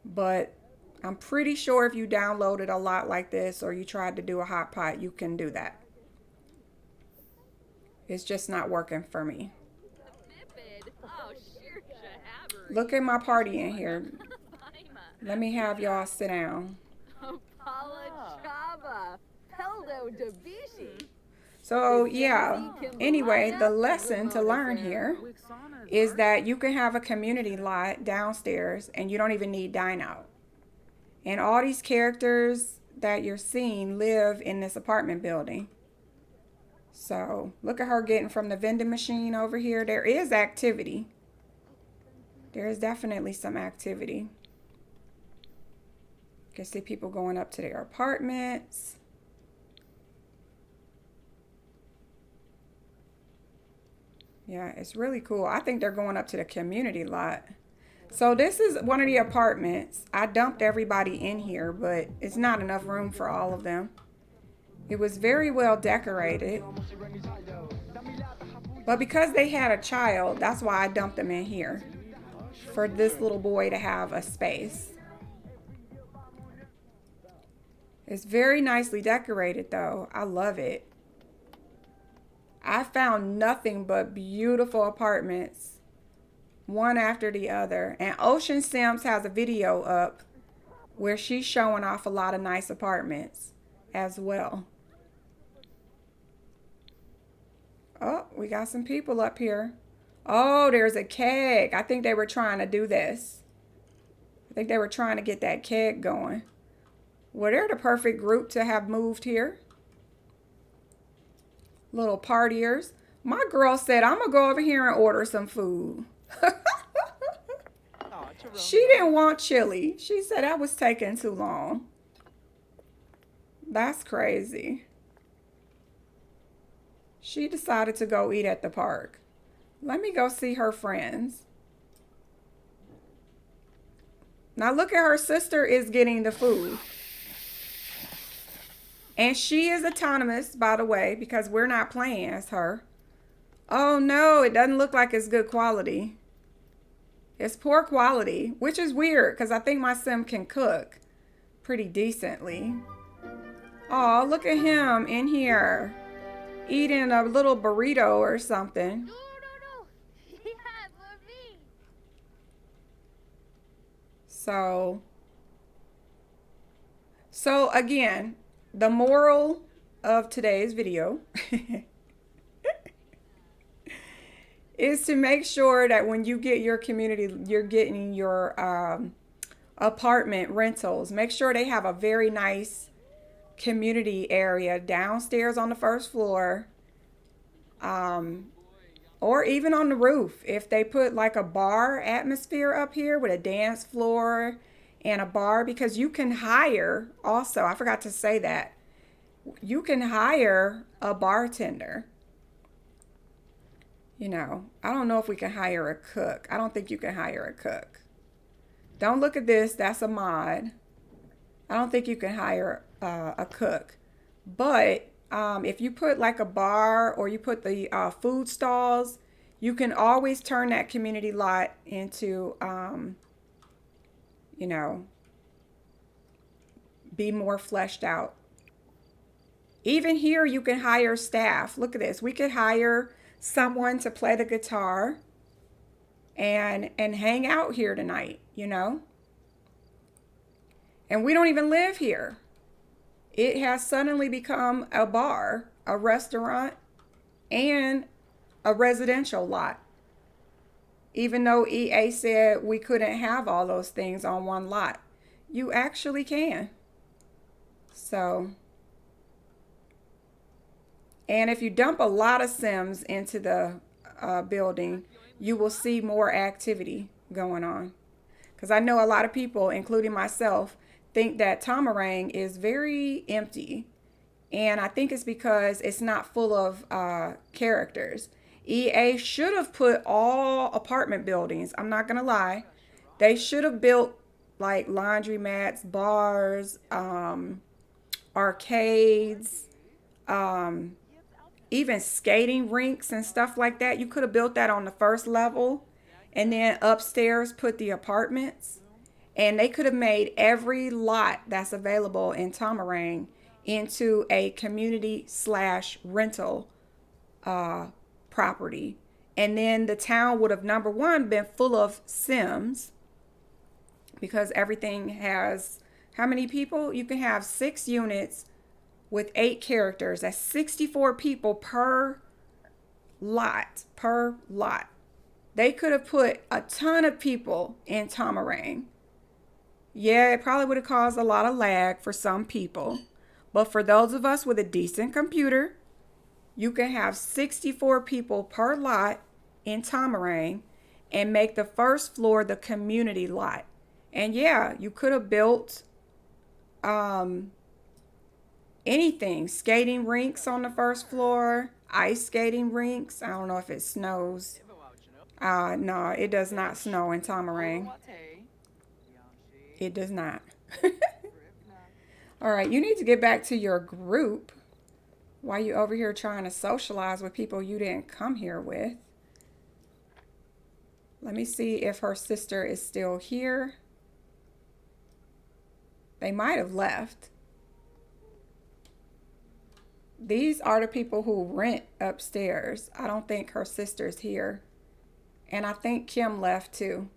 but I'm pretty sure if you downloaded a lot like this or you tried to do a hot pot, you can do that. It's just not working for me. Look at my party in here. Let me have y'all sit down. Apala Chava, Peldo Dabishi. So yeah, anyway, the lesson to learn here is that you can have a community lot downstairs and you don't even need dine out. And all these characters that you're seeing live in this apartment building. So look at her getting from the vending machine over here. There is activity. There is definitely some activity. You can see people going up to their apartments. Yeah, it's really cool. I think they're going up to the community lot. So this is one of the apartments. I dumped everybody in here, but it's not enough room for all of them. It was very well decorated. But because they had a child, that's why I dumped them in here. For this little boy to have a space. It's very nicely decorated though. I love it. I found nothing but beautiful apartments, one after the other. And Ocean Sims has a video up where she's showing off a lot of nice apartments as well. Oh, we got some people up here. Oh, there's a keg. I think they were trying to do this. I think they were trying to get that keg going. Well, they're the perfect group to have moved here. Little partiers. My girl said, I'm going to go over here and order some food. She didn't want chili. She said that was taking too long. That's crazy. She decided to go eat at the park. Let me go see her friends. Now look at her sister is getting the food. And she is autonomous, by the way, because we're not playing as her. Oh no, it doesn't look like it's good quality. It's poor quality, which is weird because I think my sim can cook pretty decently. Oh, look at him in here eating a little burrito or something. No. Yeah, for me. So again, the moral of today's video is to make sure that when you get your community, you're getting your apartment rentals. Make sure they have a very nice community area downstairs on the first floor, or even on the roof. If they put like a bar atmosphere up here with a dance floor and a bar, because you can hire also, I forgot to say that, you can hire a bartender. You know, I don't know if we can hire a cook. I don't think you can hire a cook. Don't look at this. That's a mod. I don't think you can hire a cook. But if you put like a bar or you put the food stalls, you can always turn that community lot into, you know, be more fleshed out. Even here, you can hire staff. Look at this. We could hire someone to play the guitar and hang out here tonight, you know. And we don't even live here. It has suddenly become a bar, a restaurant, and a residential lot. Even though EA said we couldn't have all those things on one lot, you actually can. So, and if you dump a lot of Sims into the building, you will see more activity going on. Because I know a lot of people, including myself, think that Tamarang is very empty. And I think it's because it's not full of characters. EA should have put all apartment buildings, I'm not going to lie, they should have built like laundromats, bars, arcades, even skating rinks and stuff like that. You could have built that on the first level and then upstairs put the apartments. And they could have made every lot that's available in Tamarang into a community/rental property. And then the town would have, number one, been full of Sims, because everything has, how many people? You can have 6 units with 8 characters. That's 64 people per lot. They could have put a ton of people in Tamarang. Yeah, it probably would have caused a lot of lag for some people. But for those of us with a decent computer, you can have 64 people per lot in Tamarang and make the first floor the community lot. And yeah, you could have built anything. Skating rinks on the first floor, ice skating rinks. I don't know if it snows. No, it does not snow in Tamarang. It does not. All right, you need to get back to your group. Why you over here trying to socialize with people you didn't come here with? Let me see if her sister is still here. They might have left. These are the people who rent upstairs. I don't think her sister's here. And I think Kim left too.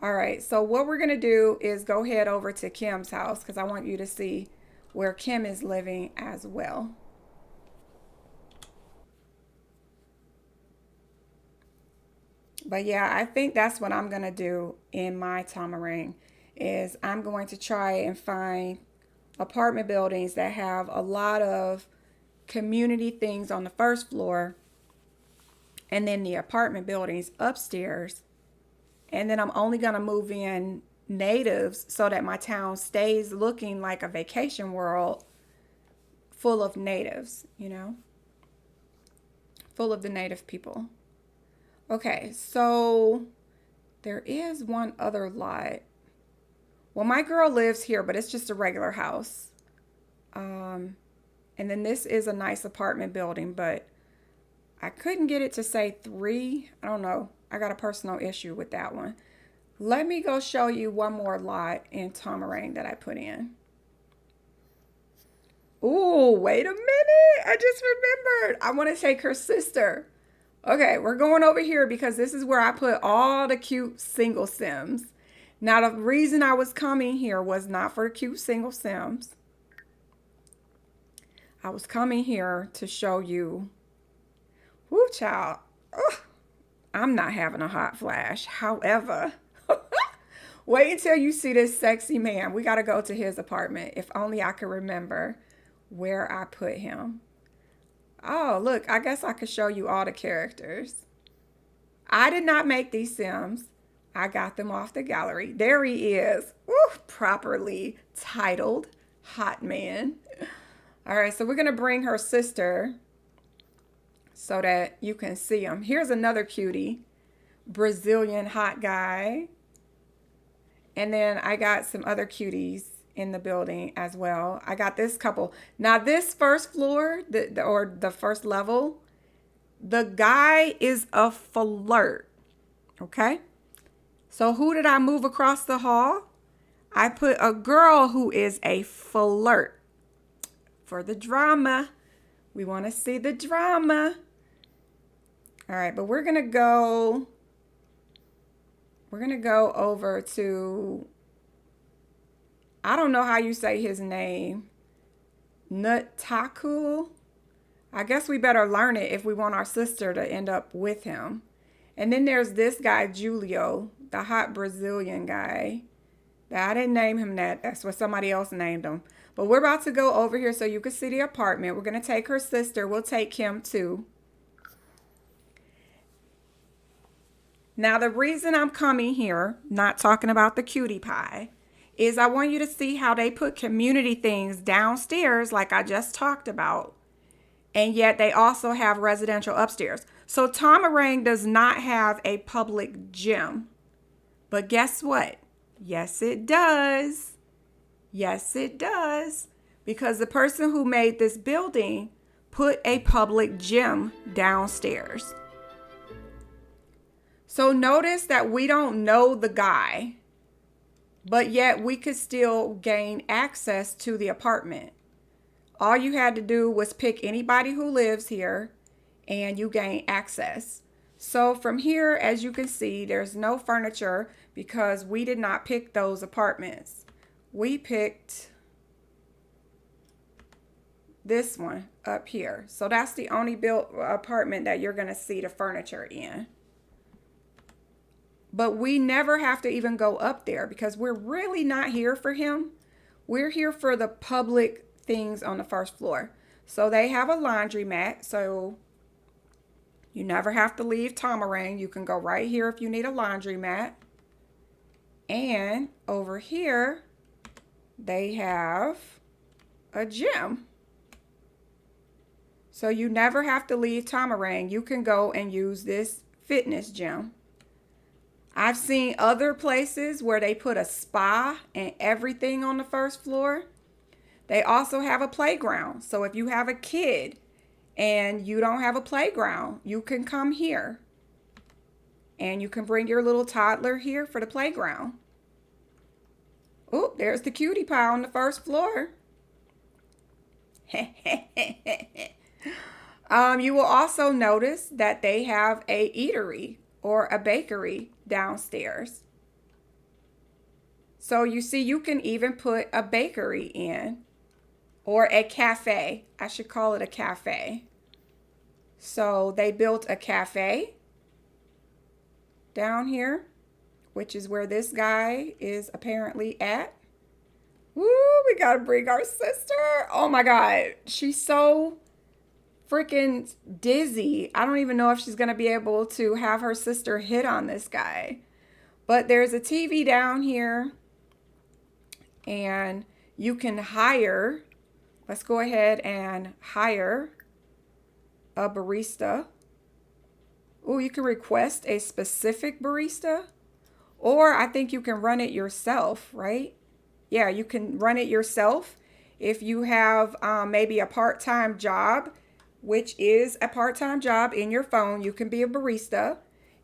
All right, so what we're going to do is go head over to Kim's house because I want you to see where Kim is living as well. But yeah, I think that's what I'm going to do in my Tamarang is I'm going to try and find apartment buildings that have a lot of community things on the first floor and then the apartment buildings upstairs. And then I'm only going to move in natives so that my town stays looking like a vacation world full of natives, you know, full of the native people. Okay, so there is one other lot. Well, my girl lives here, but it's just a regular house. And then this is a nice apartment building, but I couldn't get it to say 3. I don't know. I got a personal issue with that one. Let me go show you one more lot in Tamarang that I put in. Ooh, wait a minute. I just remembered. I want to take her sister. Okay, we're going over here because this is where I put all the cute single Sims. Now, the reason I was coming here was not for the cute single Sims. I was coming here to show you. Woo, child. Ugh. I'm not having a hot flash. However, wait until you see this sexy man. We got to go to his apartment. If only I could remember where I put him. Oh, look, I guess I could show you all the characters. I did not make these Sims. I got them off the gallery. There he is. Woo, properly titled Hot Man. All right, so we're going to bring her sister so that you can see him. Here's another cutie, Brazilian hot guy. And then I got some other cuties in the building as well. I got this couple. Now this first floor, the first level, the guy is a flirt, okay? So who did I move across the hall? I put a girl who is a flirt for the drama. We want to see the drama. All right, but we're going to go over to, I don't know how you say his name, Nutaku. I guess we better learn it if we want our sister to end up with him. And then there's this guy, Julio, the hot Brazilian guy. I didn't name him that. That's what somebody else named him. But we're about to go over here so you can see the apartment. We're going to take her sister. We'll take Kim too. Now, the reason I'm coming here, not talking about the cutie pie, is I want you to see how they put community things downstairs like I just talked about. And yet they also have residential upstairs. So Tamarang does not have a public gym. But guess what? Yes, it does. Yes, it does. Because the person who made this building put a public gym downstairs. So notice that we don't know the guy, but yet we could still gain access to the apartment. All you had to do was pick anybody who lives here and you gain access. So from here, as you can see, there's no furniture because we did not pick those apartments. We picked this one up here. So that's the only built apartment that you're going to see the furniture in. But we never have to even go up there because we're really not here for him. We're here for the public things on the first floor. So they have a laundromat. So you never have to leave Tomarang. You can go right here if you need a laundromat. And over here, they have a gym. So you never have to leave Tomarang. You can go and use this fitness gym. I've seen other places where they put a spa and everything on the first floor. They also have a playground. So if you have a kid and you don't have a playground, you can come here. And you can bring your little toddler here for the playground. Oh, there's the cutie pie on the first floor. You will also notice that they have a eatery or a bakery downstairs. So you see, you can even put a bakery in or a cafe. I should call it a cafe. So they built a cafe down here, which is where this guy is apparently at. Woo, we gotta bring our sister. Oh my God, she's so freaking dizzy. I don't even know if she's gonna be able to have her sister hit on this guy. But there's a TV down here and you can hire, let's go ahead and hire a barista. Oh, you can request a specific barista, or I think you can run it yourself, right? Yeah, you can run it yourself. If you have maybe a part-time job, which is a part-time job in your phone, you can be a barista.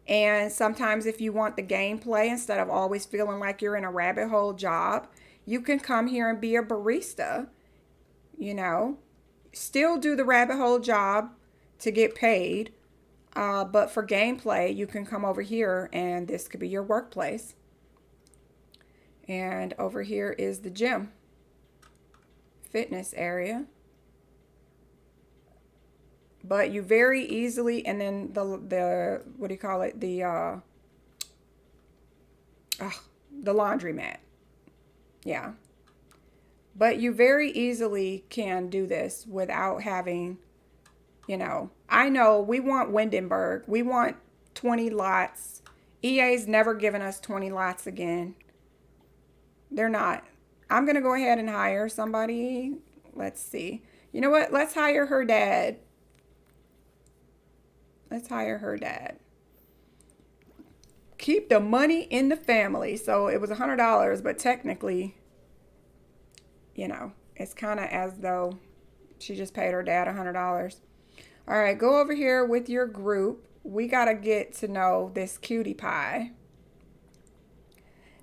And sometimes if you want the gameplay, instead of always feeling like you're in a rabbit hole job, you can come here and be a barista, you know, still do the rabbit hole job to get paid. But for gameplay, you can come over here and this could be your workplace. And over here is the gym, fitness area. But you very easily, and then the what do you call it? The laundromat. Yeah. But you very easily can do this without having, you know, I know we want Windenburg. We want 20 lots. EA's never given us 20 lots again. They're not. I'm going to go ahead and hire somebody. Let's see. You know what? Let's hire her dad. Let's hire her dad. Keep the money in the family. So it was $100, but technically, you know, it's kind of as though she just paid her dad $100. All right, go over here with your group. We got to get to know this cutie pie.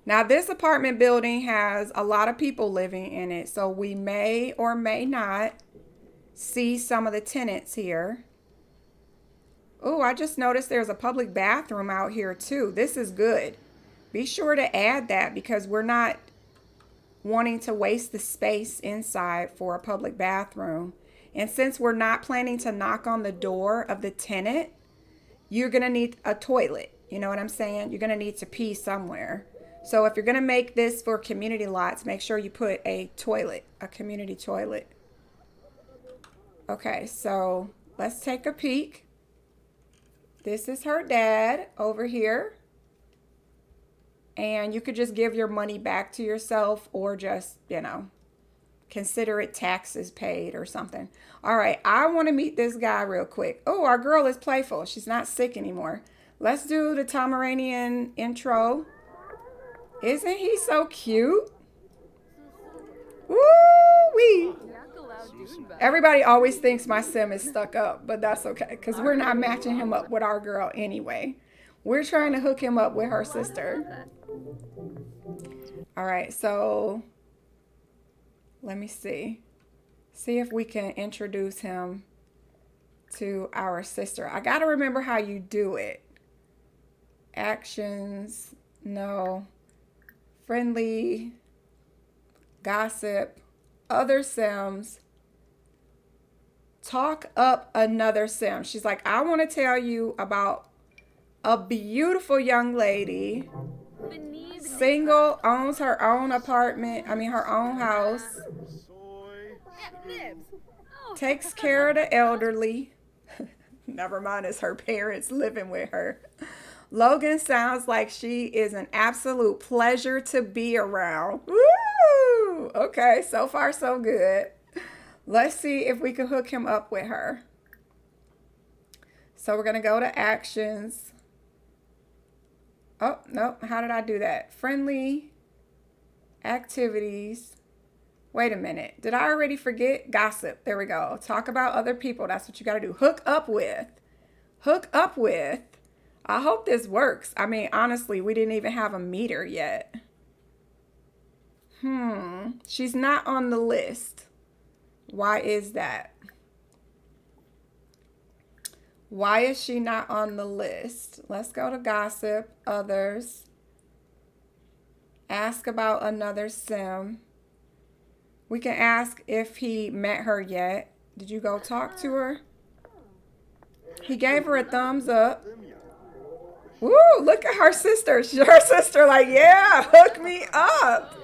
Now, this apartment building has a lot of people living in it, so we may or may not see some of the tenants here. Oh, I just noticed there's a public bathroom out here too. This is good. Be sure to add that because we're not wanting to waste the space inside for a public bathroom. And since we're not planning to knock on the door of the tenant, you're going to need a toilet. You know what I'm saying? You're going to need to pee somewhere. So if you're going to make this for community lots, make sure you put a toilet, a community toilet. Okay, so let's take a peek. This is her dad over here. And you could just give your money back to yourself or just, you know, consider it taxes paid or something. All right, I want to meet this guy real quick. Oh, our girl is playful. She's not sick anymore. Let's do the Pomeranian intro. Isn't he so cute? Woo-wee! Everybody always thinks my sim is stuck up, but that's okay because we're not matching him up with our girl anyway. We're trying to hook him up with her sister. All right, so let me see. See if we can introduce him to our sister. I got to remember how you do it. Actions, no. Friendly, gossip, other sims. talk up another sim. She's like, I want to tell you about a beautiful young lady, single, owns her own apartment, her own house, takes care of the elderly. Never mind, it's her parents living with her. Logan sounds like she is an absolute pleasure to be around. Woo! Okay, so far so good. Let's see if we can hook him up with her. So we're going to go to actions. Oh, no. How did I do that? Friendly activities. Wait a minute. Did I already forget? Gossip. There we go. Talk about other people. That's what you got to do. Hook up with. Hook up with. I hope this works. Honestly, we didn't even have a meter yet. She's not on the list. Why is that? Why is she not on the list? Let's go to gossip, others. Ask about another sim. We can ask if he met her yet. Did you go talk to her? He gave her a thumbs up. Woo, look at her sister. Her sister like, yeah, hook me up.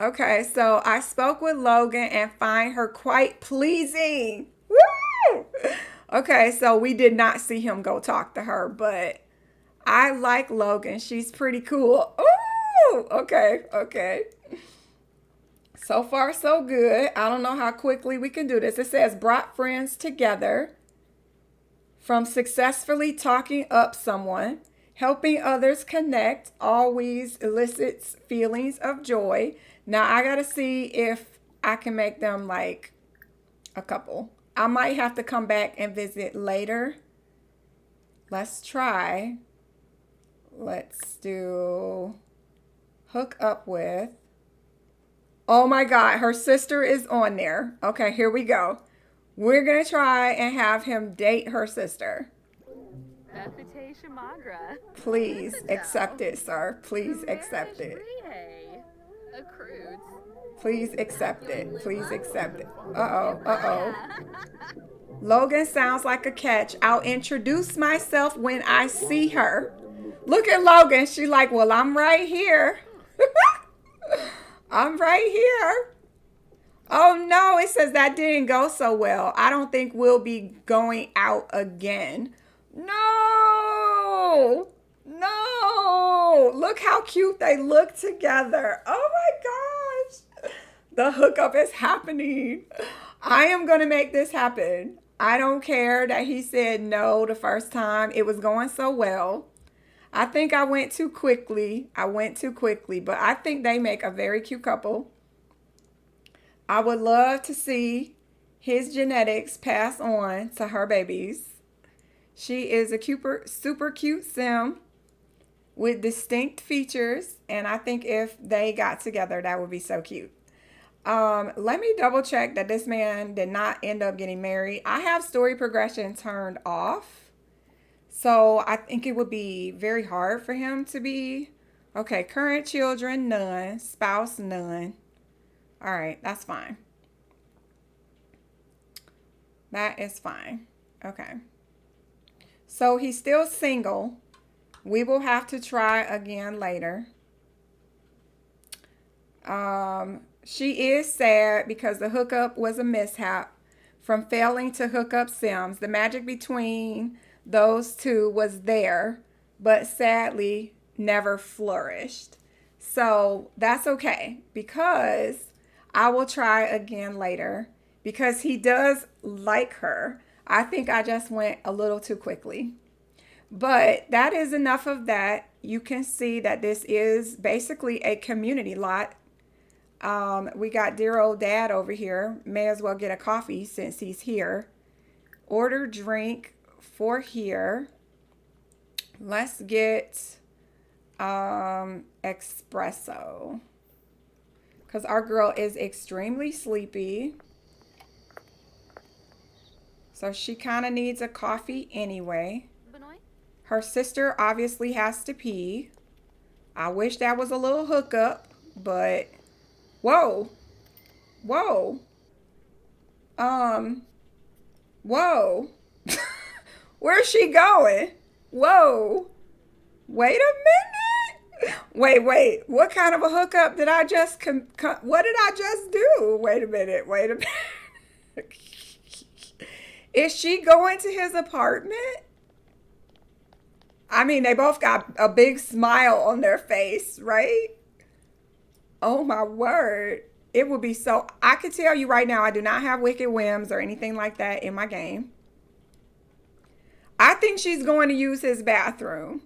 Okay, so I spoke with Logan and find her quite pleasing. Woo! Okay, so we did not see him go talk to her, but I like Logan. She's pretty cool. Ooh, okay. So far, so good. I don't know how quickly we can do this. It says brought friends together. From successfully talking up someone, helping others connect always elicits feelings of joy. Now I gotta see if I can make them like a couple. I might have to come back and visit later. Let's try. Let's do hook up with. Oh my God, her sister is on there. Okay, here we go. We're going to try and have him date her sister. Please accept it, sir. Please accept it. Please accept it. Please accept it. Uh-oh. Logan sounds like a catch. I'll introduce myself when I see her. Look at Logan. She's like, well, I'm right here. I'm right here. Oh no, it says that didn't go so well. I don't think we'll be going out again. No. Look how cute they look together. Oh my gosh. The hookup is happening. I am going to make this happen. I don't care that he said no the first time. It was going so well. I think I went too quickly. But I think they make a very cute couple. I would love to see his genetics pass on to her babies. She is a super cute sim with distinct features. And I think if they got together, that would be so cute. Let me double check that this man did not end up getting married. I have story progression turned off. So I think it would be very hard for him to be. Okay, current children, none. Spouse, none. All right, that's fine. That is fine. Okay. So he's still single. We will have to try again later. She is sad because the hookup was a mishap from failing to hook up Sims. The magic between those two was there, but sadly never flourished. So that's okay because I will try again later because he does like her. I think I just went a little too quickly. But that is enough of that. You can see that this is basically a community lot. We got dear old dad over here. May as well get a coffee since he's here. Order drink for here. Let's get espresso. Because our girl is extremely sleepy. So she kind of needs a coffee anyway. Her sister obviously has to pee. I wish that was a little hookup, but whoa. Whoa. Where's she going? Whoa. Wait a minute. Wait. What kind of a hookup did I just what did I just do? Wait a minute. Is she going to his apartment? I mean, they both got a big smile on their face, right? Oh my word. It would be so, I could tell you right now, I do not have wicked whims or anything like that in my game. I think she's going to use his bathroom.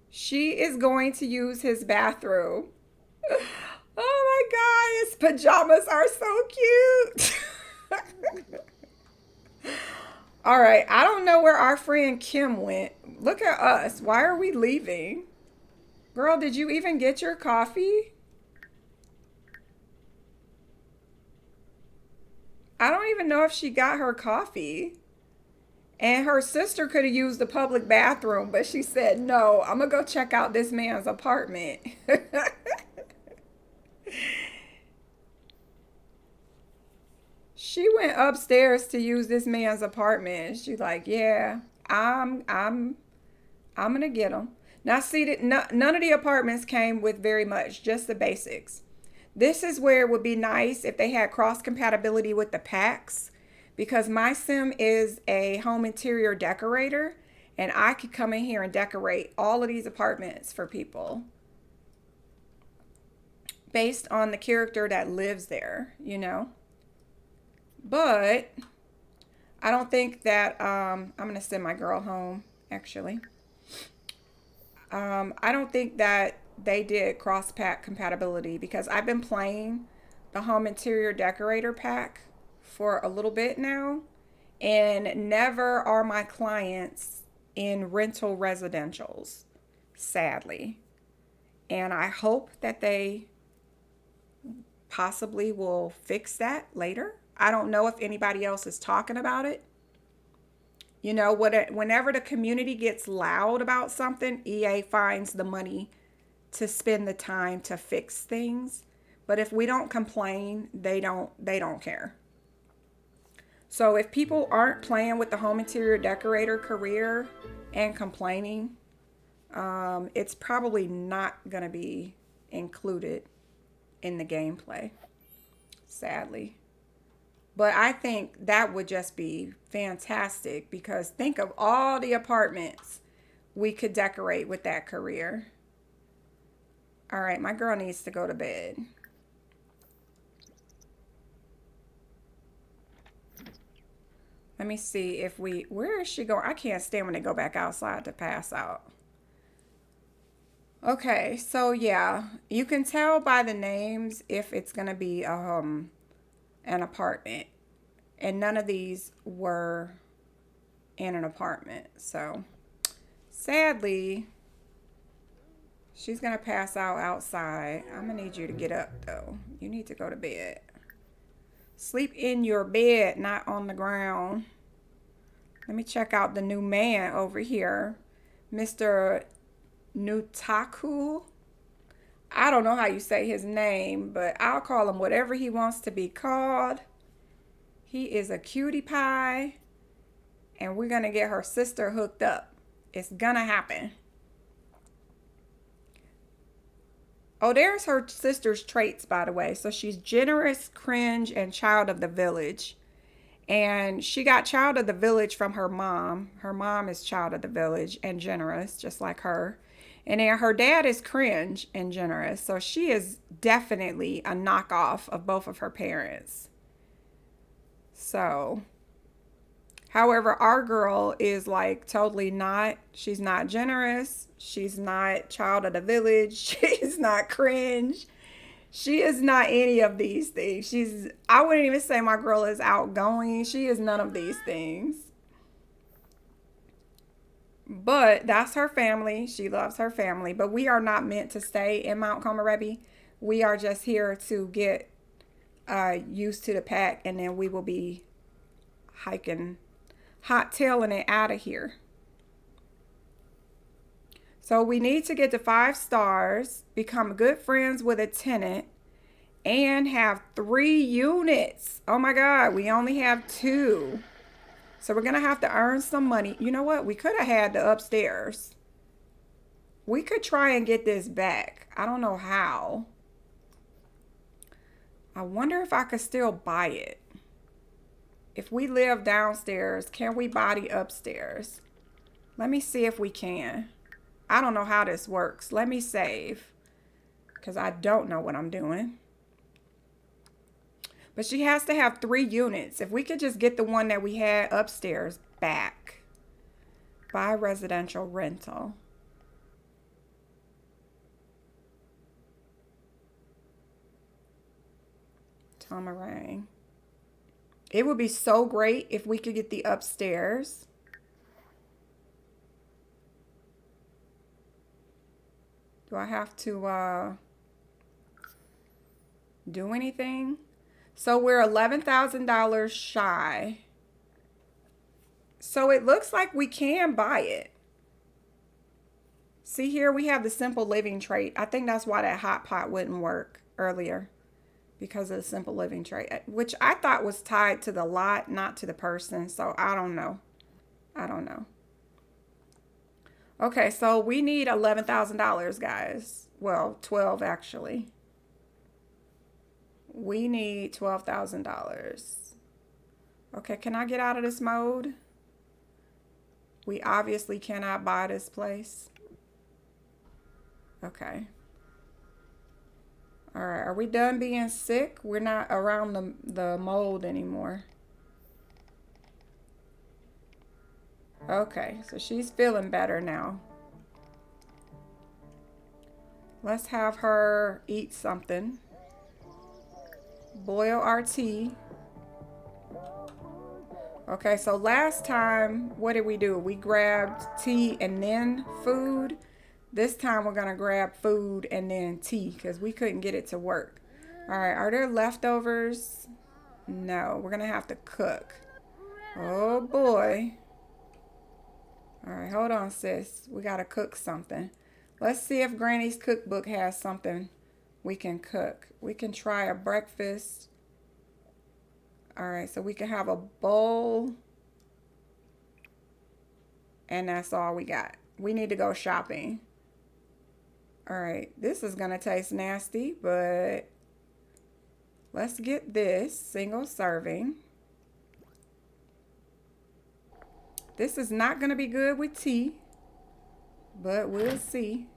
She is going to use his bathroom. Oh my God, his pajamas are so cute. All right, I don't know where our friend Kim went. Look at us. Why are we leaving? Girl, did you even get your coffee? I don't even know if she got her coffee. And her sister could have used the public bathroom, but she said, no, I'm going to go check out this man's apartment. She went upstairs to use this man's apartment. She's like, yeah, I'm going to get him. Now, see, that none of the apartments came with very much, just the basics. This is where it would be nice if they had cross compatibility with the packs, because my sim is a home interior decorator, and I could come in here and decorate all of these apartments for people based on the character that lives there, you know. But I don't think that, I'm going to send my girl home, actually. I don't think that they did cross pack compatibility, because I've been playing the home interior decorator pack for a little bit now, and never are my clients in rental residentials, sadly. And I hope that they possibly will fix that later. I don't know if anybody else is talking about it. You know, whenever the community gets loud about something, EA finds the money to spend the time to fix things. But if we don't complain, they don't care. So if people aren't playing with the home interior decorator career and complaining, it's probably not going to be included in the gameplay, sadly. But I think that would just be fantastic, because think of all the apartments we could decorate with that career. All right, my girl needs to go to bed. Let me see if where is she going? I can't stand when they go back outside to pass out. Okay, so yeah, you can tell by the names if it's going to be an apartment, and none of these were in an apartment. So sadly, she's gonna pass out outside. I'm gonna need you to get up though. You need to go to bed. Sleep in your bed, not on the ground. Let me check out the new man over here, Mr. Nutaku. I don't know how you say his name, but I'll call him whatever he wants to be called. He is a cutie pie, and we're going to get her sister hooked up. It's going to happen. Oh, there's her sister's traits, by the way. So she's generous, cringe, and child of the village. And she got child of the village from her mom. Her mom is child of the village and generous, just like her. And then her dad is cringe and generous. So she is definitely a knockoff of both of her parents. So, however, our girl is like totally not. She's not generous. She's not child of the village. She's not cringe. She is not any of these things. I wouldn't even say my girl is outgoing. She is none of these things. But that's her family. She loves her family. But we are not meant to stay in Mount Komorebi. We are just here to get used to the pack, and then we will be hot-tailing it out of here. So we need to get to 5 stars, become good friends with a tenant, and have 3 units. Oh my God, we only have 2. So we're gonna have to earn some money. You know what? We could have had the upstairs. We could try and get this back. I don't know how. I wonder if I could still buy it. If we live downstairs, can we buy the upstairs? Let me see if we can. I don't know how this works. Let me save, because I don't know what I'm doing. But she has to have 3 units. If we could just get the one that we had upstairs back. Buy residential rental. Tomarang. It would be so great if we could get the upstairs. Do I have to do anything? So we're $11,000 shy. So it looks like we can buy it. See here, we have the simple living trait. I think that's why that hot pot wouldn't work earlier. Because of the simple living trait. Which I thought was tied to the lot, not to the person. So I don't know. I don't know. Okay, so we need $11,000, guys. Well, 12 actually. We need $12,000. Okay, can I get out of this mode? We obviously cannot buy this place. Okay. All right, are we done being sick? We're not around the mold anymore. Okay, so she's feeling better now. Let's have her eat something. Boil our tea. Okay, so last time, what did we do? We grabbed tea and then food. This time we're gonna grab food and then tea because we couldn't get it to work. All right, are there leftovers? No, we're gonna have to cook. Oh boy. All right, hold on, sis. We gotta cook something. Let's see if Granny's cookbook has something we can cook. We can try a breakfast. All right, so we can have a bowl. And that's all we got. We need to go shopping. All right, this is gonna taste nasty, but let's get this single serving. This is not gonna be good with tea, but we'll see.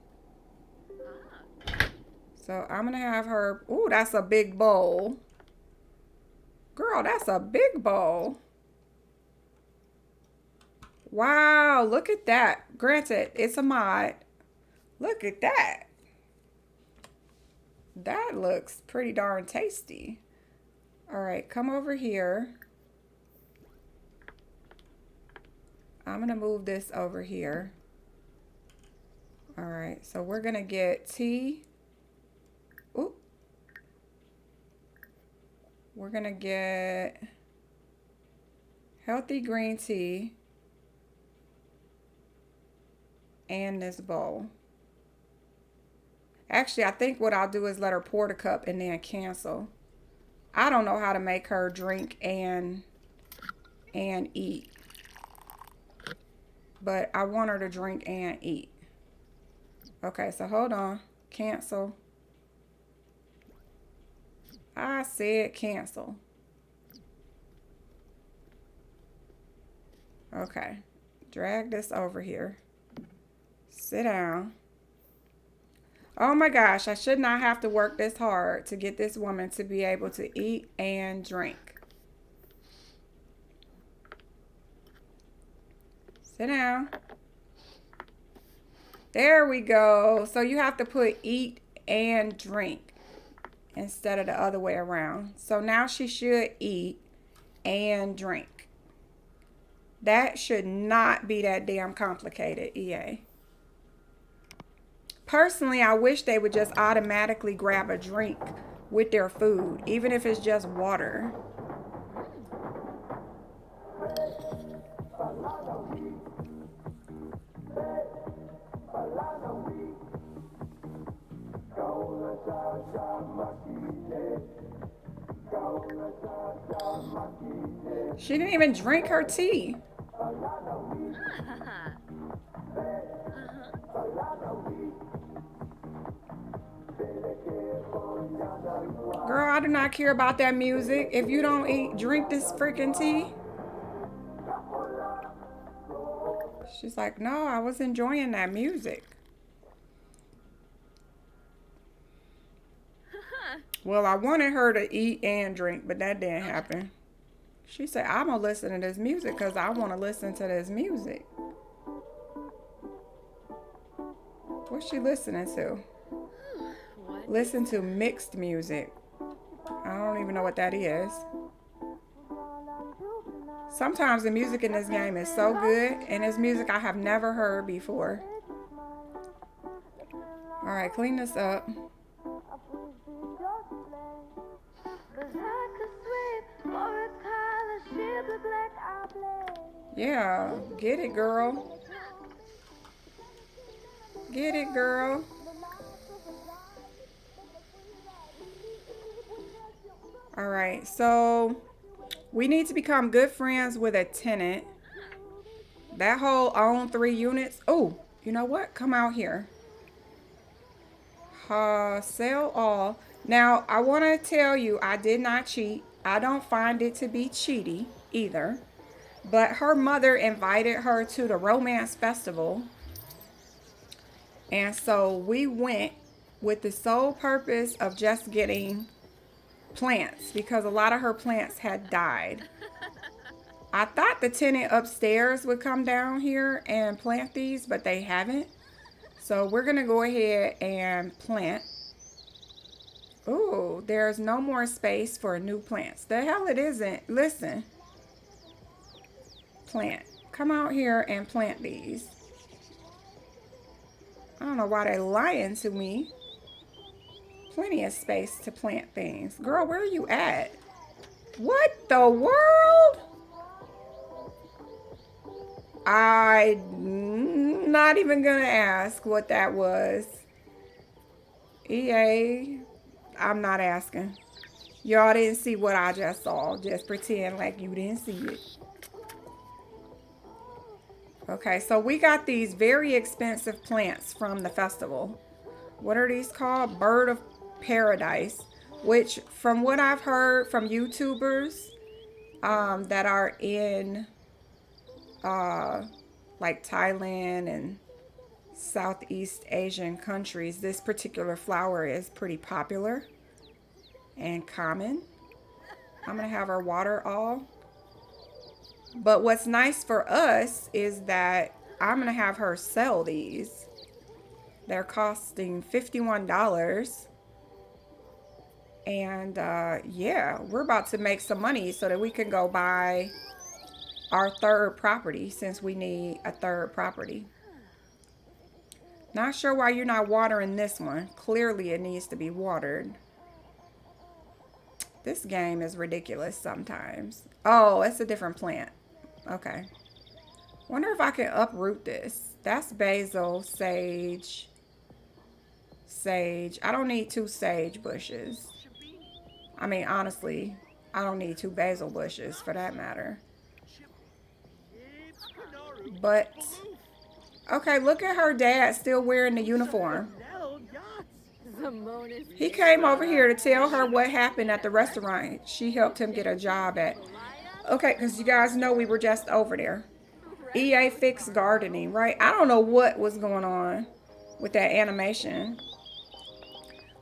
So I'm gonna have her, ooh, that's a big bowl. Girl, that's a big bowl. Wow, look at that. Granted, it's a mod. Look at that. That looks pretty darn tasty. All right, come over here. I'm gonna move this over here. All right, so we're gonna get tea. Ooh. We're gonna get healthy green tea and this bowl. Actually, I think what I'll do is let her pour the cup and then cancel. I don't know how to make her drink and eat. But I want her to drink and eat. Okay, so hold on. Cancel. I said cancel. Okay. Drag this over here. Sit down. Oh my gosh, I should not have to work this hard to get this woman to be able to eat and drink. Sit down. There we go. So you have to put eat and drink instead of the other way around. So now she should eat and drink. That should not be that damn complicated, EA. Personally, I wish they would just automatically grab a drink with their food, even if it's just water. She didn't even drink her tea. Girl, I do not care about that music. If you don't drink this freaking tea. She's like, no, I was enjoying that music. Well, I wanted her to eat and drink, but that didn't happen. She said, I'm going to listen to this music because I want to listen to this music. What's she listening to? What? Listen to mixed music. I don't even know what that is. Sometimes the music in this game is so good, and it's music I have never heard before. All right, clean this up. Yeah, get it, girl. Get it, girl. All right, so we need to become good friends with a tenant. That whole own 3 units. Oh, you know what? Come out here. Sell all. Now, I want to tell you, I did not cheat. I don't find it to be cheaty either. But her mother invited her to the romance festival. And so we went with the sole purpose of just getting plants because a lot of her plants had died. I thought the tenant upstairs would come down here and plant these, but they haven't. So we're going to go ahead and plant. Oh, there's no more space for new plants. The hell it isn't. Listen. Plant. Come out here and plant these. I don't know why they're lying to me. Plenty of space to plant things. Girl, where are you at? What the world? I'm not even gonna ask what that was. EA, I'm not asking. Y'all didn't see what I just saw. Just pretend like you didn't see it. Okay, so we got these very expensive plants from the festival. What are these called? Bird of Paradise, which from what I've heard from YouTubers that are in like Thailand and Southeast Asian countries, this particular flower is pretty popular and common. I'm gonna have her water all. But what's nice for us is that I'm gonna have her sell these. They're costing $51. And yeah, we're about to make some money so that we can go buy our 3rd property since we need a 3rd property. Not sure why you're not watering this one. Clearly it needs to be watered. This game is ridiculous sometimes. Oh, it's a different plant. Okay. Wonder if I can uproot this. That's basil, sage. Sage. I don't need 2 sage bushes. I mean, honestly, I don't need 2 basil bushes for that matter. But, okay, look at her dad still wearing the uniform. He came over here to tell her what happened at the restaurant she helped him get a job at. Okay, because you guys know we were just over there. EA Fix Gardening, right? I don't know what was going on with that animation.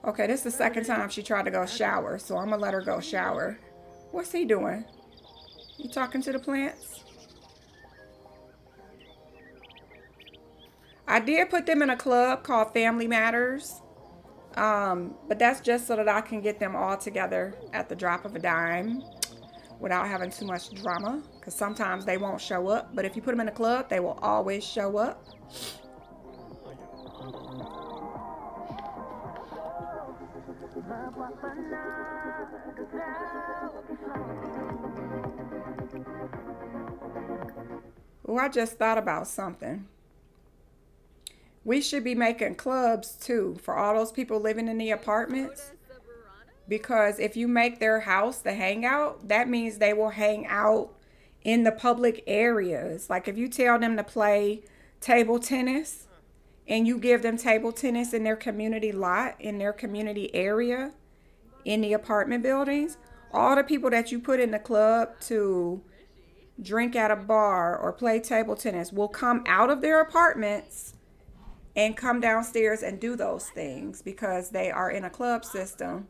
Okay, this is the 2nd time she tried to go shower, so I'm going to let her go shower. What's he doing? You talking to the plants? I did put them in a club called Family Matters. But that's just so that I can get them all together at the drop of a dime without having too much drama, because sometimes they won't show up, but if you put them in a club, they will always show up. Oh, I just thought about something. We should be making clubs too for all those people living in the apartments. Because if you make their house the hangout, that means they will hang out in the public areas. Like if you tell them to play table tennis and you give them table tennis in their community lot, in their community area, in the apartment buildings, all the people that you put in the club to drink at a bar or play table tennis will come out of their apartments and come downstairs and do those things because they are in a club system.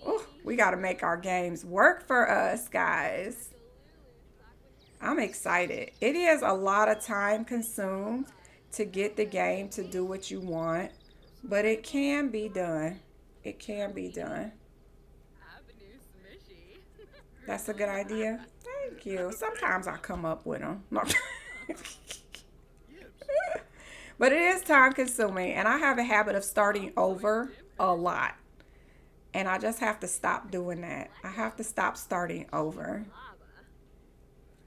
Ooh, we got to make our games work for us, guys. I'm excited. It is a lot of time consumed to get the game to do what you want, but it can be done. It can be done. That's a good idea. Thank you. Sometimes I come up with them. But it is time consuming, and I have a habit of starting over a lot. And I just have to stop doing that. I have to stop starting over.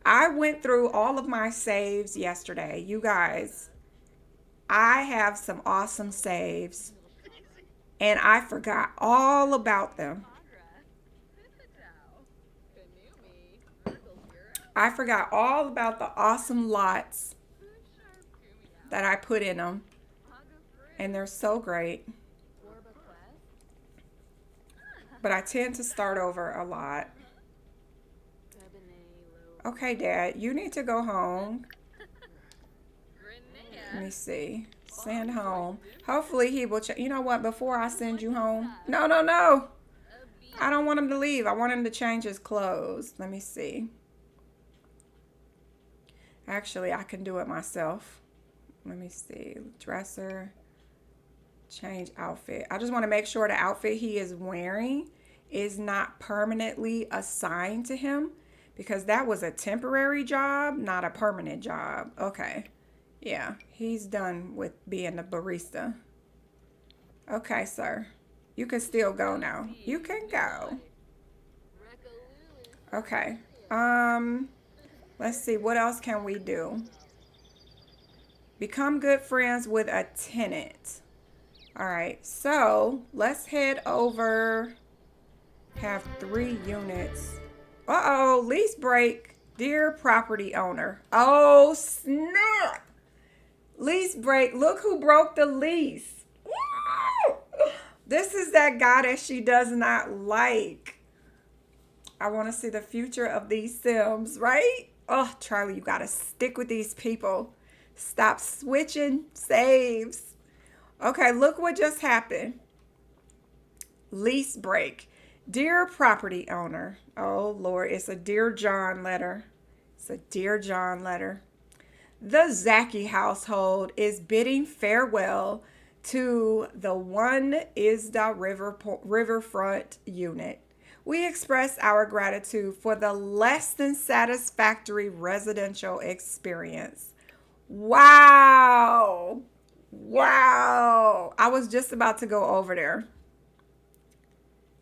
I went through all of my saves yesterday. You guys, I have some awesome saves, and I forgot all about them. I forgot all about the awesome lots that I put in them, and they're so great. But I tend to start over a lot. Okay, Dad, you need to go home. Let me see. Send home. Hopefully he will you know what? Before I send you home. No. I don't want him to leave. I want him to change his clothes. Let me see. Actually, I can do it myself. Let me see. Dresser. Change outfit. I just want to make sure the outfit he is wearing is not permanently assigned to him, because that was a temporary job, not a permanent job. Okay. Yeah, he's done with being a barista. Okay, sir. You can still go now. You can go. Okay. Let's see. What else can we do? Become good friends with a tenant. All right. So let's head over. Have 3 units. Uh-oh. Lease break. Dear property owner. Oh, snap. Lease break. Look who broke the lease. Woo! This is that guy that she does not like. I want to see the future of these Sims, right? Oh, Charlie, you got to stick with these people. Stop switching saves. Okay, look what just happened. Lease break. Dear property owner. Oh, Lord, it's a Dear John letter. It's a Dear John letter. The Zaki household is bidding farewell to the One Isda Riverfront unit. We express our gratitude for the less than satisfactory residential experience. Wow. Wow. I was just about to go over there.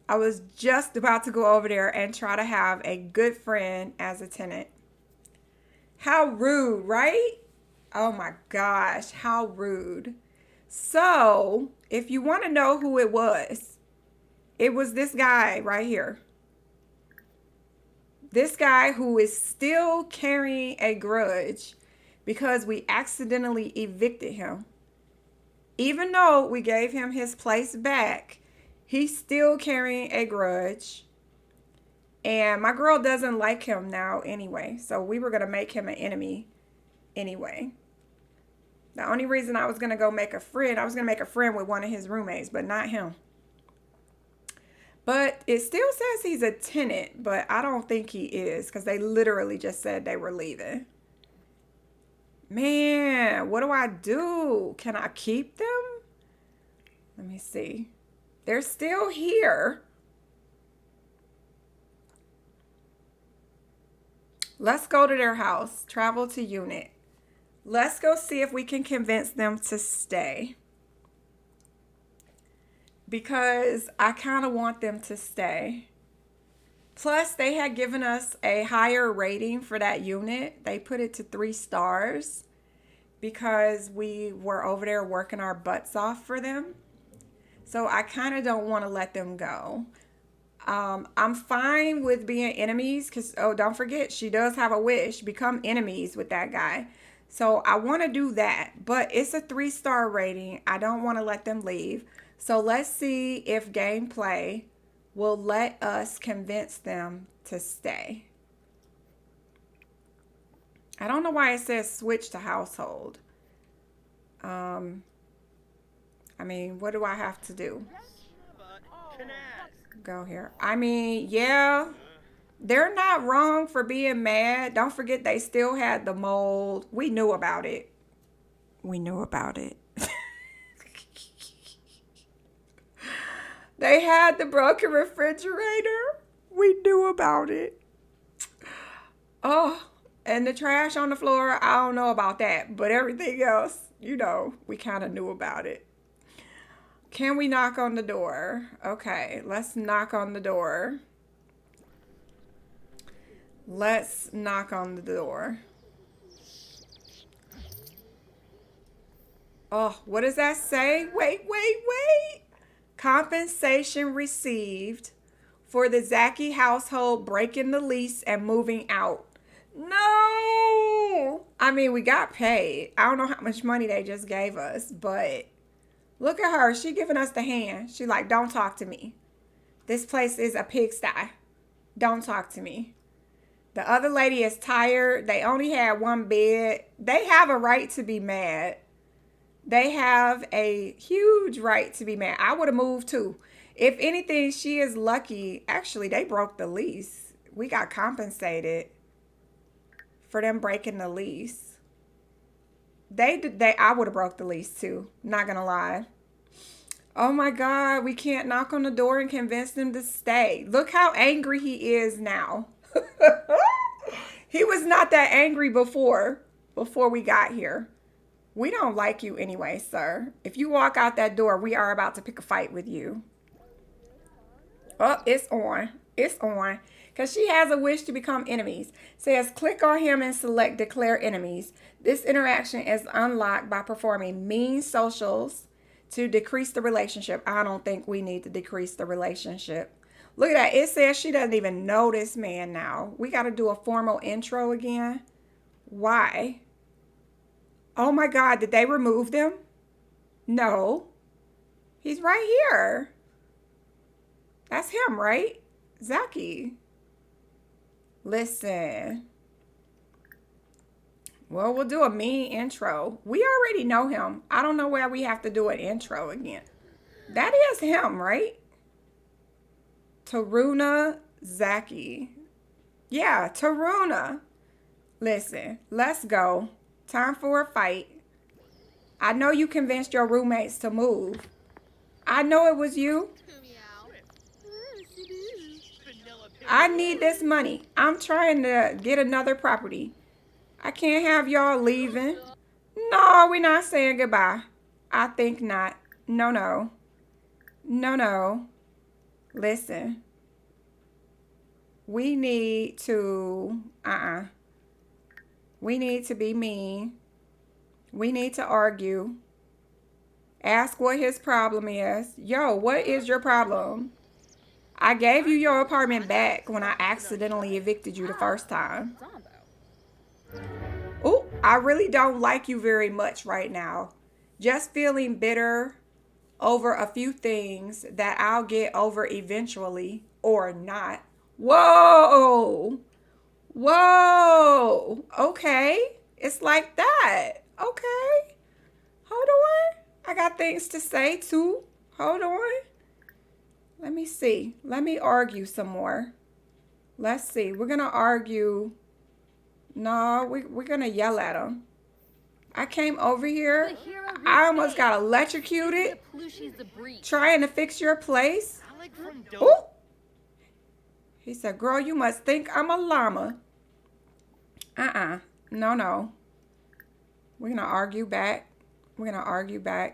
And try to have a good friend as a tenant. How rude, right? Oh my gosh, how rude. So, if you want to know who it was this guy right here. This guy who is still carrying a grudge because we accidentally evicted him. Even though we gave him his place back, he's still carrying a grudge. And my girl doesn't like him now anyway. So we were going to make him an enemy anyway. The only reason I was going to go make a friend, I was going to make a friend with one of his roommates, but not him. But it still says he's a tenant, but I don't think he is because they literally just said they were leaving. Man, what do I do? Can I keep them? Let me see. They're still here. Let's go to their house. Travel to unit. Let's go see if we can convince them to stay. Because I kind of want them to stay. Plus, they had given us a higher rating for that unit. They put it to 3 stars because we were over there working our butts off for them. So I kind of don't want to let them go. I'm fine with being enemies because, oh, don't forget, she does have a wish. Become enemies with that guy. So I want to do that. But it's a 3-star rating. I don't want to let them leave. So let's see if gameplay will let us convince them to stay. I don't know why it says switch to household. I mean, what do I have to do? Go here. I mean, yeah, they're not wrong for being mad. Don't forget they still had the mold. We knew about it. We knew about it. They had the broken refrigerator. We knew about it. Oh, and the trash on the floor, I don't know about that. But everything else, you know, we kind of knew about it. Can we knock on the door? Okay, let's knock on the door. Let's knock on the door. Oh, what does that say? Wait. Compensation received for the Zaki household breaking the lease and moving out. No! I mean, we got paid. I don't know how much money they just gave us, but look at her. She giving us the hand. She like, don't talk to me. This place is a pigsty. Don't talk to me. The other lady is tired. They only had one bed. They have a right to be mad. They have a huge right to be mad. I would have moved too. If anything, she is lucky. Actually, they broke the lease. We got compensated for them breaking the lease. I would have broke the lease too. Not gonna lie. Oh my God, we can't knock on the door and convince them to stay. Look how angry he is now. He was not that angry before we got here. We don't like you anyway, sir. If you walk out that door, we are about to pick a fight with you. Oh, it's on. It's on. Because she has a wish to become enemies. Says click on him and select declare enemies. This interaction is unlocked by performing mean socials to decrease the relationship. I don't think we need to decrease the relationship. Look at that. It says she doesn't even know this man now. We got to do a formal intro again. Why? Oh my God. Did they remove them? No. He's right here. That's him, right? Zaki. Listen. Well, we'll do a mean intro. We already know him. I don't know why we have to do an intro again. That is him, right? Taruna Zaki. Yeah, Taruna. Listen, let's go. Time for a fight. I know you convinced your roommates to move. I know it was you. I need this money. I'm trying to get another property. I can't have y'all leaving. No, we're not saying goodbye. I think not. No. Listen. We need to, we need to be mean. We need to argue. Ask what his problem is. Yo, what is your problem? I gave you your apartment back when I accidentally evicted you the first time. Oh, I really don't like you very much right now. Just feeling bitter over a few things that I'll get over eventually or not. Whoa. Okay. It's like that. Okay. Hold on. I got things to say too. Hold on. Let me see. Let me argue some more. Let's see. We're going to argue. No, we're going to yell at him. I came over here. I almost got electrocuted trying to fix your place. Ooh. He said, girl, you must think I'm a llama. No. We're going to argue back.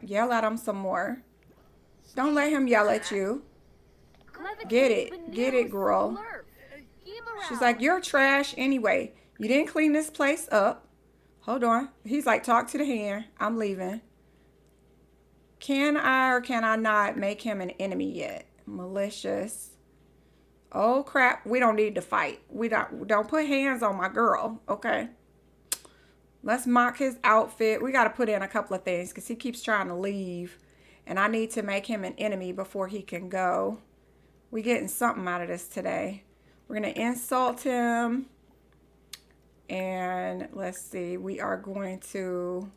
Yell at him some more. Don't let him yell at you. Get it, girl. She's like, you're trash anyway. You didn't clean this place up. Hold on. He's like, talk to the hand. I'm leaving. Can I or can I not make him an enemy yet? Malicious. Oh crap, we don't need to fight. We don't put hands on my girl, okay? Let's mock his outfit. We got to put in a couple of things because he keeps trying to leave. And I need to make him an enemy before he can go. We're getting something out of this today. We're going to insult him. And let's see. We are going to...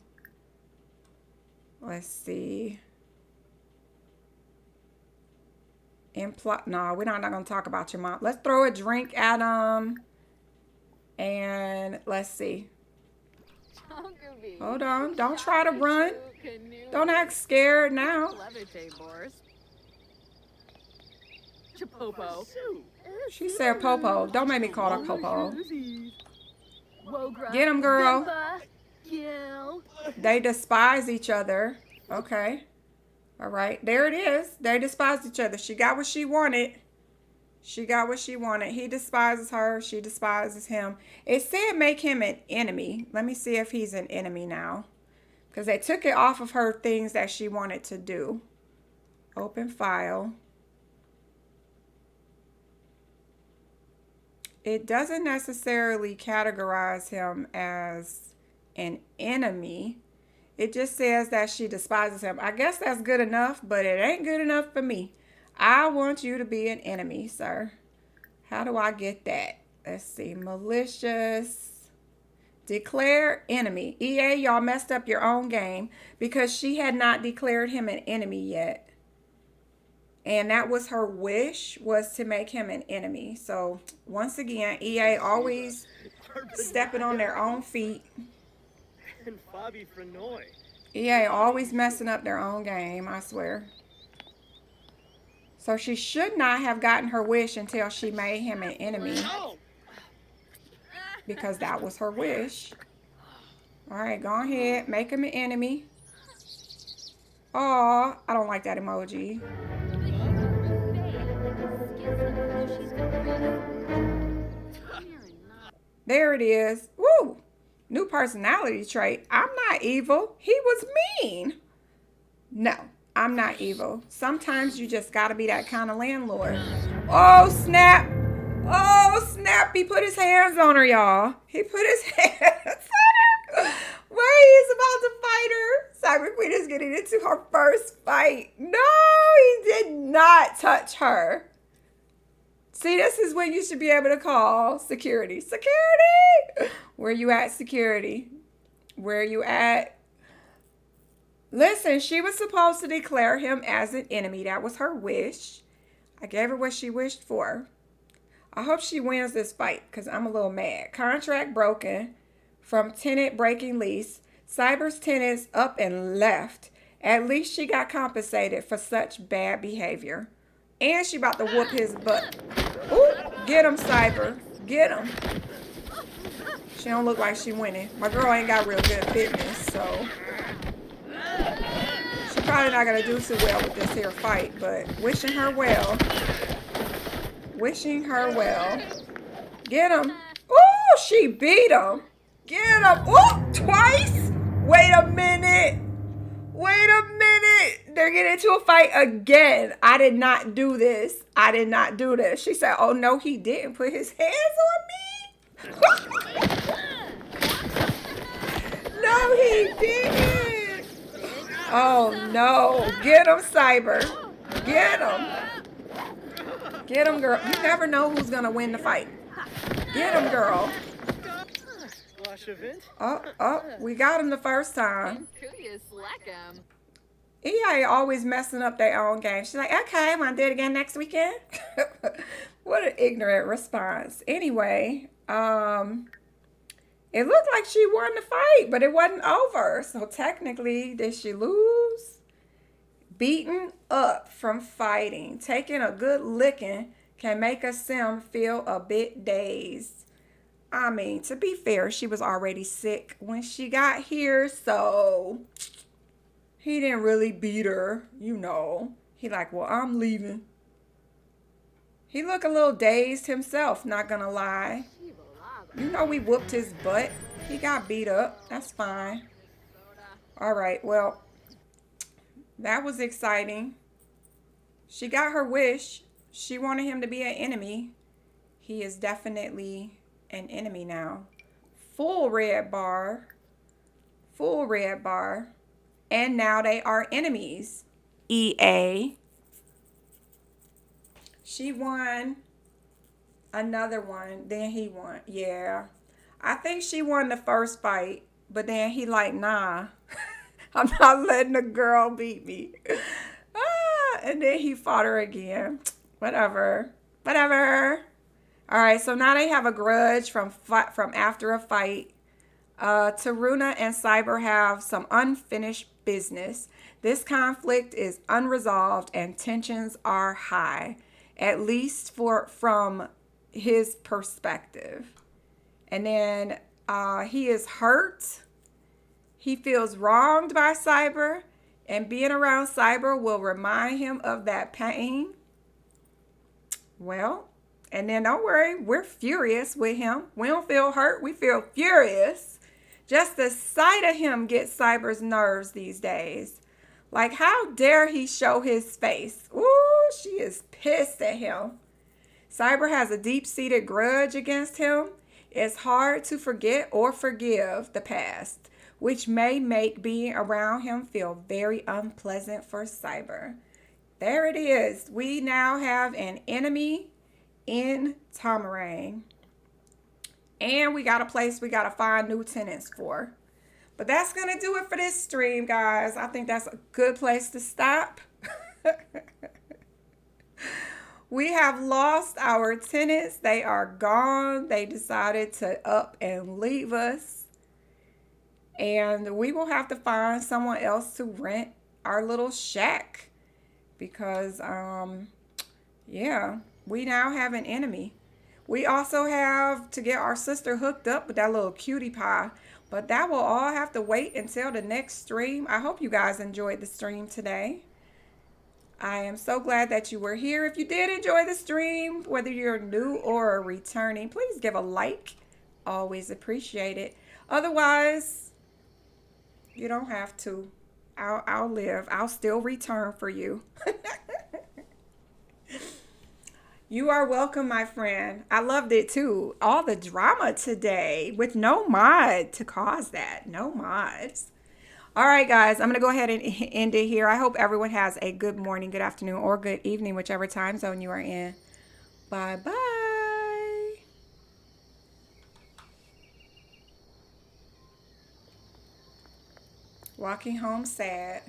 Let's see. No, we're not going to talk about your mom. Let's throw a drink at him. And let's see. Hold on. Don't try to run. Don't act scared now. Levitate, Boris. Chapopo. She said Popo. Don't make me call her Popo. Wogra. Get him, girl. Gil. They despise each other. Okay. All right. There it is. They despise each other. She got what she wanted. She got what she wanted. He despises her. She despises him. It said make him an enemy. Let me see if he's an enemy now. Because they took it off of her things that she wanted to do. Open file. It doesn't necessarily categorize him as an enemy. It just says that she despises him. I guess that's good enough, but it ain't good enough for me. I want you to be an enemy, sir. How do I get that? Let's see. Malicious. Declare enemy. EA, y'all messed up your own game because she had not declared him an enemy yet. And that was her wish, was to make him an enemy. So, once again, EA always stepping on their own feet. And Fabi Frenoy. EA always messing up their own game, I swear. So she should not have gotten her wish until she made him an enemy. Because that was her wish. Alright, go ahead. Make him an enemy. Aw, I don't like that emoji. There it is. Woo! New personality trait. I'm not evil. He was mean. No, I'm not evil. Sometimes you just gotta be that kind of landlord. Oh, snap. Oh, snap. He put his hands on her, y'all. He put his hands on her. Wait, he's about to fight her. Cyber Queen is getting into her first fight. No, he did not touch her. See, this is when you should be able to call security. Security! Where you at, security? Where you at? Listen, she was supposed to declare him as an enemy. That was her wish. I gave her what she wished for. I hope she wins this fight because I'm a little mad. Contract broken from tenant breaking lease. Cyber's tenants up and left. At least she got compensated for such bad behavior. And she about to whoop his butt. Ooh, get him, Cyber. Get him. She don't look like she winning. My girl ain't got real good fitness, so she probably not gonna do too well with this here fight, but wishing her well. Wishing her well. Get him. Ooh, she beat him. Get him. Ooh, twice. Wait a minute. Wait a minute. They're getting into a fight again. I did not do this. I did not do this. She said, oh, no, he didn't put his hands on me. No, he didn't. Oh, no. Get him, Cyber. Get him. Get him, girl. You never know who's going to win the fight. Get him, girl. Oh, we got him the first time. EA always messing up their own game. She's like, okay, want to do it again next weekend? What an ignorant response. Anyway, it looked like she won the fight, but it wasn't over. So technically, did she lose? Beaten up from fighting. Taking a good licking can make a sim feel a bit dazed. I mean, to be fair, she was already sick when she got here, so he didn't really beat her, you know. He like, well, I'm leaving. He looked a little dazed himself, not gonna lie. You know we whooped his butt. He got beat up. That's fine. All right, well, That was exciting. She got her wish. She wanted him to be an enemy. He is definitely an enemy now. Full red bar. Full red bar. And now they are enemies. EA. She won another one. Then he won. Yeah. I think she won the first fight. But then he like, nah. I'm not letting a girl beat me. And then he fought her again. Whatever. Whatever. All right, so now they have a grudge from after a fight. Taruna and Cyber have some unfinished business. This conflict is unresolved and tensions are high, at least from his perspective. And then he is hurt. He feels wronged by Cyber, and being around Cyber will remind him of that pain. Well, and then don't worry, we're furious with him. We don't feel hurt, we feel furious. Just the sight of him gets Cyber's nerves these days. Like, how dare he show his face? Ooh, she is pissed at him. Cyber has a deep-seated grudge against him. It's hard to forget or forgive the past, which may make being around him feel very unpleasant for Cyber. There it is. We now have an enemy in Tamarang. And we got a place we got to find new tenants for. But that's going to do it for this stream, guys. I think that's a good place to stop. We have lost our tenants. They are gone. They decided to up and leave us. And we will have to find someone else to rent our little shack. Because, yeah, we now have an enemy. We also have to get our sister hooked up with that little cutie pie. But that will all have to wait until the next stream. I hope you guys enjoyed the stream today. I am so glad that you were here. If you did enjoy the stream, whether you're new or returning, please give a like. Always appreciate it. Otherwise, you don't have to. I'll live. I'll still return for you. You are welcome, my friend. I loved it too. All the drama today with no mod to cause that. No mods. All right, guys, I'm going to go ahead and end it here. I hope everyone has a good morning, good afternoon, or good evening, whichever time zone you are in. Bye-bye. Walking home sad.